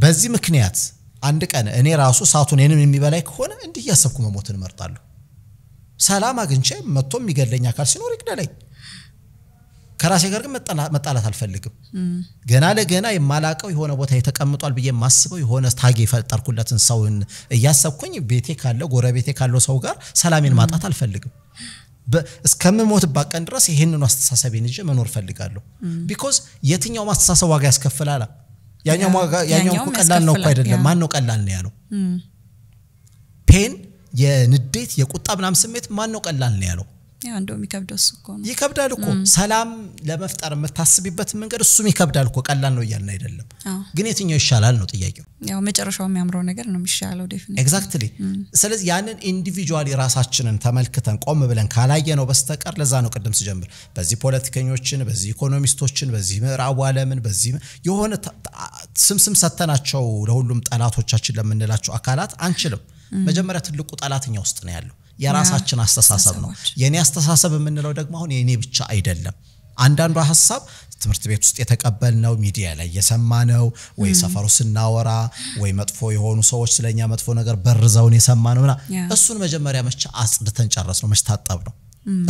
በዚህ ምክንያት አንድ ቀን እኔ ራሱ ሳቱን እኔን የሚበላይ ከሆነ እንዲህ ያሰብኩ መሞትን እመርጣለሁ ሰላም አግኝቼ መጥቶ የሚገለኝ አካል ሲኖር ይግደለኝ ከራሴ ጋር ግን መጣላት አልፈልግም ገና ለገና የማላቀው የሆነ ቦታ የተቀምጧል በየ ማስበው የሆነ ታግ የፈጠርኩለትን ሰውን እያሰብኩኝ ቤቴ ካለው ጎረቤቴ ካለው ሰው ጋር ሰላሜን ማጣት አልፈልግም እስከምሞትባት ቀን ድረስ ይሄንን አስተሳሰቤን ይዤ መኖር ፈልጋለሁ ቢኮዝ የትኛው ማስተሳሰብ ዋጋ ያስከፍላል ያኛው ቀላል ነው አይደለም ማን ነው ቀላል ነው ያለው ፔን የንዴት የቁጣ ምናም ስሜት ማን ነው ቀላል ነው ያለው እንደውም ይከብዳል እኮ ሰላም ለመፍጠር የምታስቢበት መንገድ እሱም ይከብዳል እኮ ቀላል ነው ይያልና አይደለም ግን የትኛው ይሻላል ነው ጥያቄው ያው መጨረሻው የሚያምረው ነገር ነው የሚሻለው ዴፊኒትሊ ኤግዛክትሊ ስለዚህ ያንን ኢንዲቪጁዋሊ ራሳችንን ተመልክተን ቆም ብለን ካላየነው በስተቀር ለዛ ነው ቀደም ሲጀምር በዚህ ፖለቲከኞችን በዚህ ኢኮኖሚስቶችን በዚህ ምዕራብ ዓለምን በዚህ የሆነ ስም ሰተናቸው ለሁሉም ጠላቶቻችን ለምንላቸው አካላት አንችልም መጀመሪያ ትልቁ ጠላተኛ ውስጥ ነው ያለው የራሳችን አስተሳሰብ ነው የኔ አስተሳሰብ የምንለው ደግሞ አሁን የኔ ብቻ አይደለም አንዳንዱ ሐሳብ ትምርት ቤት ውስጥ የተቀበልነው ሚዲያ ላይ የሰማነው ወይ ሰፈሩ ስናወራ ወይ መጥፎ የሆኑ ሰዎች ስለኛ መጥፎ ነገር በርዘውን የሰማነውና እሱን መጀመሪያ መቻ አጽድተን ጨረስነው መሽታጣብ ነው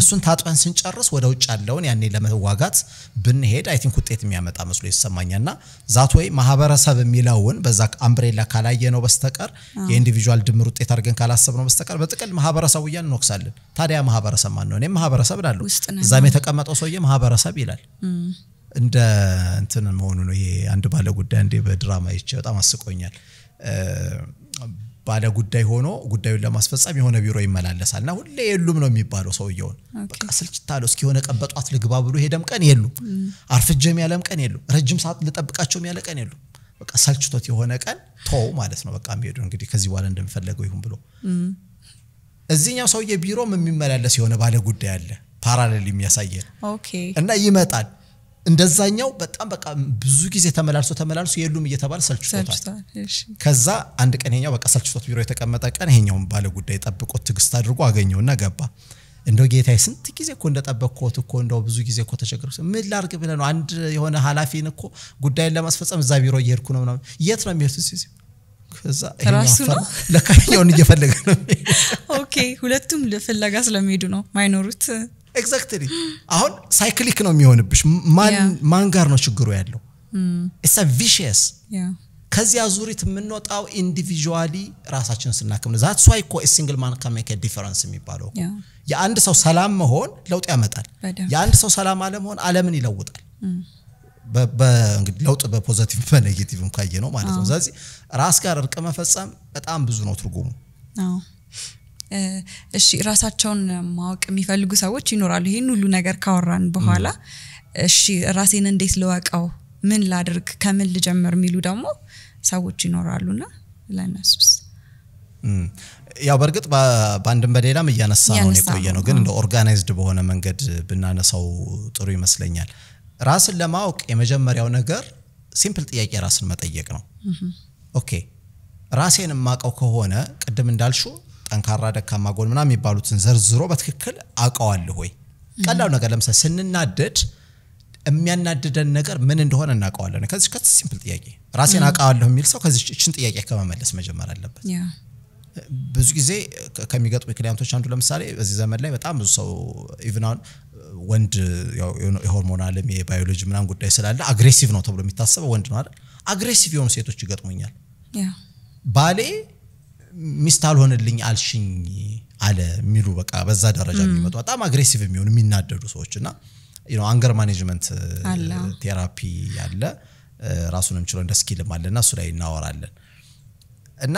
እሱን ታጥበን ስንጨርስ ወደ ውጭ ያለውን ያኔ ለመዋጋት ብንሄድ አይ ቲንክ ውጤት የሚያመጣ መስሎ ይሰማኛልና ዛት ወይ ማህበረሰብ የሚለውን በዛ አምብሬላ ካላየ ነው በስተቀር የኢንዲቪጁዋል ድምር ውጤት አድርገን ካላሰብነው በስተቀር በጥቅል ማህበረሰቡ ያን እንወክሳለን ታዲያ ማህበረሰብ ማን ነው እኔ ማህበረሰብ ላለው ዛም የተቀመጠው ሰውዬ ማህበረሰብ ይላል እንደ እንትን መሆኑ ነው ይሄ አንድ ባለ ጉዳይ እንደ በድራማ ይቼ በጣም አስቆኛል ባለ ጉዳይ ሆኖ ጉዳዩን ለማስፈጸም የሆነ ቢሮ ይመላለሳልና ሁሌ የሉም ነው የሚባለው ሰውየው በቃ ስልችታለው እስኪ ሆነ ቀበጧት ልግባ ብሎ ሄደም ቀን የሉ አርፍጀም ያለም ቀን የሉ ረጅም ሰዓት ልጠብቃቸው ያለ ቀን የሉ በቃ ሰልችቶት የሆነ ቀን ቶ ማለት ነው በቃ የሚሄዱ እንግዲህ ከዚህ በኋላ እንደምፈልገው ይሁን ብሎ እዚህኛው ሰውዬ ቢሮም የሚመላለስ የሆነ ባለ ጉዳይ አለ ፓራሌል የሚያሳየን ኦኬ እና ይመጣል እንደዛኛው በጣም በቃ ብዙ ጊዜ ተመላልሶ የሉም እየተባለ ሰልችቶታል ከዛ አንድ ቀን ይሄኛው በቃ ሰልችቶት ቢሮ የተቀመጠ ቀን ይሄኛው ባለ ጉዳይ ጠብቆት ትግስት አድርጎ አገኘውና ገባ እንደው ጌታዬ ስንት ጊዜ እኮ እንደጠበቅኩት እኮ እንደው ብዙ ጊዜ እኮ ተቸግረው ምን ላርግ ብለ ነው አንድ የሆነ ሐላፊን እኮ ጉዳይን ለማስፈጸም እዛ ቢሮ እየሄድኩ ነው ምናምን የት ነው የሚሄዱት ከዛ ይሄኛው ለካኛውን እየፈለገ ነው ኦኬ ሁለቱም ለፍለጋ ስለሚሄዱ ነው ማይኖሩት ኤግዛክትሊ አሁን ሳይክሊክ ነው የሚሆንብሽ ማን ጋር ነው ችግሩ ያለው it's a vicious ከዚያ ዙሪት የምንወጣው ኢንዲቪጁዋሊ ራሳችንን ስናከም ነው that's why a single man can make a difference የሚባለው የአንድ ሰው ሰላም መሆን ለውጥ ያመጣል የአንድ ሰው ሰላም አለመሆን ዓለምን ይለውጣል በእንግዲህ ለውጥ በፖዚቲቭ በኔጌቲቭ እንኳን ነው ማለት ነው ስለዚህ ራስ ጋር እርቅ መፈጸም በጣም ብዙ ነው ትርጉሙ እሺ ራሳቸውን ማወቅ የሚፈልጉ ሰዎች ይኖራሉ ይሄን ሁሉ ነገር ካወራን በኋላ እሺ ራሴን እንዴት ልወቀው ምን ላድርግ ከምን ልጀምር የሚሉ ደግሞ ሰዎች ይኖራሉና ለነሱስ ያው በርግጥ ባንድም በሌላም እያነሳ ነው የቆየ ነው ግን እንደ ኦርጋናይዝድ በሆነ መንገድ ብናነሳው ጥሩ ይመስለኛል ራስን ለማወቅ የመጀመሪያው ነገር ሲምፕል ጥያቄ ራስን መጠየቅ ነው ኦኬ ራሴን ማቀው ከሆነ ቅድም እንዳልሽው ጠንካራ ደካማ ጎን ምናም የሚባሉትን ዘርዝሮ በትክክል አቀዋለሁ ወይ ቀላል ነገር ለምሳሌ ስንናደድ የሚያናድደን ነገር ምን እንደሆነ እናቀዋለን ከዚህ ሲምፕል ጥያቄ ራሴን አቀዋለሁ የሚል ሰው ከዚህ እቺን ጥያቄ ከመመለስ መጀመር አለበት ብዙ ጊዜ ከሚገጥሙ ክሊያንቶች አንዱ ለምሳሌ በዚህ ዘመን ላይ በጣም ብዙ ሰው ኢቭን አሁን ወንድ ያው የሆርሞናል የባዮሎጂ ምናም ጉዳይ ስላለ አግሬሲቭ ነው ተብሎ የሚታሰበው ወንድ ነው አይደል አግሬሲቭ የሆኑ ሴቶች ይገጥሙኛል ባሌ ሚስታል ሆነልኝ አልሽኝ አለ ሚሉ በቃ በዛ ደረጃ የሚመጡ በጣም አግሬሲቭ የሚሆኑ የሚናደዱ ሰዎችና አንገር ማኔጅመንት ቴራፒ ያለ ራሱንም ችሎ እንደ ስኪልም አለና እሱ ላይ እናወራለን እና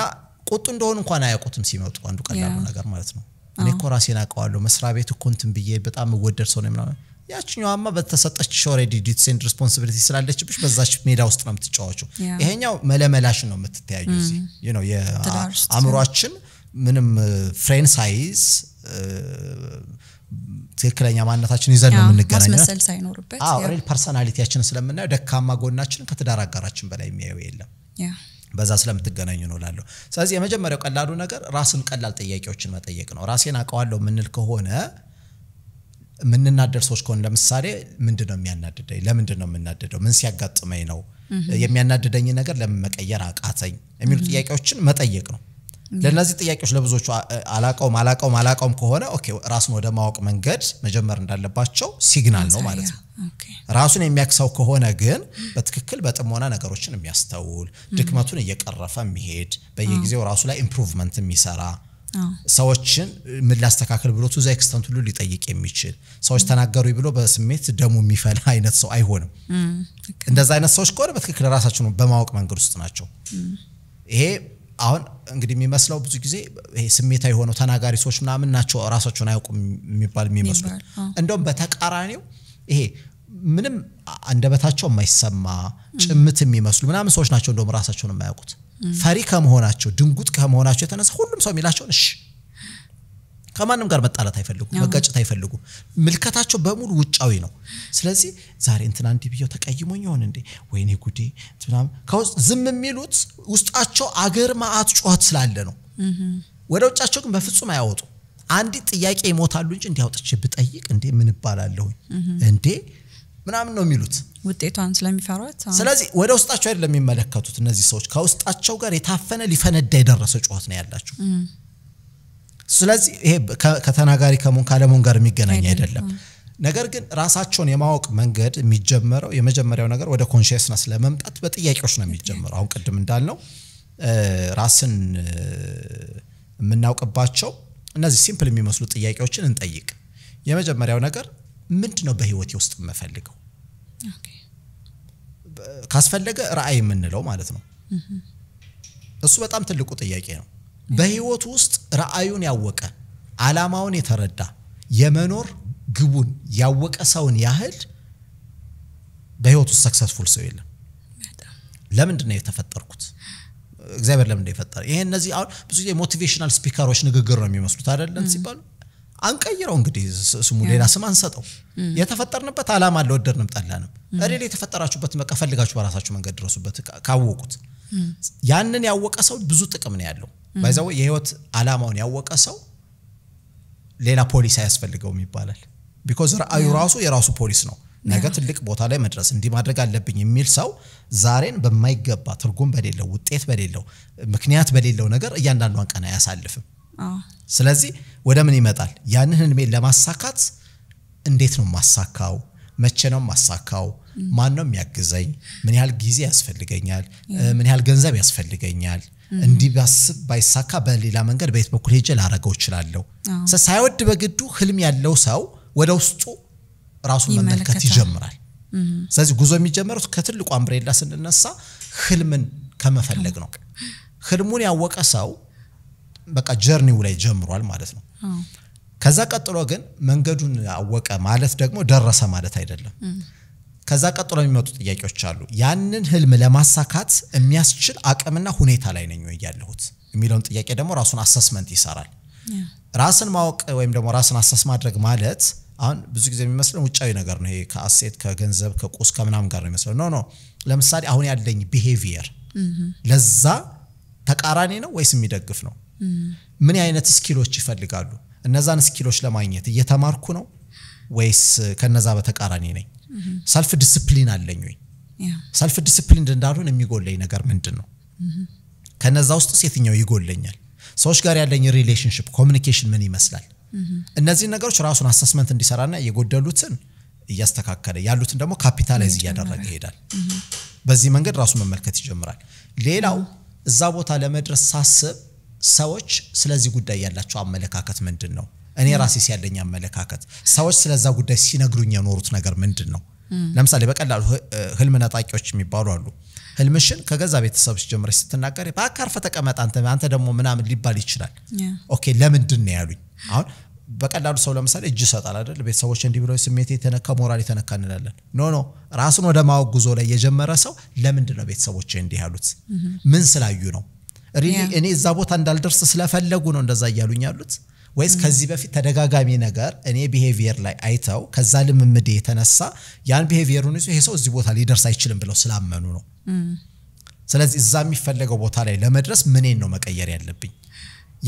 ቁጡ እንደሆነ እንኳን አያውቁትም ሲመጡ አንዱ ቀላሉ ነገር ማለት ነው እኔ እኮ ራሴን አውቀዋለሁ መስሪያ ቤት እኮ እንትን ብዬ በጣም ወደር ሰው ነው ምናምን ያቺኛውማ በተሰጠች ኦሬዲ ዲዩቲስ ኤንድ ሪስፖንሲቢሊቲ ስላለችብሽ በዛች ሜዳ ውስጥ ነው የምትጫወቹ ይሄኛው መለመላሽ ነው የምትተያዩ እዚ የአእምሮአችን ምንም ፍሬን ሳይዝ ትክክለኛ ማንነታችን ይዘን ነው የምንገናኘው ማስመሰል ሳይኖርበት ሪል ፐርሰናሊቲያችን ስለምናየው ደካማ ጎናችን ከተዳር አጋራችን በላይ የሚያየው የለም በዛ ስለምትገናኙ ነው ላለው ስለዚህ የመጀመሪያው ቀላሉ ነገር ራስን ቀላል ጥያቄዎችን መጠየቅ ነው ራሴን አቀዋለሁ ምንል ከሆነ ምንናደር ሰዎች ከሆነ ለምሳሌ ምንድነው የሚያናድደኝ ለምንድነው የምናደደው ምን ሲያጋጥመኝ ነው የሚያናድደኝ ነገር ለምን መቀየር አቃተኝ የሚሉ ጥያቄዎችን መጠየቅ ነው ለነዚህ ጥያቄዎች ለብዙዎቹ አላቀውም ከሆነ ኦኬ ራስን ወደ ማወቅ መንገድ መጀመር እንዳለባቸው ሲግናል ነው ማለት ነው ራሱን የሚያክሰው ከሆነ ግን በትክክል በጥሞና ነገሮችን የሚያስተውል ድክመቱን እየቀረፈ የሚሄድ በየጊዜው ራሱ ላይ ኢምፕሩቭመንት የሚሰራ ሰዎችን ምን ላስተካክል ብሎ ቱ ዘ ኤክስተንት ሁሉ ሊጠይቅ የሚችል ሰዎች ተናገሩ ብሎ በስሜት ደሙ የሚፈላ አይነት ሰው አይሆንም እንደዛ አይነት ሰዎች ከሆነ በትክክል ራሳቸውን በማወቅ መንገድ ውስጥ ናቸው ይሄ አሁን እንግዲህ የሚመስለው ብዙ ጊዜ ይሄ ስሜታዊ ሆነው ተናጋሪ ሰዎች ምናምን ናቸው ራሳቸውን አያውቁም የሚባል የሚመስሉ እንደውም በተቃራኒው ይሄ ምንም አንደበታቸው የማይሰማ ጭምት የሚመስሉ ምናምን ሰዎች ናቸው እንደውም ራሳቸውን የማያውቁት ፈሪ ከመሆናቸው ድንጉጥ ከመሆናቸው የተነሳ ሁሉም ሰው የሚላቸው እሺ ከማንም ጋር መጣላት አይፈልጉም መጋጨት አይፈልጉም ምልከታቸው በሙሉ ውጫዊ ነው ስለዚህ ዛሬ እንትና እንዲ ቢዮ ተቀይሞኝ ይሆን እንዴ ወይኔ ጉዴ እንትናም ከውስጥ ዝም የሚሉት ውስጣቸው አገር ማአት ጮህት ስላለ ነው ወደ ውጫቸው ግን በፍጹም አያወጡ አንዲ ጥያቄ ይሞታሉ እንጂ እንዲያውጥቼ ብጠይቅ እንዴ ምን ይባላለሁ እንዴ ምናምን ነው የሚሉት ውጤቷን ስለሚፈሯት ስለዚህ ወደ ውስጣቸው አይደለም የሚመለከቱት እነዚህ ሰዎች ከውስጣቸው ጋር የታፈነ ሊፈነዳ የደረሰ ጮህት ነው ያላቸው ስለዚህ ይሄ ከተናጋሪ ከመሆን ካለመሆን ጋር የሚገናኝ አይደለም ነገር ግን ራሳቸውን የማወቅ መንገድ የሚጀመረው የመጀመሪያው ነገር ወደ ኮንሺየስነስ ለመምጣት በጥያቄዎች ነው የሚጀመረው አሁን ቀደም እንዳልነው ራስን የምናውቅባቸው እነዚህ ሲምፕል የሚመስሉ ጥያቄዎችን እንጠይቅ የመጀመሪያው ነገር ምንድነው በህይወቴ ውስጥ የምፈልገው ካስፈለገ ራእይ የምንለው ማለት ነው እሱ በጣም ትልቁ ጥያቄ ነው በህይወት ውስጥ ራእዩን ያወቀ ዓላማውን የተረዳ የመኖር ግቡን ያወቀ ሰውን ያህል በህይወት ውስጥ ሰክሰስፉል ሰው የለም ለምንድነው የተፈጠርኩት እግዚአብሔር ለምንድነው የፈጠረ ይሄ እነዚህ አሁን ብዙ ሞቲቬሽናል ስፒከሮች ንግግር ነው የሚመስሉት አይደለም ሲባሉ አንቀይረው እንግዲህ ስሙ ሌላ ስም አንሰጠው የተፈጠርንበት ዓላማ አለ ወደድንም ጠላንም አይደል የተፈጠራችሁበት መቀፈልጋችሁ በራሳችሁ መንገድ ድረሱበት ካወቁት ያንን ያወቀ ሰው ብዙ ጥቅም ነው ያለው ባይዛው የህይወት ዓላማውን ያወቀ ሰው ሌላ ፖሊስ አያስፈልገውም ይባላል because ራእዩ ራሱ የራሱ ፖሊስ ነው ነገ ትልቅ ቦታ ላይ መድረስ እንዲ ማድረግ አለብኝ የሚል ሰው ዛሬን በማይገባ ትርጉም በሌለው ውጤት በሌለው ምክንያት በሌለው ነገር እያንዳንዱን ቀን አያሳልፍም ስለዚህ ወደ ምን ይመጣል ያንን ህልሜን ለማሳካት እንዴት ነው ማሳካው መቼ ነው ማሳካው ማን ነው የሚያግዘኝ ምን ያህል ጊዜ ያስፈልገኛል ምን ያህል ገንዘብ ያስፈልገኛል እንዲ ባይሳካ በሌላ መንገድ በየት በኩል ሄጄ ላረጋው ይችላልው ሳይወድ በግዱ ህልም ያለው ሰው ወደ ውስጡ ራሱን መመልከት ይጀምራል ስለዚህ ጉዞ የሚጀምረው ከትልቁ አምብሬላ ስንነሳ ህልምን ከመፈለግ ነው ህልሙን ያወቀ ሰው በቃ ጀርኒው ላይ ጀምሯል ማለት ነው ከዛ ቀጥሎ ግን መንገዱን ያወቀ ማለት ደግሞ ደረሰ ማለት አይደለም ከዛ ቀጥሎ የሚመጡ ጥያቄዎች አሉ ያንን ህልም ለማሳካት የሚያስችል አቅምና ሁኔታ ላይ ነኝ ወይ ያለሁት የሚለውን ጥያቄ ደግሞ ራሱን አሰስመንት ይሰራል ራስን ማወቅ ወይም ደግሞ ራስን አሰስ ማድረግ ማለት አሁን ብዙ ጊዜ የሚመስለው ውጫዊ ነገር ነው ይሄ ከአሴት ከገንዘብ ከቁስ ከምናም ጋር ነው የሚመስለው ኖ ለምሳሌ አሁን ያለኝ ቢሄቪየር ለዛ ተቃራኒ ነው ወይስ የሚደግፍ ነው ምን አይነት ስኪሎች ይፈልጋሉ እነዛን ስኪሎች ለማግኘት እየተማርኩ ነው ወይስ ከነዛ በተቃራኒ ነኝ ሰልፍ ዲሲፕሊን አለኝ ወይ ሰልፍ ዲሲፕሊን እንዳልሆነ የሚጎለኝ ነገር ምንድነው ከነዛ ውስጥ የትኛው ይጎለኛል ሰዎች ጋር ያለኝ ሪሌሽንሺፕ ኮሙኒኬሽን ምን ይመስላል እነዚህ ነገሮች ራሱን አሰስመንት እንዲሰራና የጎደሉትን እያስተካከለ ያሉትን ደግሞ ካፒታላይዝ ያደረገ ይሄዳል በዚህ መንገድ ራሱ መመልከት ይጀምራል ሌላው እዛ ቦታ ለመድረስ ሳስብ ሰዎች ስለዚህ ጉዳይ ያላቸው አመለካከት ምንድነው እኔ ራሴ ሲያለኝ አመለካከት ሰዎች ስለዛ ጉዳይ ሲነግሩኝ የኖሩት ነገር ምንድነው ለምሳሌ በቀላሉ ህልም ነጣቂዎች የሚባሉ አሉ ህልምሽን ከገዛ ቤተሰብሽ ጀምረሽ ስትናገሪ ባካርፈ ተቀመጥ አንተ ደግሞ ምናምን ሊባል ይችላል ኦኬ ለምንድን ነው ያሉኝ አሁን በቀላሉ ሰው ለምሳሌ እጅ ሰጣል አይደል ቤተሰቦች እንዲ ብለው ስሜት የተነካ ሞራል የተነካ እንላለን ኖ ራሱን ወደ ማወቅ ጉዞ ላይ የጀመረ ሰው ለምንድን ነው ቤተሰቦች እንዲ ያሉት ምን ስላዩ ነው እኔ እዛ ቦታ እንዳልደርስ ስለፈለጉ ነው እንደዛ ያሉኝ ያሉት ወይስ ከዚህ በፊት ተደጋጋሚ ነገር እኔ ቢሄቪየር ላይ አይተው ከዛ ልምምዴ የተነሳ ያን ቢሄቪየሩን ይሄ ሰው እዚህ ቦታ ሊደርስ አይችልም ብለው ስላመኑ ነው ስለዚህ እዛ የሚፈልገው ቦታ ላይ ለመድረስ ምንን ነው መቀየር ያለብኝ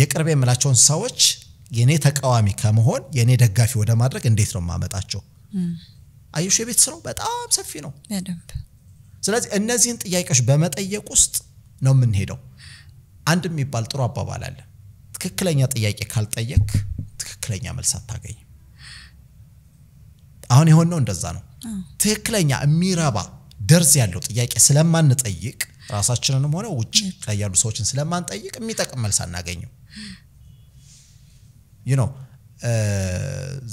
የቅርብ የምላቸውን ሰዎች የኔ ተቃዋሚ ከመሆን የኔ ደጋፊ ወደ ማድረግ እንዴት ነው ማመጣቸው አይሽ የቤት ስራው በጣም ሰፊ ነው በደንብ ስለዚህ እነዚህን ጥያቄዎች በመጠየቅ ውስጥ ነው ምን ሄደው አንድ የሚባል ጥሩ አባባል አለ ትክክለኛ ጥያቄ ካልጠየቅ ትክክለኛ መልስ አታገኝ አሁን የሆነው እንደዛ ነው ትክክለኛ የሚራባ ደርዝ ያለው ጥያቄ ስለማንጠይቅ ራሳችንንም ሆነ ውጭ ላይ ያሉ ሰዎችን ስለማንጠይቅ የሚጠቅም መልስ አናገኝም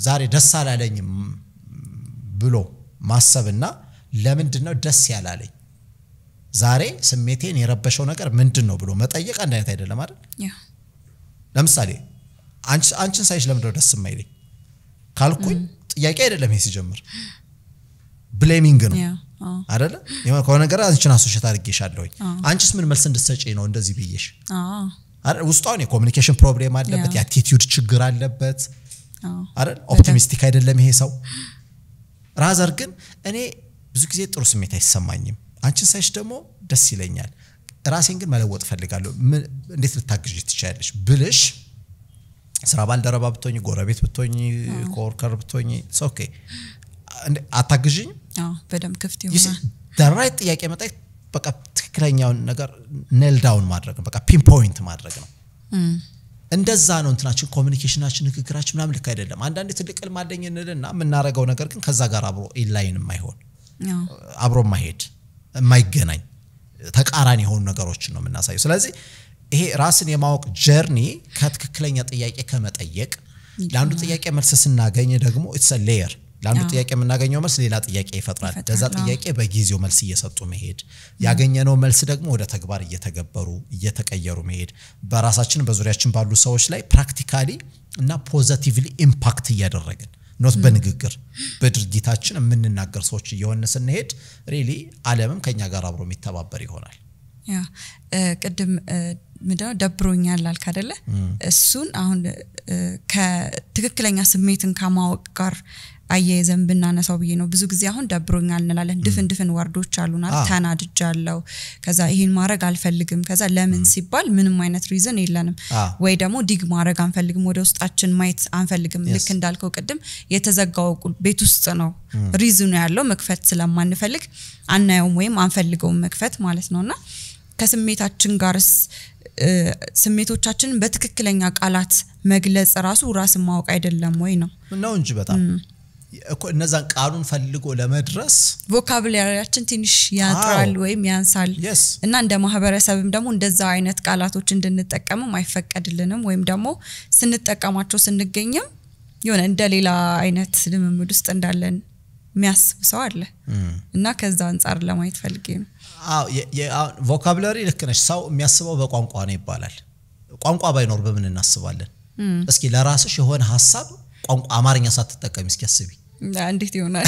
ዛሬ ደስ አላለኝም ብሎ ማሰብና ለምንድነው ደስ ያላለኝ ዛሬ ስሜቴን የረበሸው ነገር ምንድነው ብሎ መጠየቅ አንድ አይነት አይደለም አይደል ለምሳሌ አንቺን ሳይሽ ለምንድነው ደስ የማይለኝ ካልኩኝ ጥያቄ አይደለም ይሄ ሲጀምር ብሌሚንግ ነው አይደለ የሆነ ነገር አንቺን አሶሽት አድርጌሻለሁኝ አንቺስ ምን መልስ እንድትሰጪ ነው እንደዚህ ብዬሽ አይደል ውስጣውን የኮሙኒኬሽን ፕሮብሌም አለበት የአቲቲዩድ ችግር አለበት አይደል ኦፕቲሚስቲክ አይደለም ይሄ ሰው ራዘር ግን እኔ ብዙ ጊዜ ጥሩ ስሜት አይሰማኝም አንቺን ሳይሽ ደግሞ ደስ ይለኛል ራሴን ግን መለወጥ ፈልጋለሁ እንዴት ልታግዢ ትችያለሽ ብልሽ ስራ ባልደረባ ብትሆኚ ጎረቤት ብትሆኚ ኮወርከር ብትሆኚ ኦኬ አታግዢኝ በደም ክፍት ይሆናል ዳራይት ጥያቄ መጣይ በቃ ትክክለኛው ነገር ኔል ዳውን ማድረግ በቃ ፒን ፖይንት ማድረግ ነው እንደዛ ነው እንትናችን ኮሙኒኬሽናችን ንግግራችን ምናምን ልክ አይደለም አንዳንዴ ትልቅ ልም አለኝ እንልና ምናረጋው ነገር ግን ከዛ ጋር አብሮ ኢንላይን የማይሆን አብሮ ማይሄድ የማይገናኝ ተቃራኒ የሆኑ ነገሮችን ነው የምናሳየው ስለዚህ ይሄ ራስን የማወቅ ጀርኒ ከትክክለኛ ጥያቄ ከመጠየቅ ለአንዱ ጥያቄ መልስ ስናገኝ ደግሞ ኢትስ አ ሌየር ለአንዱ ጥያቄ የምናገኘው መልስ ሌላ ጥያቄ ይፈጥራል ለዛ ጥያቄ በጊዜው መልስ እየሰጡ መሄድ ያገኘነው መልስ ደግሞ ወደ ተግባር እየተገበሩ እየተቀየሩ መሄድ በራሳችን በዙሪያችን ባሉ ሰዎች ላይ ፕራክቲካሊ እና ፖዚቲቭሊ ኢምፓክት እያደረግን ኖት በንግግር በድርጊታችን የምንናገር ሰዎች እየሆነ ስንሄድ ሪሊ ዓለምም ከኛ ጋር አብሮ የሚተባበር ይሆናል ቅድም ምንድነው ደብሮኛል አልካ አይደለ እሱን አሁን ከትክክለኛ ስሜትን ከማወቅ ጋር አያይዘን ብናነሳው ብዬ ነው ብዙ ጊዜ አሁን ደብሮኛል እንላለን ድፍን ወርዶች አሉና ታናድጃለሁ ከዛ ይሄን ማድረግ አልፈልግም ከዛ ለምን ሲባል ምንም አይነት ሪዝን የለንም ወይ ደግሞ ዲግ ማድረግ አንፈልግም ወደ ውስጣችን ማየት አንፈልግም ልክ እንዳልከው ቅድም የተዘጋው ቤት ውስጥ ነው ሪዝኑ ያለው መክፈት ስለማንፈልግ አናየውም ወይም አንፈልገውም መክፈት ማለት ነውና ከስሜታችን ጋርስ ስሜቶቻችንን በትክክለኛ ቃላት መግለጽ ራስን ማወቅ አይደለም ወይ ነው እንጂ በጣም እኮ እነዛን ቃሉን ፈልጎ ለመድረስ ቮካቡላሪያችን ትንሽ ያጥራል ወይም ያንሳል እና እንደ ማህበረሰብም ደግሞ እንደዛ አይነት ቃላቶች እንድንጠቀምም አይፈቀድልንም ወይም ደግሞ ስንጠቀማቸው ስንገኝም የሆነ እንደሌላ አይነት ልምምድ ውስጥ እንዳለን የሚያስብ ሰው አለ እና ከዛ አንፃር ለማየት ፈልጌ ነው ቮካቡላሪ ልክ ነሽ ሰው የሚያስበው በቋንቋ ነው ይባላል ቋንቋ ባይኖር በምን እናስባለን እስኪ ለራስሽ የሆነ ሐሳብ ቋንቋ አማርኛ ሳትጠቀሚ እስኪ አስቢ እንዴት ይሆናል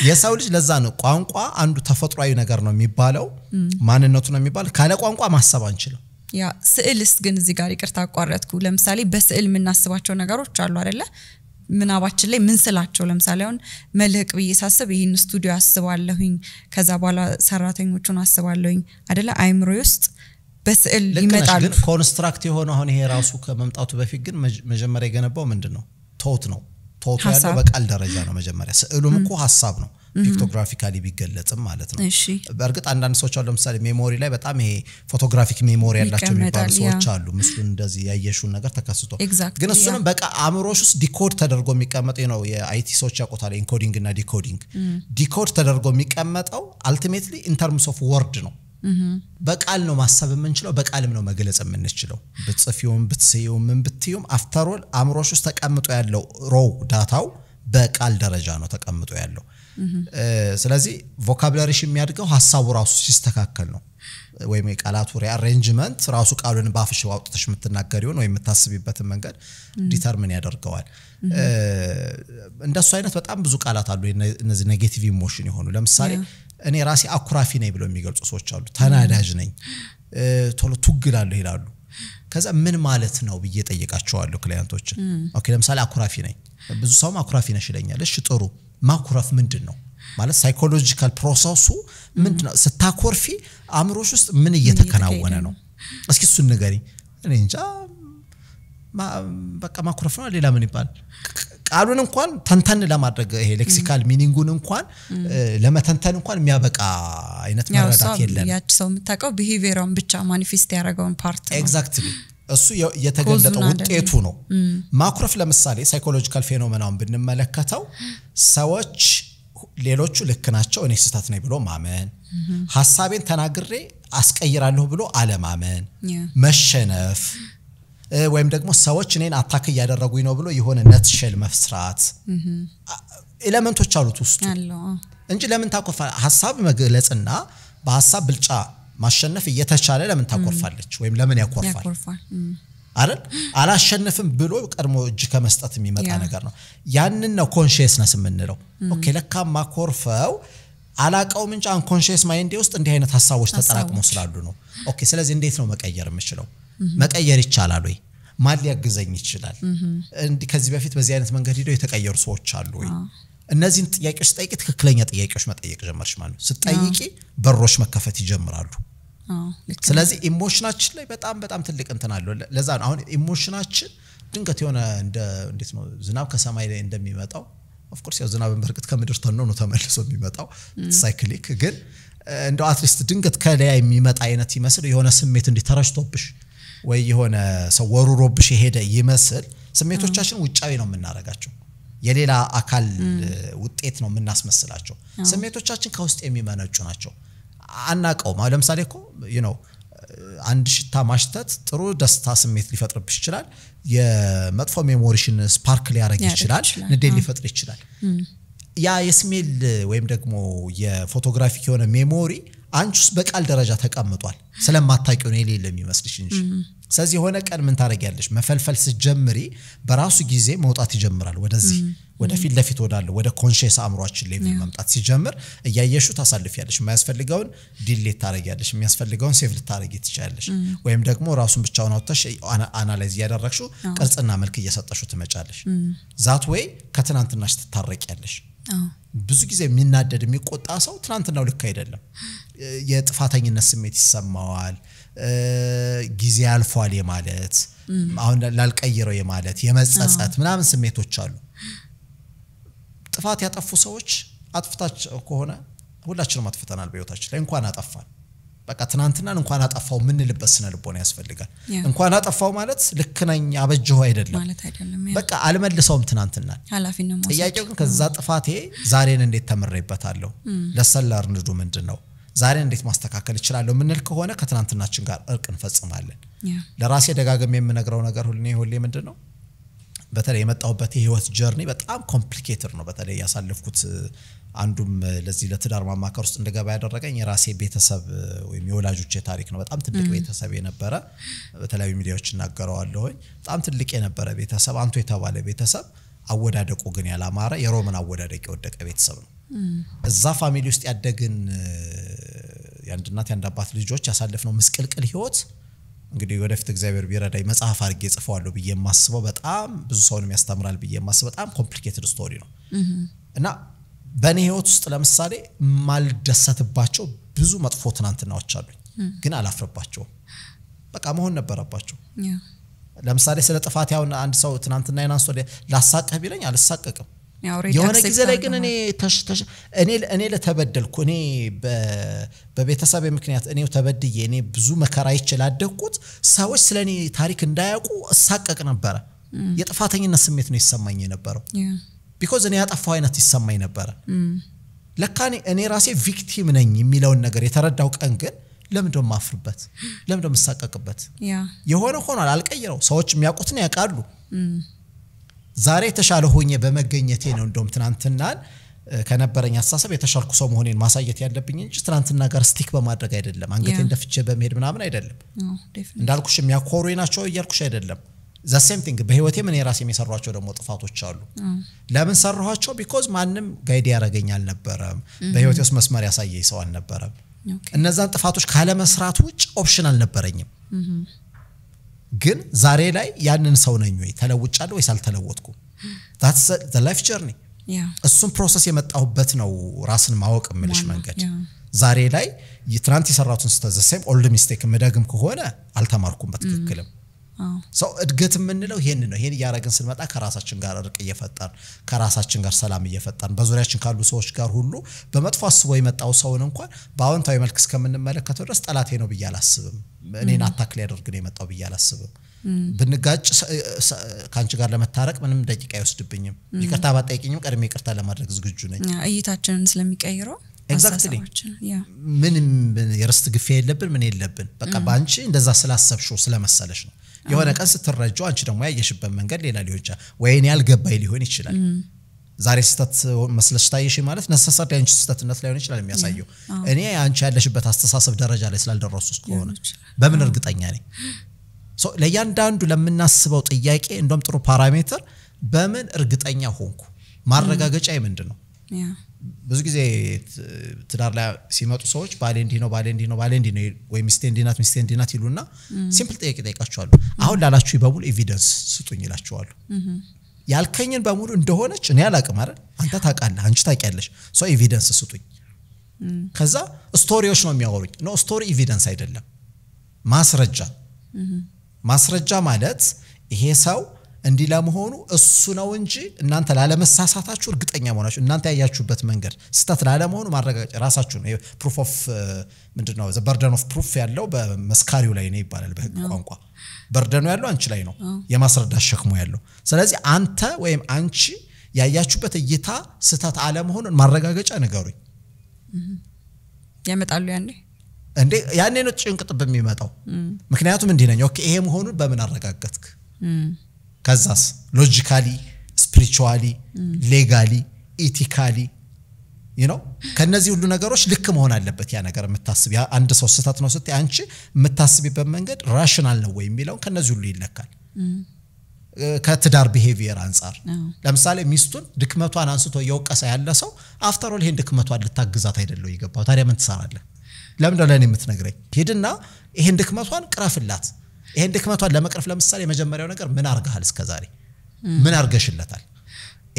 የሰው ልጅ ለዛ ነው ቋንቋ አንዱ ተፈጥሯዊ ነገር ነው የሚባለው ማንነቱ ነው የሚባል ካለ ቋንቋ ማሰብ አንችልም ያ ስዕልስ ግን እዚህ ጋር ይቅርታ አቋረጥኩ ለምሳሌ በስዕል ምናስባቸው ነገሮች አሉ አይደለ ምናባችን ላይ ምን ስላቸው ለምሳሌ አሁን መልህቅ በየሳስብ ይሄን ስቱዲዮ አስባለሁኝ ከዛ በኋላ ሰራተኞቹን አስባለሁኝ አይደለ አይምሮዬ ውስጥ በስዕል ይመጣል ግን ኮንስትራክት የሆነ አሁን ይሄ ራሱ ከመምጣቱ በፊት ግን መጀመሪያ የገነባው ምንድነው ቶት ነው ቶት ያለው በቃል ደረጃ ነው መጀመሪያ ስዕሉም እኮ ሐሳብ ነው ፒክቶግራፊካሊ ቢገለጽም ማለት ነው በእርግጥ አንዳንድ ሰዎች አሉ ለምሳሌ ሜሞሪ ላይ በጣም ይሄ ፎቶግራፊክ ሜሞሪ ያላቸው የሚባሉ ሰዎች አሉ ምስሉን እንደዚህ ያየሽውን ነገር ተከስቶ ግን እሱንም በቃ አእምሮሽ ውስጥ ዲኮድ ተደርጎ የሚቀመጥ ነው የአይቲ ሰዎች ያቆታል ኢንኮዲንግ እና ዲኮዲንግ ዲኮድ ተደርጎ የሚቀመጠው አልቲሜትሊ ኢን ተርምስ ኦፍ ወርድ ነው በቃል ነው ማሰብ የምንችለው በቃልም ነው መግለጽ የምንችለው በጽፊውም በትስዩም ምን ብትዩም አፍተር ኦል አእምሮሽ ውስጥ ተቀምጦ ያለው ሮው ዳታው በቃል ደረጃ ነው ተቀምጦ ያለው ስለዚህ ቮካቡላሪሽ የሚያድገው ሐሳቡ ራሱ ሲስተካከል ነው ወይም የቃላቱ ሪአሬንጅመንት ራሱ ቃሉን ባፍሽ አውጥተሽ የምትናገሪውን ወይ የምታስቢበትን መንገድ ዲተርሚን ያደርገዋል እንደሱ አይነት በጣም ብዙ ቃላት አሉ እነዚህ ኔጌቲቭ ኢሞሽን ይሆኑ ለምሳሌ እኔ ራሴ አኩራፊ ነኝ ብለው የሚገልጹ ሰዎች አሉ ተናዳጅ ነኝ ቶሎ ትግላለሁ ይላሉ ከዛ ምን ማለት ነው ብዬ ጠይቃቸዋለሁ ክላይንቶችን ኦኬ ለምሳሌ አኩራፊ ነኝ ብዙ ሰው አኩራፊ ነሽ ይለኛል እሺ ጥሩ ማኩራፍ ምንድነው ማለት ሳይኮሎጂካል ፕሮሰሱ ምንድነው ስታኮርፊ አእምሮሽ ውስጥ ምን እየተከናወነ ነው እስኪ እሱን ንገሪኝ እኔ እንጃ በቃ ማኩራፍ ነው ሌላ ምን ይባል ቃሉን እንኳን ተንተን ለማድረግ ይሄ ሌክሲካል ሚኒንጉን እንኳን ለመተንተን እንኳን የሚያበቃ አይነት መረዳት የለም ያቺ ሰው የምታውቀው ቢሄቪየሩን ብቻ ማኒፌስት ያደረገውን ፓርት ነው ኤግዛክትሊ እሱ የተገለጠው ውጤቱ ነው ማኩረፍ ለምሳሌ ሳይኮሎጂካል ፌኖሜናውን ብንመለከተው ሰዎች ሌሎቹ ልክ ናቸው እኔ ስህተት ነኝ ብሎ ማመን ሐሳቤን ተናግሬ አስቀይራለሁ ብሎ አለማመን መሸነፍ ወይም ደግሞ ሰዎች እኔን አታክ ያደረጉኝ ነው ብሎ የሆነ ነትሸል መፍስራት ኤሌመንቶች አሉት ውስጥ እንጂ ለምን ታቆፋ ሐሳብ መግለጽና በሐሳብ ብልጫ ማሸነፍ እየተቻለ ለምን ታቆርፋለች ወይም ለምን ያቆርፋል አይደል አላሸነፍም ብሎ ቀድሞ እጅ ከመስጠት የሚመጣ ነገር ነው ያንን ነው ኮንሺየስነስ የምንለው ኦኬ ለካ ማኮርፈው አላቀው እንጂ አንኮንሺየስ ማይንድ ውስጥ እንዲህ አይነት ሐሳቦች ተጠራቅሞ ስላሉ ነው ኦኬ ስለዚህ እንዴት ነው መቀየር የምችለው መቀየር ይቻላል ወይ ማን ሊያግዘኝ ይችላል እንዴ ከዚህ በፊት በዚህ አይነት መንገድ ሄደው የተቀየሩ ሰዎች አሉ ወይ እነዚህን ጥያቄዎች ጠይቂ ትክክለኛ ጥያቄዎች መጠየቅ ጀመርሽ ማለት ነው ስትጠይቂ በሮች መከፈት ይጀምራሉ ስለዚህ ኢሞሽናችን ላይ በጣም ትልቅ እንትን አለው ለዛ ነው አሁን ኢሞሽናችን ድንገት የሆነ እንዴት ነው ዝናብ ከሰማይ ላይ እንደሚመጣው ኦፍ ኮርስ ያው ዝናብን በርግጥ ከምድር ተነው ነው ተመልሶ የሚመጣው ሳይክሊክ ግን እንደው አትሊስት ድንገት ከላይ የሚመጣ አይነት ይመስል የሆነ ስሜት እንዲተረሽቶብሽ ወይ የሆነ ሰው ወሩሮብሽ ይሄደ ይመስል ስሜቶቻችን ውጫዊ ነው የምናረጋቸው የሌላ አካል ውጤት ነው የምናስመስላቸው ስሜቶቻችን ከውስጥ የሚመነጩ ናቸው አናቀው ለምሳሌ እኮ አንድ ሽታ ማሽተት ጥሩ ደስታ ስሜት ሊፈጥርብሽ ይችላል የመጥፎ ሜሞሪሽን ስፓርክ ሊያረግ ይችላል ንዴት ሊፈጥር ይችላል ያ የስሜል ወይም ደግሞ የፎቶግራፊክ የሆነ ሜሞሪ አንቺስ በቃል ደረጃ ተቀምጧል ስለማታውቂው ነው የሌለ የሚመስልሽ እንጂ ስለዚህ ሆነ ቀን ምን ታረጋለሽ መፈልፈል ስትጀምሪ በራሱ ጊዜ መውጣት ይጀምራል ወደዚህ ወደ ፊት ለፊት ወዳለው ወደ ኮንሺየስ አእምሮአችን ሌቭል መምጣት ሲጀምር እያየሹ ታሳልፊያለሽ የማያስፈልገውን ዲሌት ታረጋለሽ የሚያስፈልገውን ሴቭ ልታረጊ ትችላለሽ ወይም ደግሞ ራሱን ብቻውን አውጥተሽ አናላይዝ ያደረግሽው ቅርጽና መልክ እየሰጠሽው ትመጫለሽ ዛት ወይ ከትናንትናሽ ትታረቂያለሽ ብዙ ጊዜ የሚናደድ የሚቆጣ ሰው ትናንትናው ልክ አይደለም የጥፋተኝነት ስሜት ይሰማዋል ጊዜ አልፏል የማለት አሁን ላልቀይረው የማለት የመጸጸት ምናምን ስሜቶች አሉ ጥፋት ያጠፉ ሰዎች አጥፍታቸው ከሆነ ሁላችንም አጥፍተናል በህይወታችን ላይ እንኳን አጠፋን በቃ ትናንትናን እንኳን አጠፋው ምን ልበስ ነው ልቦና ያስፈልጋል እንኳን አጠፋው ማለት ልክ ነኝ አበጀው አይደለም ማለት አይደለም በቃ አልመልሰውም ትናንትናን ሐላፊነት ነው ጥያቄው ግን ከዛ ጥፋቴ ዛሬን እንዴት ተመረይበታለሁ ለሰላር ንዱ ምንድነው ዛሬ እንዴት ማስተካከል ይችላልው ምንል ከሆነ ከትናንትናችን ጋር እርቅ እንፈጽማለን ለራሴ ደጋግሜ የምነግረው ነገር ሁሌ ምንድነው በተለይ የመጣሁበት የህይወት ጀርኒ በጣም ኮምፕሊኬትድ ነው በተለይ ያሳለፍኩት አንዱም ለዚህ ለትዳር ማማከር ውስጥ እንደገባ ያደረገኝ የራሴ ቤተሰብ ወይም የወላጆቼ ታሪክ ነው በጣም ትልቅ ቤተሰብ የነበረ በተለያዩ ሚዲያዎች እናገራለሁ በጣም ትልቅ የነበረ ቤተሰብ አንቱ የተባለ ቤተሰብ አወዳደቁ ግን ያላማረ የሮማን አወዳደቅ የወደቀ ቤተሰብ ነው እዛ ፋሚሊ ውስጥ ያደግን የአንድ እናት የአንድ አባት ልጆች ያሳለፍነው ምስቅልቅል ህይወት እንግዲህ ወደፊት እግዚአብሔር ቢረዳይ መጽሐፍ አድርጌ ጽፈዋለሁ ብዬ የማስበው በጣም ብዙ ሰውን የሚያስተምራል ብዬ የማስበው በጣም ኮምፕሊኬትድ ስቶሪ ነው እና በኔ ህይወት ውስጥ ለምሳሌ ማልደሰትባቸው ብዙ መጥፎ ትናንትናዎች አሉኝ ግን አላፍርባቸው በቃ መሆን ነበረባቸው ለምሳሌ ስለ ጥፋት ያው አንድ ሰው ትናንትና ይናንሶ ላሳቀህ ቢለኝ አልሳቀቅም የሆነ ጊዜ ላይ ግን እኔ ለተበደልኩ እኔ በቤተሰብ ምክንያት እኔው ተበድዬ እኔ ብዙ መከራ ይችላልደኩት ሰዎች ስለኔ ታሪክ እንዳያውቁ እሳቀቅ ነበር የጥፋተኝነት ስሜት ነው ይሰማኝ የነበረው because እኔ ያጠፋው አይነት ይሰማኝ ነበር ለካኔ እኔ ራሴ ቪክቲም ነኝ የሚለውን ነገር የተረዳው ቀን ግን ለምንድነው ማፍርበት ለምንድነው መሳቀቅበት የሆነ ሆኗል አልቀይረው ሰዎች የሚያውቁትን ያውቃሉ ዛሬ ተሻለ ሆኜ በመገኘቴ ነው እንደውም ትናንትናን ከነበረኝ አስተሳሰብ የተሻልኩ ሰው መሆኔን ማሳየት ያለብኝ እንጂ ትናንትና ጋር ስቲክ በማድረግ አይደለም አንገቴን ደፍቼ በመሄድ ምናምን አይደለም እንዳልኩሽ የሚያኮሩኝ ናቸው እያልኩሽ አይደለም the same thing በህይወቴ ምን የራሴ የሚሰሯቸው ደግሞ ጥፋቶች አሉ ለምን ሰራኋቸው because ማንንም ጋይድ ያረጋኛል ነበር በህይወቴ ውስጥ መስመር ያሳየኝ ሰው አልነበረም እነዛን ጥፋቶች ካለ መስራት ውጭ ኦፕሽናል ነበርኝም ግን ዛሬ ላይ ያንን ሰው ነኝ ወይ ተለውጫለሁ ወይስ አልተለወጥኩም that's the life journey እሱም ፕሮሰስ የመጣሁበት ነው ራስን ማወቅ ምልሽ መንገድ ዛሬ ላይ የትራንት የሰራቱን ስህተት the same old mistake መደግም ከሆነ አልተማርኩም በትክክልም ሰው እድገት የምንለው ይሄን ነው ይሄን ያረጋግን ስንመጣ ከራሳችን ጋር እርቅ እየፈጠን ከራሳችን ጋር ሰላም እየፈጠን በዙሪያችን ካሉ ሰዎች ጋር ሁሉ በመጥፎ አስቦ የመጣው ሰውን እንኳን በአዎንታዊ መልክ እስከምንመለከተው ድረስ ጠላቴ ነው ብዬ አላስብም እኔን አታክ ሊያደርግ ነው የመጣው ብዬ አላስብም ብንጋጭ ካንቺ ጋር ለመታረቅ ምንም ደቂቃ አይወስድብኝም ይቅርታ ባጠይቅኝም ቀድሜ ይቅርታ ለማድረግ ዝግጁ ነኝ እይታችንን ስለሚቀይረው exactly ምን የርስት ግፍ የለብን ምን የለብን በቃ ባንቺ እንደዛ ስላሰብሽው ስለመሰለሽ ነው የሆነ ቀን ስትረጃው አንቺ ደግሞ ያየሽበት መንገድ ሌላ ሊሆን ይችላል ወይኔ ያልገባይ ሊሆን ይችላል ዛሬ ስተት መስለሽ ታይሽ ማለት ነሰሰር ያንቺ ስተትነት ላይሆን ይችላል የሚያሳየው እኔ አንቺ ያለሽበት አስተሳሰብ ደረጃ ላይ ስላልደረሱስ ከሆነ በምን እርግጠኛ ነኝ ሶ ለያንዳንዱ ለምናስበው ጥያቄ እንደም ጥሩ ፓራሜትር በምን እርግጠኛ ሆንኩ ማረጋገጫ ምንድነው ብዙ ጊዜ ትዳር ላይ ሲመጡ ሰዎች ባሌንዲ ነው ወይ ሚስቴ እንዲናት ይሉና ሲምፕል ጥያቄ ጠይቃቸዋለሁ አሁን ላላችሁ በሙሉ ኤቪደንስ ስጡኝ ይላችኋሉ ያልከኝን በሙሉ እንደሆነች እኔ አላቅም አይደል አንተ ታውቃለህ አንቺ ታውቂያለሽ ሶ ኤቪደንስ ስጡኝ ከዛ ስቶሪዎች ነው የሚያወሩኝ ኖ ስቶሪ ኤቪደንስ አይደለም ማስረጃ ማለት ይሄ ሰው እንዲ ለመሆኑ እሱ ነው እንጂ እናንተ ላለመሳሳታችሁ እርግጠኛ መሆናችሁ እናንተ ያያችሁበት መንገድ ስተት ላለመሆኑ ማረጋገጫ ራሳችሁ ነው proof of ምንድነው the burden of proof ያለው በመስካሪው ላይ ነው ይባላል በህግ ቋንቋ በርደኑ ያለው አንቺ ላይ ነው የማስረዳት ሸክሙ ያለው ስለዚህ አንተ ወይም አንቺ ያያችሁበት እይታ ስተት አለመሆኑን ማረጋገጫ ነገሩኝ ያመጣሉ ያኔ ነው ጭንቅጥ በሚመጣው ምክንያቱም እንዴ ነኝ ኦኬ ይሄ መሆኑን በምን አረጋገጥክ ከዛስ ሎጂካሊ ስፒሪቹዋሊ ሌጋሊ ኢቲካሊ ከነዚህ ሁሉ ነገሮች ልክ መሆን አለበት ያ ነገር የምታስብ ያ አንድ ሰው ስተት ነው ስትይ አንቺ የምታስቢበት መንገድ ራሽናል ነው ወይ የሚለው ከነዚህ ሁሉ ይለካል ከትዳር ቢሄቪየር አንፃር ለምሳሌ ሚስቱን ድክመቷን አንስቶ የወቀሰ ያለ ሰው አፍተር ኦል ይሄን ድክመቷን ልታግዛት አይደለም ይገባው ታዲያ ምን ትሰራለህ ለምን ለኔ የምትነግረኝ ሄድና ይሄን ድክመቷን ቅረፍላት ይሄን ድክመቷን ለመቅረፍ ለምሳሌ የመጀመሪያው ነገር ምን አርጋሃል እስከዛሬ ምን አርገሽለታል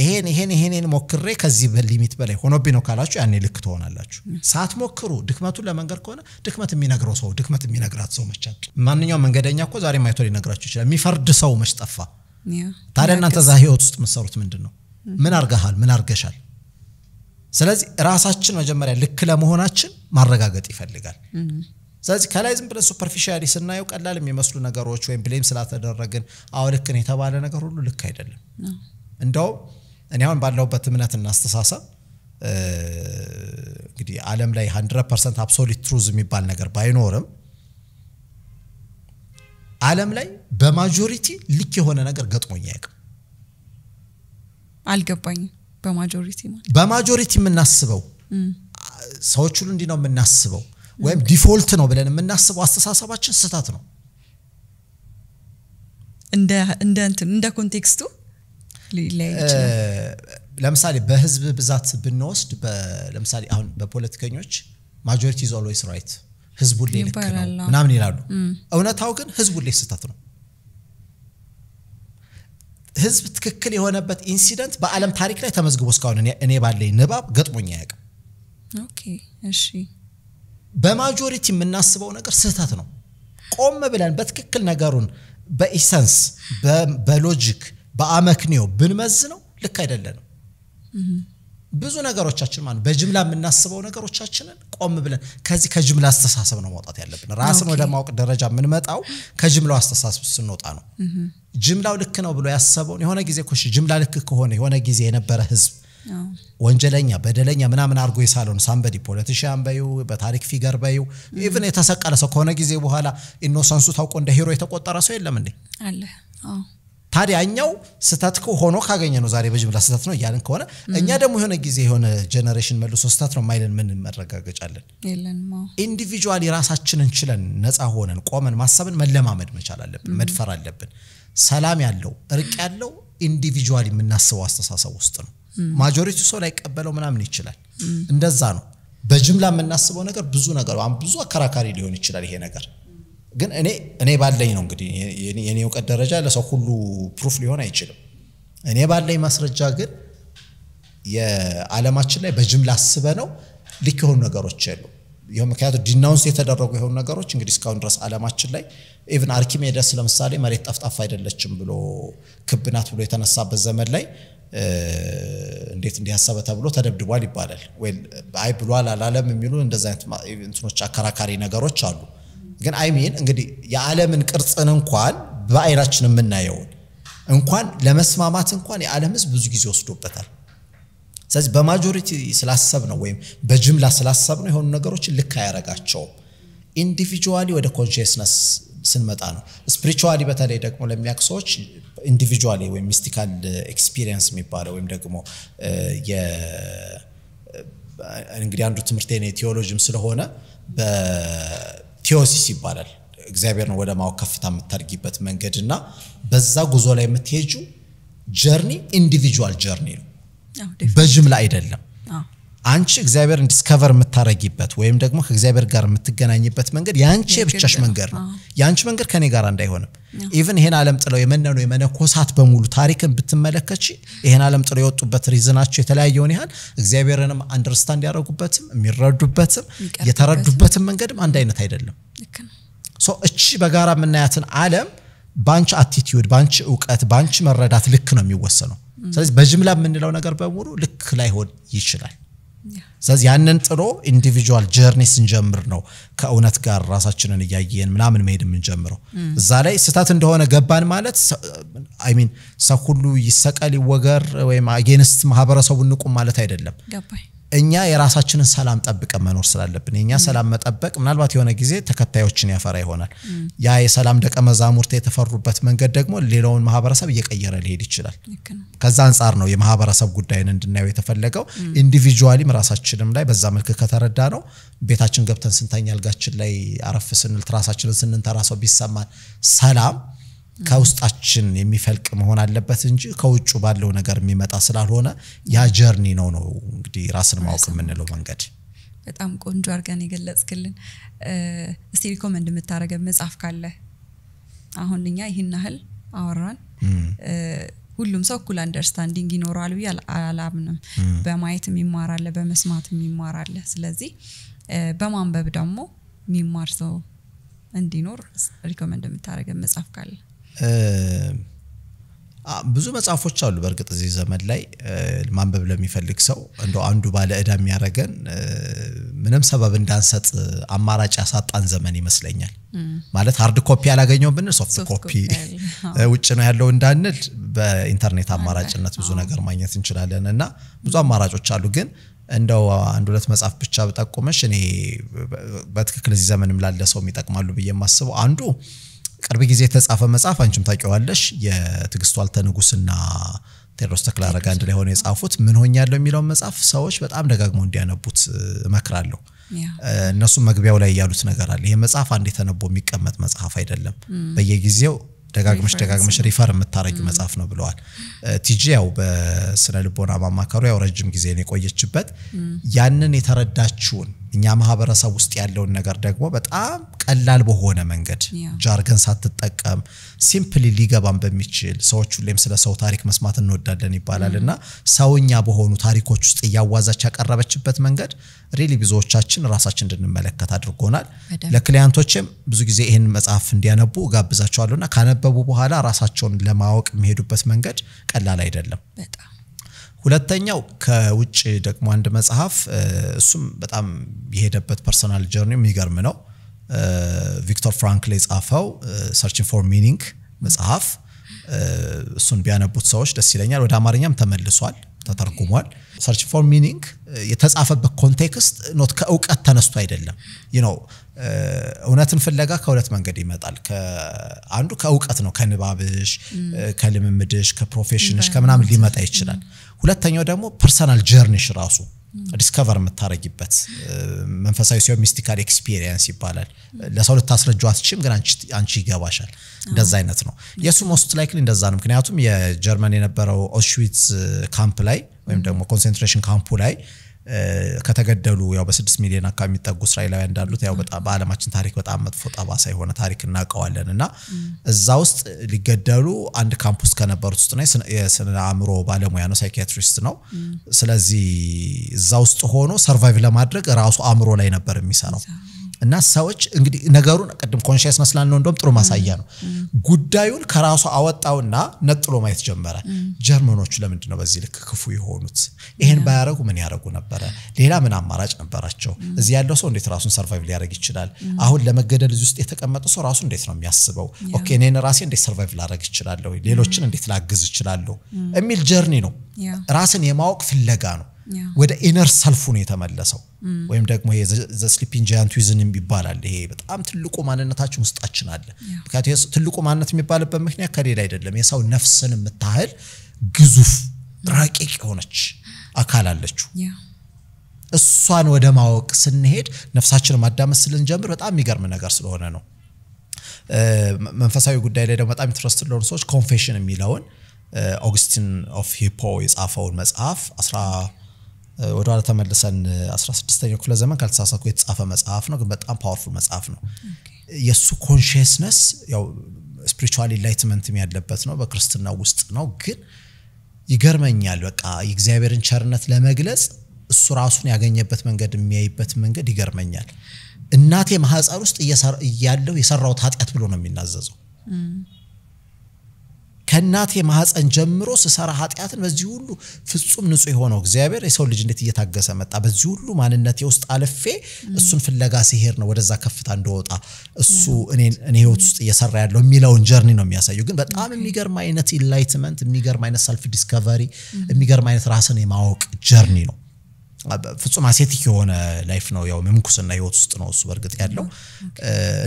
ይሄን ሞክሬ ከዚህ በሊሚት በላይ ሆኖብኝ ነው ካላችሁ ያኔ ልክ ትሆናላችሁ ሳትሞክሩ ድክመቱን ለመንገር ከሆነ ድክመት የሚነግረው ሰው ድክመት የሚነግራት ሰው መቻል ማንኛውም መንገደኛ እኮ ዛሬ ማይቶ ሊነግራችሁ ይችላል የሚፈርድ ሰው መሽጠፋ ታዲያ እናንተ ዛ ህይወት ውስጥ መሰሩት ምንድነው ምን አርጋሃል ምን አርገሻል ስለዚህ ራሳችን መጀመሪያ ልክ ለመሆናችን ማረጋገጥ ይፈልጋል ስለዚህ ከላይ ዝም ብለን ሱፐርፊሻሊ ስናየው ቀላል የሚመስሉ ነገሮች ወይም ብሌም ስላተደረግን ልክ ነው የተባለ ነገር ሁሉ ልክ አይደለም እንደው እኔ አሁን ባለውበት እምነትና አስተሳሰብ እንግዲህ ዓለም ላይ 100% አብሶሉት ትሩዝ የሚባል ነገር ባይኖርም ዓለም ላይ በማጆሪቲ ልክ የሆነ ነገር ገጥሞኝ ያውቃል አልገባኝም በማጆሪቲ የምናስበው ሰዎች ሁሉ እንዲህ ነው የምናስበው ወይም ዲፎልት ነው ብለን የምናስበው አስተሳሰባችን ስህተት ነው እንደ ኮንቴክስቱ ለምሳሌ በህዝብ ብዛት ብንወስድ ለምሳሌ አሁን በፖለቲከኞች ማጆሪቲ is always right ህዝቡ ላይ ልክ ነው ምናምን ይላሉ እውነታው ግን ህዝቡ ላይ ስህተት ነው ህዝብ ትክክል የሆነበት ኢንሲደንት በአለም ታሪክ ላይ ተመዝግቦ እስካሁን እኔ ባለኝ ንባብ ገጥሞኝ ያውቃል ኦኬ እሺ በማጆሪቲ የምናስበው ነገር ስህተት ነው ቆም ብለን በትክክል ነገሩን በኢሰንስ በሎጂክ በአመክንዮ ብንመዝነው ልክ አይደለም ብዙ ነገሮቻችን ማለት በጅምላ የምናስበው ነገሮቻችንን ቆም ብለን ከዚህ ከጅምላ አስተሳሰብ ነው መውጣት ያለብን ራስን ወደ ማወቅ ደረጃ የምንመጣው ከጅምላው አስተሳሰብ ስንወጣ ነው ጅምላው ልክ ነው ብሎ ያሰበው የሆነ ጊዜ ኮሽ ጅምላ ልክ ከሆነ የሆነ ጊዜ የነበረ ህዝብ ወንጀለኛ በደለኛ ምናምን አርጎ ይሳሉን ሳምበዲ ፖለቲሻን ባዩ በታሪክ ፊገር ባዩ ኢቭን የተሰቀለ ሰው ከሆነ ጊዜ በኋላ ኢኖሰንሱ ታውቆ እንደ ሂሮ የተቆጠረ ሰው የለም እንዴ አለ ታዲያኛው ስተት ሆኖ ካገኘ ነው ዛሬ በጅምላ ስተት ነው ይያልን ከሆነ እኛ ደግሞ የሆነ ጊዜ የሆነ ጄነሬሽን መልሶ ስተት ነው ማይለን ምን መረጋገጫለን የለንም ኢንዲቪጁዋሊ ራሳችንን ችለን ነፃ ሆነን ቆመን ማሰብን መለማመድ መቻል አለብን መድፈር አለብን ሰላም ያለው እርቅ ያለው ኢንዲቪጁዋሊ የምናስበው አስተሳሰብ ውስጥ ነው ማጆሪቲ ሰው ላይ ቀበለው ምናምን ይችላል እንደዛ ነው በጅምላ የምናስበው ነገር ብዙ አከራካሪ ሊሆን ይችላል ይሄ ነገር ግን እኔ ባለኝ ነው እንግዲህ የኔ እውቀት ደረጃ ለሰው ሁሉ ፕሩፍ ሊሆን አይችልም እኔ ባለኝ ማስረጃ ግን የዓለማችን ላይ በጅምላ አስበነው ልክ የሆኑ ነገሮች አሉ ይሄው ምክንያቱ ዲናውንስ የተደረጉ የሆኑ ነገሮች እንግዲህ እስካሁን ድረስ ዓለማችን ላይ ኢቭን አርኪሜደስ ለምሳሌ መሬት ጠፍጣፋ አይደለችም ብሎ ክብናት ብሎ የተነሳበት ዘመን ላይ እንዴት እንዲያሰበ ተብሎ ተደብድቧል ይባላል ወይ አይ ብሏል አላለም የሚሉ እንደዛ እንትኖች አከራካሪ ነገሮች አሉ ግን አይ ሚን እንግዲህ የዓለምን ቅርጽን እንኳን በአይናችን የምናየው እንኳን ለመስማማት እንኳን የዓለም ህዝብ ብዙ ጊዜ ወስዶበታል ስለዚህ በማጆሪቲ ስላሰብ ነው ወይም በጅምላ ስላሰብ ነው የሆኑ ነገሮች ልክ ያረጋቸው ኢንዲቪጁዋሊ ወደ ኮንሺየስነስ ስንመጣ ነው ስፒሪቹዋሊ በተለይ ደግሞ ለሚያክሶች ኢንዲቪጁዋሊ ወይም ሚስቲካል ኤክስፒሪየንስ የሚባለው ወይም ደግሞ እንግዲህ አንዱ ትምህርት የኔ ቴዎሎጂም ስለሆነ በቴዎሲስ ይባላል እግዚአብሔር ነው ወደ ማወቅ ከፍታ የምታርጊበት መንገድና በዛ ጉዞ ላይ የምትሄጁ ጀርኒ ኢንዲቪጁዋል ጀርኒ ነው በጅምላ አይደለም አንቺ እግዚአብሔር ዲስከቨር የምታረጊበት ወይም ደግሞ ከእግዚአብሔር ጋር የምትገናኝበት መንገድ ያንቺ ብቻሽ መንገድ ነው ያንቺ መንገድ ከኔ ጋር እንዳይሆንም ኢቭን ይሄን ዓለም ጥለው የመነኮሳት በሙሉ ታሪክን ብትመለከቺ ይሄን ዓለም ጥለው የወጡበት ሪዝናቸው የተለያየውን ይሃል እግዚአብሔርንም አንደርስታንድ ያደርጉበትም የሚረዱበትም የተረዱበትም መንገድም አንድ አይነት አይደለም ሶ እቺ በጋራ የምናያትን ዓለም ባንቺ አቲቲዩድ ባንቺ ዕውቀት ባንቺ መረዳት ልክ ነው የሚወሰነው ስለዚህ በጅምላ የምንለው ነገር በሙሉ ልክ ላይሆን ይችላል ስለዚህ ያንን ጥሎ ኢንዲቪጁዋል ጀርኒ ስንጀምር ነው ከእውነት ጋር ራሳችንን ያያየን ምናምን መሄድ የምንጀምረው እዛ ላይ ስህተት እንደሆነ ገባን ማለት አይ ሚን ሰው ሁሉ ይሰቀል ይወገር ወይም አጌንስት ማህበረሰቡን ንቁም ማለት አይደለም ገባይ እኛ የራሳችንን ሰላም ጠብቀን መኖር ስላለብን እኛ ሰላም መጠበቅ ምናልባት የሆነ ጊዜ ተከታዮችን ያፈራ ይሆናል ያ የሰላም ደቀ መዛሙርት የተፈሩበት መንገድ ደግሞ ሌላውን ማህበረሰብ እየቀየረ ሊሄድ ይችላል ከዛ አንፃር ነው የማህበረሰብ ጉዳይን እንድናየው የተፈለገው ኢንዲቪጁዋሊ ራሳችንም ላይ በዛ መልኩ ከተረዳ ነው ቤታችን ገብተን ስንተኛ አልጋችን ላይ አረፍ ስንል ራሳችንን ስንንተራሰው ቢሰማን ሰላም ከውስጣችን የሚፈልቅ መሆን አለበት እንጂ ከውጭ ባለው ነገር የሚመጣ ስላልሆነ ያ ጀርኒ ነው እንግዲህ ራስን ማወቅ የምንለው መንገድ በጣም ቆንጆ አርጋን ይገለጽክልን እስቲ ሪኮመንድ የምታረገው መጽሐፍ ካለ አሁን ለኛ ይሄን ያህል አወራን ሁሉም ሰው እኩል አንደርስታንዲንግ ይኖራል ብዬ አላምንም በማየት የሚማራለ በመስማት የሚማራለ ስለዚህ በማንበብ ደግሞ የሚማር ሰው እንዲኖር ሪኮመንድ የምታረገው መጽሐፍ ካለ ብዙ መጽሐፎች አሉ በርግጥ እዚህ ዘመን ላይ ማንበብ ለሚፈልግ ሰው እንደው አንዱ ባለ ዕዳ የሚያረጋን ምንም ሰበብ እንዳንሰጥ አማራጭ ያሳጣን ዘመን ይመስለኛል ማለት ሃርድ ኮፒ ያላገኘው ብንል ሶፍት ኮፒ ውጭ ነው ያለው እንዳንል በኢንተርኔት አማራጭነት ብዙ ነገር ማግኘት እንችላለንና ብዙ አማራጮች አሉ ግን እንደው አንድ ሁለት መጽሐፍ ብቻ በጠቆመሽ እኔ በትክክል እዚህ ዘመንም ላለ ሰው የሚጠቅማሉ ብዬ የማስበው አንዱ ቅርብ ጊዜ የተጻፈ መጽሐፍ አንቺም ታውቂዋለሽ የትግስቱ አልተንጉስና ቴዎድሮስ ተክለአረጋ አንድ ላይ ሆነ የጻፉት ምን ሆኛለሁ የሚለው መጽሐፍ ሰዎች በጣም ደጋግመው እንዲያነቡት እመክራለሁ እነሱ መግቢያው ላይ ያሉት ነገር አለ ይሄ መጽሐፍ አንዴ ተነቦ የሚቀመጥ መጽሐፍ አይደለም በየጊዜው ደጋግመሽ ሪፈር የምታረጊ መጽሐፍ ነው ብለዋል ቲጂ ያው በስነ ልቦና ማማከሩ ያው ረጅም ጊዜ ነው የቆየችበት ያንን የተረዳችውን እኛ ማህበረሰብ ውስጥ ያለውን ነገር ደግሞ በጣም ቀላል በሆነ መንገድ ጃርገን ሳትጠቀም ሲምፕሊ ሊገባን በሚችል ሰዎች ሁሌም ስለ ሰው ታሪክ መስማት እንወዳለን ይባላልና ሰውኛ በሆኑ ታሪኮች ውስጥ ያዋዛች ያቀረበችበት መንገድ ሪሊ ብዙዎቻችን ራሳችን እንድንመለከት አድርጎናል ለክሊያንቶችም ብዙ ጊዜ ይሄን መጽሐፍ እንዲያነቡ ጋብዛቸዋለሁና ካነበቡ በኋላ ራሳቸውን ለማወቅ የሚሄዱበት መንገድ ቀላል አይደለም በጣም ሁለተኛው ከውጭ ደግሞ አንድ መጽሐፍ እሱም በጣም የሄደበት ፐርሰናል ጀርኒ የሚገርም ነው ቪክተር ፍራንክል የጻፈው ሰርቺንግ ፎር ሚኒንግ መጽሐፍ እሱን ቢያነቡት ሰዎች ደስ ይለኛል ወደ አማርኛም ተመልሷል ተተርጉሟል ሰርቺንግ ፎር ሚኒንግ የተጻፈበት ኮንቴክስት ኖት ከዕውቀት ተነስቶ አይደለም እውነትን ፍለጋ ከሁለት መንገድ ይመጣል አንዱ ከዕውቀት ነው ከንባብሽ ከልምምድሽ ከፕሮፌሽንሽ ከምናምን ሊመጣ ይችላል ሁለተኛው ደግሞ ፐርሰናል ጀርኒሽ ራሱ ዲስከቨር የምታረጊበት መንፈሳዊ ሲሆን ሚስቲካል ኤክስፒሪየንስ ይባላል ለሰው ልታስረጁ አትችም ግን አንቺ ይገባሻል እንደዛ አይነት ነው የሱ ሞስት ላይክሊ እንደዛ ነው ምክንያቱም የጀርመን የነበረው ኦሽዊትዝ ካምፕ ላይ ወይም ደግሞ ኮንሰንትሬሽን ካምፑ ላይ ከተገደሉ ያው በ6 ሚሊዮን አካባቢ የሚጠጉ እስራኤላውያን እንዳሉት ያው በጣም በዓለማችን ታሪክ በጣም መጥፎ ጠባሳ የሆነ ታሪክ እናቀዋለንና እዛ ውስጥ ሊገደሉ አንድ ካምፕስ ከነበሩት ውስጥ ነው የስነ አእምሮ ባለሙያ ነው ሳይኪያትሪስት ነው ስለዚህ እዛ ውስጥ ሆኖ ሰርቫይቭ ለማድረግ ራሱ አእምሮ ላይ ነበር የሚሰራው እና ሰዎች እንግዲህ ነገሩን ቀደም ኮንሺየስነስ ላልነው እንደውም ጥሩ ማሳያ ነው ጉዳዩን ከራሱ አወጣውና ነጥሎ ማየት ጀመረ ጀርመኖቹ ለምንድን ነው በዚህ ልክ ክፉ የሆኑት ይሄን ባያረጉ ምን ያረጉ ነበር ሌላ ምን አማራጭ ነበራቸው እዚህ ያለው ሰው እንዴት ራሱን ሰርቫይቭ ሊያደርግ ይችላል አሁን ለመገደል እዚህ ውስጥ የተቀመጠው ሰው ራሱ እንዴት ነው የሚያስበው ኦኬ እኔን ራሴ እንዴት ሰርቫይቭ ላደርግ ይችላል ሌሎችን እንዴት ላግዝ ይችላል የሚል ጀርኒ ነው ራስን የማወቅ ፍለጋ ነው ወደ ኢነር ሰልፉ ነው የተመለሰው ወይም ደግሞ ይሄ ዘ ስሊፒንግ ጃያንት ዊዝን ይባላል ይሄ በጣም ትልቁ ማንነታችን ውስጣችን አለ ምክንያቱም ትልቁ ማንነት የሚባልበት ምክንያት ከሌላ አይደለም የሰው ነፍስን የምታህል ግዙፍ ረቂቅ የሆነች አካል አለችው እሷን ወደ ማወቅ ስንሄድ ነፍሳችንን ማዳመጥ ስለንጀምር በጣም የሚገርም ነገር ስለሆነ ነው መንፈሳዊ ጉዳይ ላይ ደግሞ በጣም ኢንትረስትድ ለሆኑ ሰዎች ኮንፌሽን የሚለውን ኦግስቲን ኦፍ ሂፖ የጻፈውን መጽሐፍ ወደ ኋላ ተመልሰን 16ኛው ክፍለ ዘመን ካልተሳሳትኩ የተጻፈ መጽሐፍ ነው ግን በጣም ፓወርፉል መጽሐፍ ነው የሱ ኮንሺየስነስ ያው ስፒሪቹዋል ኢንላይትመንት ያለበት ነው በክርስትና ውስጥ ነው ግን ይገርመኛል በቃ የእግዚአብሔርን ቸርነት ለመግለጽ እሱ ራሱን ያገኘበት መንገድ የሚያይበት መንገድ ይገርመኛል እናቴ ማህፀን ውስጥ እያለው የሰራው ኃጢአት ብሎ ነው የሚናዘዘው ከናቴ ማህፀን ጀምሮ ሰሰራ ኃጢአትን በዚህ ሁሉ ፍጹም ንጹህ የሆነው እግዚአብሔር የሰው ልጅ እንዴት እየታገሰ መጣ በዚህ ሁሉ ማንነቴ ውስጥ አልፌ እሱን ፍለጋ ሲሄድ ነው ወደዛ ከፍታ እንደወጣ እሱ እኔ ህይወት ውስጥ እየሰራ ያለው የሚለውን ጀርኒ ነው የሚያሳየው ግን በጣም የሚገርም አይነት ኢንላይትመንት የሚገርም አይነት ሰልፍ ዲስከቨሪ የሚገርም አይነት ራስን የማወቅ ጀርኒ ነው ፍጹም አሴቲክ የሆነ ላይፍ ነው ያው ምንኩስና ህይወት ውስጥ ነው እሱ በርግጥ ያለው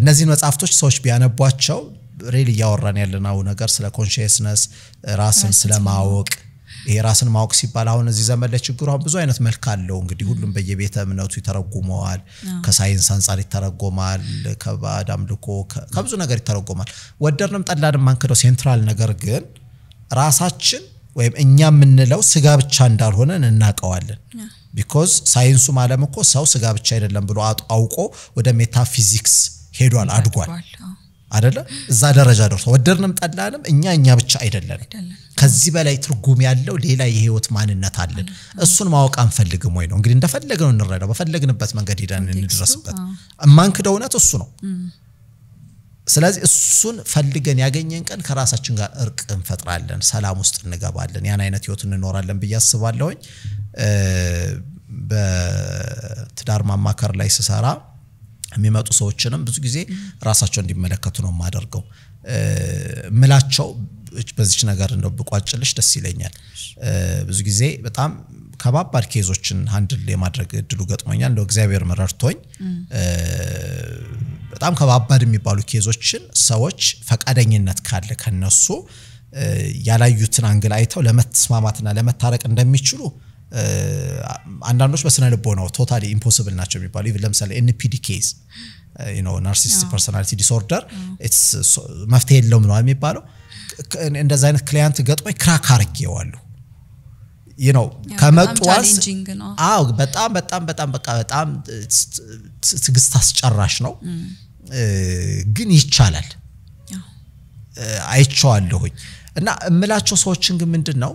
እነዚህ መጽሐፍቶች ሰዎች ቢያነቧቸው ሪሊ ያወራን ያለናው ነገር ስለ ኮንሺየስነስ ራስን ስለማወቅ ይሄ ራስን ማወቅ ሲባል አሁን እዚህ ዘመን ላይ ችግሩ ብዙ አይነት መልክ አለው እንግዲህ ሁሉም በየቤተ እምነቱ ይተረጉመዋል ከሳይንስ አንፃር ይተረጎማል ከባዳም ልኮ ከብዙ ነገር ይተረጎማል ወደርንም ጠላንም ማንከደው ሴንትራል ነገር ግን ራሳችን ወይም እኛ የምንለው ስጋ ብቻ እንዳልሆነ እናቀዋለን because ሳይንሱ ማለም እኮ ሰው ስጋ ብቻ አይደለም ብሎ አውቆ ወደ ሜታፊዚክስ ሄዷል አድጓል አይደለ እዛ ደረጃ ደርሶ ወደርንም ጠላንም እኛ ብቻ አይደለም ከዚህ በላይ ትርጉም ያለው ሌላ የህይወት ማንነት አለን እሱን ማወቅ አንፈልግም ወይ ነው እንግዲህ እንደፈለግነው እንረዳው በፈለግንበት መንገድ ሄደን እንድረስበት ማንከደው እውነት እሱ ነው ስለዚህ እሱን ፈልገን ያገኘን ቀን ከራሳችን ጋር እርቅ እንፈጥራለን ሰላም ውስጥ እንገባለን ያን አይነት ህይወት እንኖራለን በያስባለሁኝ በትዳር ማማከር ላይ ስሰራ የሚመጡ ሰዎችንም ብዙ ጊዜ ራሳቸው እንዲመለከቱ ነው ማደርገው ምላቸው በዚህ ነገር እንደው በቋጭልሽ ደስ ይለኛል ብዙ ጊዜ በጣም ከባባድ ኬዞችን ሃንድል ለማድረግ እድሉ ገጥሞኛል እንደው እግዚአብሔር መረርቶኝ በጣም ከባባድ የሚባሉ ኬዞችን ሰዎች ፈቃደኝነት ካለ ከነሱ ያላዩትን አንግል አይተው ለመስማማትና ለመታረቅ እንደሚችሉ አንዳንዶች በስነ ልቦናው ቶታሊ ኢምፖሲብል ናቸው የሚባሉ ኢቭን ለምሳሌ NPD ኬዝ narcissistic personality disorder it's መፍትሄ የለውም ነው የሚባለው እንደዛ አይነት ክላይንት ገጥሞኝ ክራክ አርጌዋለሁ ከመጥዋስ በጣም በጣም ትግስት አስጨራሽ ነው ግን ይቻላል አይቻለሁኝ እና እምላቸው ሰዎችን ግን ምንድነው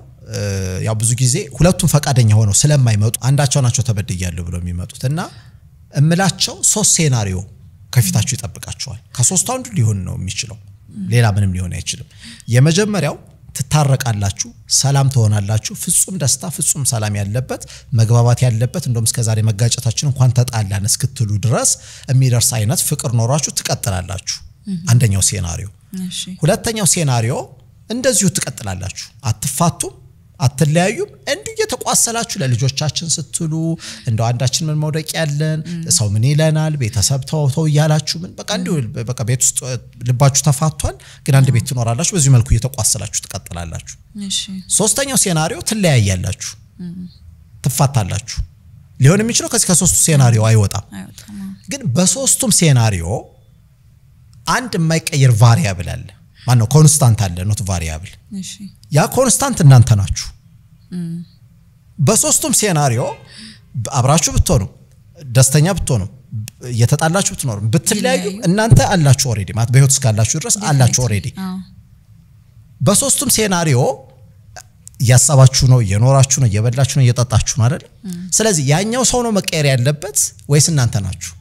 ያው ብዙ ጊዜ ሁለቱም ፈቃደኛ ሆነው ስለማይመጡ አንዳቸው ናቸው ተበድያለሁ ብለው የሚመጡትና እምላቸው ሶስት ሴናሪዮ ከፊታችሁ ይጠብቃቸዋል ከሶስቱ አንዱ ሊሆን ነው የሚችለው ሌላ ምንም ሊሆን አይችልም የመጀመሪያው ትታረቃላችሁ ሰላም ትሆናላችሁ ፍጹም ደስታ ፍጹም ሰላም ያለበት መግባባት ያለበት እንደውም እስከዛሬ መጋጨታችን እንኳን ተጣላን እስክትሉ ድረስ የሚደርስ አይነት ፍቅር ኖራችሁ ትቀጥላላችሁ አንደኛው ሴናሪዮ ሁለተኛው ሴናሪዮ እንደዚሁ ትቀጥላላችሁ አትፋቱም አትለያዩም እንዴ የተቋሰላችሁ ለልጆቻችን ስትሉ እንደው አንዳችን ምን መውደቅ ያለን ሰው ምን ይለናል ቤተሰብ ተው ያላችሁ ምን በቃ እንዴ በቃ ቤት ውስጥ ልባችሁ ተፋቷል ግን አንድ ቤት ትኖራላችሁ በዚህ መልኩ የተቋሰላችሁ ትቀጥላላችሁ እሺ ሶስተኛው ሴናሪዮ ትለያያላችሁ ትፋታላችሁ ሊሆን የሚችለው ከሶስቱ ሴናሪዮ አይወጣም ግን በሶስቱም ሴናሪዮ አንድ የማይቀየር ቫሪያብል አለ ማነው ኮንስታንት አለ ኖት ቫሪያብል እሺ ያ ኮንስታንት እናንተ ናችሁ በሶስቱም ሴናሪዮ አብራችሁ ብትሆኑ ደስተኛ ብትሆኑ የተጣላችሁ ብትኖሩ ብትለያዩ እናንተ አላችሁ ኦሬዲ ማለት በህይወት እስካላችሁ ድረስ አላችሁ ኦሬዲ በሶስቱም ሴናሪዮ ያሳባችሁ ነው የኖራችሁ ነው የበላችሁ ነው የጠጣችሁ ነው አይደል ስለዚህ ያኛው ሰው ነው መቀየር ያለበት ወይስ እናንተ ናችሁ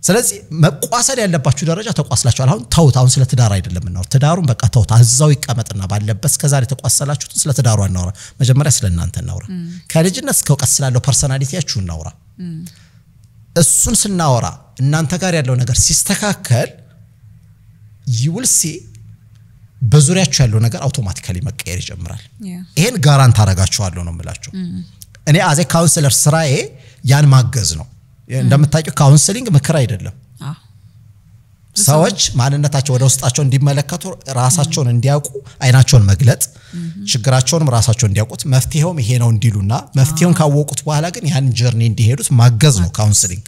ስለዚህ መቋሰል ያለባችሁ ደረጃ ተቋስላችኋል አሁን ታውታውን ስለ ትዳር አይደለም ነው ትዳሩን በቃ ታውታ እዛው ይቀመጥና ባለበት ከዛሬ ተቋሰላችሁት ስለ ትዳሩ አናወራ መጀመሪያ ስለ እናንተ እናወራ ከልጅነት እስከ እውቀት ስላለው ፐርሰናሊቲያችሁ እናወራ እሱን ስናወራ እናንተ ጋር ያለው ነገር ሲስተካከል you will see በዙሪያችሁ ያለው ነገር አውቶማቲካሊ መቀየር ይጀምራል ይሄን ጋራንት አረጋችኋለሁ ነው የምላችሁ እኔ አዜ ካውንሰለር ስራዬ ያን ማገዝ ነው እንደምታውቁ ካውንሰሊንግ ምክር አይደለም ሰዎች ማንነታቸው ወደ ውስጣቸው እንዲመለከቱ ራሳቸውን እንዲያውቁ አይናቸውን መግለጥ ችግራቸውንም ራሳቸው እንዲያውቁት መፍትሄውም ይሄ ነው እንዲሉና መፍትሄውን ካወቁት በኋላ ግን ያን ጀርኒ እንዲሄዱት ማገዝ ነው ካውንሰሊንግ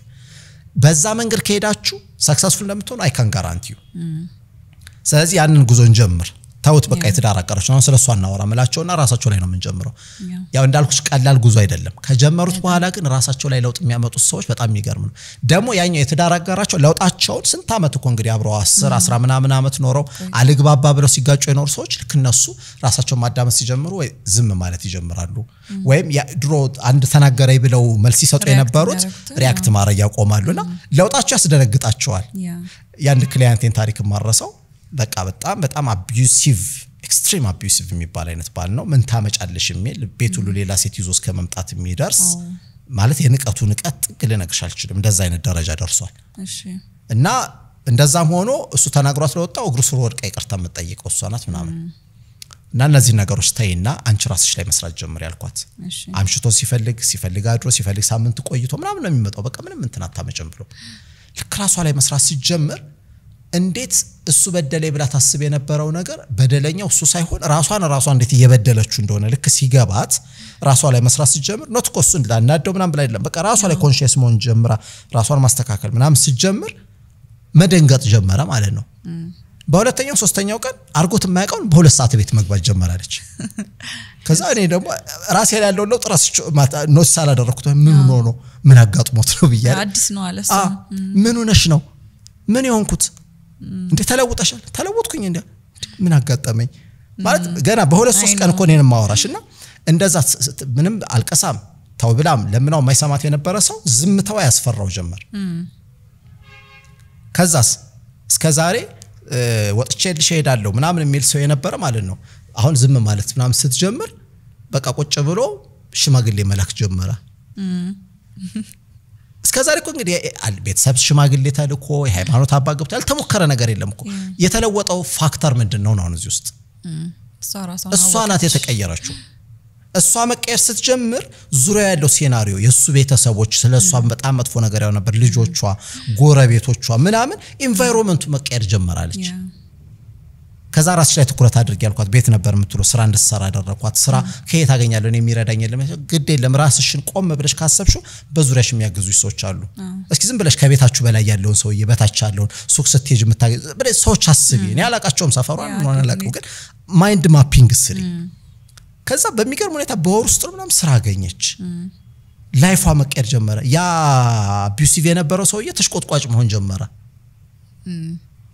በዛ መንገድ ከሄዳችሁ ሰክሰስፉል እንደምትሆኑ አይ ካን ጋራንቲ ዩ ስለዚህ ያንን ጉዞን ጀምር ታውት በቃ የትዳር አቀራች ነው ስለሷ እናወራ መላቸውና ራሳቸው ላይ ነው የምንጀምረው ያው እንዳልኩሽ ቀላል ጉዞ አይደለም ከጀመሩት በኋላ ግን ራሳቸው ላይ ለውጥ የሚያመጡት ሰዎች በጣም የሚገርም ነው ደግሞ ያኛው የትዳር አቀራቸው ለውጣቸው ስንት አመት እኮ እንግዲህ አብረው 10 10 ምናምን አመት ኖረው አልግባባ ብለው ሲጋጩ የኖሩ ሰዎች ልክ እነሱ ራሳቸው ማዳመጥ ሲጀምሩ ወይ ዝም ማለት ይጀምራሉ ወይም ድሮ አንድ ተናገረይ ብለው መልስ ይሰጡ የነበሩት ሪአክት ማድረግ ያቆማሉና ለውጣቸው ያስደነግጣቸዋል ያን ክሊያንቴን ታሪክ ማረሰው በቃ በጣም አቢዩሲቭ ኤክስትሪም አቢዩሲቭ የሚባል አይነት ባል ነው ምን ታመጫለሽ የሚል ቤት ሁሉ ሌላ ሴት ይዞ እስከ መምጣት የሚደርስ ማለት የንቀቱ ንቀት ጥቅል ነግርሽ አልችልም እንደዛ አይነት ደረጃ ደርሷል እሺ እና እንደዛም ሆኖ እሱ ተናግሯት ለወጣው እግሩ ስር ወድቃ ይቅርታ መጠየቀው እሷ ናት ምናምን እና እነዚህ ነገሮች ታይና አንቺ ራስሽ ላይ መስራት ጀምር ያልኳት አምሽቶ ሲፈልግ አድሮ ሲፈልግ ሳምንት ቆይቶ ምናምን ነው የሚመጣው በቃ ምንም እንትን አታመጭም ብሎ ልክ ራሷ ላይ መስራት ሲጀምር እንዴት እሱ በደለይ ብላ ታስብ የነበረው ነገር በደለኛው እሱ ሳይሆን ራሷ እንዴት እየበደለችው እንደሆነ ልክ ሲገባት ራሷ ላይ መስራት ሲጀምር ኖት ኮስን ላናደው ምናምን ብላ አይደለም በቃ ራሷ ላይ ኮንሺየስ መሆን ጀምራ ራሷን ማስተካከል ምናምን ሲጀምር መደንገጥ ጀመረ ማለት ነው በሁለተኛው ሶስተኛው ቀን አርጎት የማያውቀው በሁለት ሰዓት ቤት መግባት ጀመራለች ከዛ እኔ ደግሞ ራሴ ላይ ያለው ለውጥ ራስ ነው ሳላደረኩት ምን አጋጥሞት ነው ብያ አዲስ ነው አለስ ምን ሆነሽ ነው ምን ይሆንኩት እንዴ ተለውጥኩኝ እንዴ ምን አጋጠመኝ ማለት ገና በሁለት ሶስት ቀን እኮ ነን ማወራሽና እንደዛ ምንም አልቀሳም ታው ብላም ለምናው ማይሰማት የነበረ ሰው ዝምታው ያስፈራው ጀመር ከዛስ እስከዛሬ ወጥቼልሽ ሄዳለሁ ምናምን የሚል ሰው የነበረ ማለት ነው አሁን ዝም ማለት ምናምን ስትጀምር በቃ ቁጭ ብሎ ሽማግሌ መላክ ጀመረ እስከዛሬ እኮ እንግዲህ ቤተሰብ ሽማግሌ ተልኮ የሃይማኖት አባ ገብቶ ያልተሞከረ ነገር የለም እኮ የተለወጠው ፋክተር ምንድነው ነው እዚህ ውስጥ እሷ ናት የተቀየረችው እሷ መቀየር ስትጀምር ዙሪያ ያለው ሴናሪዮ የሱ ቤተሰቦች ስለሷ በጣም መጥፎ ነገር ያው ነበር ልጆቿ ጎረቤቶቿ ምናምን ኢንቫይሮንመንቱ መቀየር ጀመራለች ከዛ ራስሽ ላይ ትኩረት አድርጊ ያልኳት ቤት ነበር የምትለው ስራ እንድትሰራ አደረኳት ስራ ከየት አገኛለሁ እኔ የሚረዳኝ የለም ግድ የለም ራስሽን ቆም ብለሽ ካሰብሽው በዙሪያሽ የሚያግዙሽ ሰዎች አሉ እስኪ ዝም ብለሽ ከቤታችሁ በላይ ያለውን ሰው ይበታች ያለውን ሱቅ ስትሄጂ የምታገኝ ብለሽ ሰዎች አስቢ እኔ አላቃቸውም ሰፈሯን ምን አላቀው ግን ማይንድ ማፒንግ ስሪ ከዛ በሚገርም ሁኔታ በወር ውስጥ ምናምን ስራ አገኘች ላይፏ መቀየር ጀመረ ያ አቢዩሲቭ የነበረው ሰውዬ ተሽቆጥቋጭ መሆን ጀመረ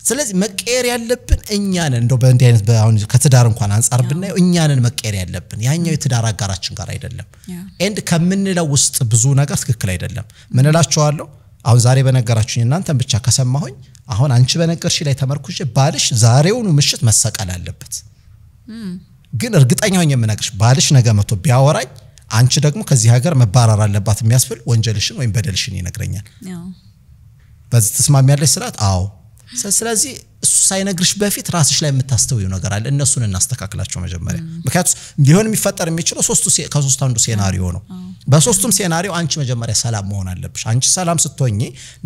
ስለዚህ መቀየር ያለብን እኛ ነን እንደው በእንዲህ አይነት በአሁን ከትዳር እንኳን አንፃር ብናየው እኛ ነን መቀየር ያለብን ያኛው የትዳር አጋራችን ጋር አይደለም ኤንድ ከምንለው ውስጥ ብዙ ነገር ትክክል አይደለም ምን እላችኋለሁ አሁን ዛሬ በነገራችሁኝ እናንተን ብቻ ከሰማሁኝ አሁን አንቺ በነገርሽ ላይ ተመርኩሽ ባልሽ ዛሬውኑ ምሽት መሰቀል አለበት ግን እርግጠኛ ሆኜ የምነግርሽ ባልሽ ነገ መቶ ቢያወራኝ አንቺ ደግሞ ከዚህ ሀገር መባረር አለባት የሚያስብል ወንጀልሽን ወይም በደልሽን ይነግረኛል በዚህ ተስማሚያለሽ ስላት አዎ ስለዚህ እሱ ሳይነግርሽ በፊት ራስሽ ላይ የምታስተውዩ ነገር አለ እነሱን እናስተካክላቸው መጀመሪያ ምክንያቱም ሊሆን የሚፈጠር የሚችለው ከሶስት አንዱ ሴናሪዮ ነው በሶስቱም ሴናሪዮ አንቺ መጀመሪያ ሰላም መሆን አለብሽ አንቺ ሰላም ስትሆኚ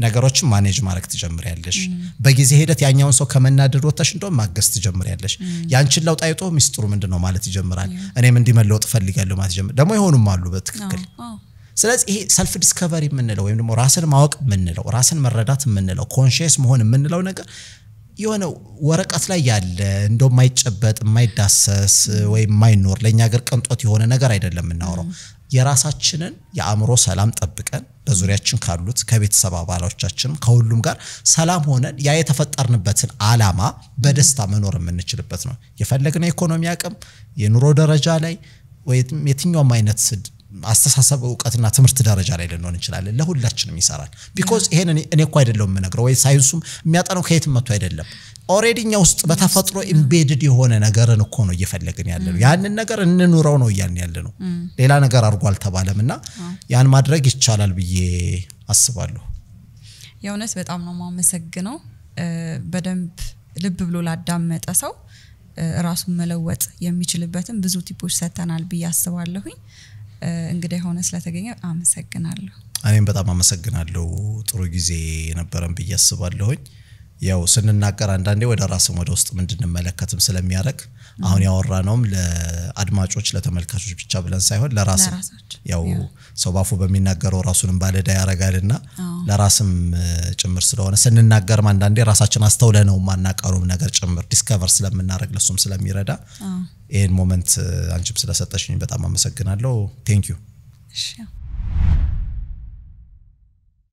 ነገሮችን ማኔጅ ማድረግ ትጀምሪያለሽ በጊዜ ሂደት ያኛውን ሰው ከመናደድ ወጥተሽ እንደው ማገዝ ትጀምሪያለሽ ያንቺን ለውጥ አይቶ ሚስጥሩ ምንድነው ማለት ይጀምራል እኔም እንዲመለውጥ ፈልጋለሁ ማለት ይጀምራል ደግሞ ይሆኑም አሉ በትክክል ስለዚህ ይሄ ሰልፍ ዲስከቨሪ ምንለው ወይም ደግሞ ራስን ማወቅ ምንለው ራስን መረዳት ምንለው ኮንሺየስ መሆን ምንለው ነገር የሆነ ወረቀት ላይ ያለ እንደው ማይጨበጥ ማይዳሰስ ወይ ማይኖር ለኛ ሀገር ቅንጦት የሆነ ነገር አይደለም እናወራው የራሳችንን የአእምሮ ሰላም ጠብቀን በዙሪያችን ካሉት ከቤተሰብ አባሎቻችን ከሁሉም ጋር ሰላም ሆነን ያ የተፈጠርንበትን ዓላማ በደስታ መኖር የምንችልበት ነው የፈለግነው ኢኮኖሚ አቅም የኑሮ ደረጃ ላይ ወይ የትኛውም አይነት አስተሳሰብ ዕውቀትና ትምህርት ደረጃ ላይ ልንሆን እንችላለን ለሁላችንም ይሰራል ቢኮዝ ይሄን እኔ እኮ አይደለም የምነግረው ወይ ሳይንሱም የሚያጠናው ከየትም መጥቶ አይደለም ኦሬዲኛ ውስጥ በተፈጥሮ ኢምቤድድ የሆነ ነገርን እኮ ነው እየፈለግን ያለነው ያንን ነገር እንኑረው ነው ያን ያለነው ሌላ ነገር አርጓል ተባለምና ያን ማድረግ ይቻላል ብዬ አስባለሁ የእውነት በጣም ነው ማመሰግነው በደንብ ልብ ብሎ ላዳመጠ ሰው ራሱን መለወጥ የሚችልበትን ብዙ ቲፖች ሰተናል ብዬ አስባለሁኝ እንግዲህ ሆነ ስለተገኘ አመሰግናለሁ እኔም በጣም አመሰግናለሁ ጥሩ ጊዜ ነበረን ብዬ አስባለሁኝ ያው ስንናገር አንዳንዴ ወደ ራስም ወደ ውስጥ ምንድንመለከትም ስለሚያረክ አሁን ያወራነውም ለአድማጮች ለተመልካቾች ብቻ ብለን ሳይሆን ለራስም ያው ሰው ባፉ በሚናገረው ራሱንም ባለዳ ያረጋልና ለራስም ጭምር ስለሆነ ስንናገርም አንዳንዴ ራሳችን አስተውለነው ማናቀሩም ነገር ጭምር ዲስከቨር ስለምናረግ ለሱም ስለሚረዳ ይሄን ሞመንት አንቺም ስለሰጠሽኝ በጣም አመሰግናለሁ ቴንክ ዩ እሺ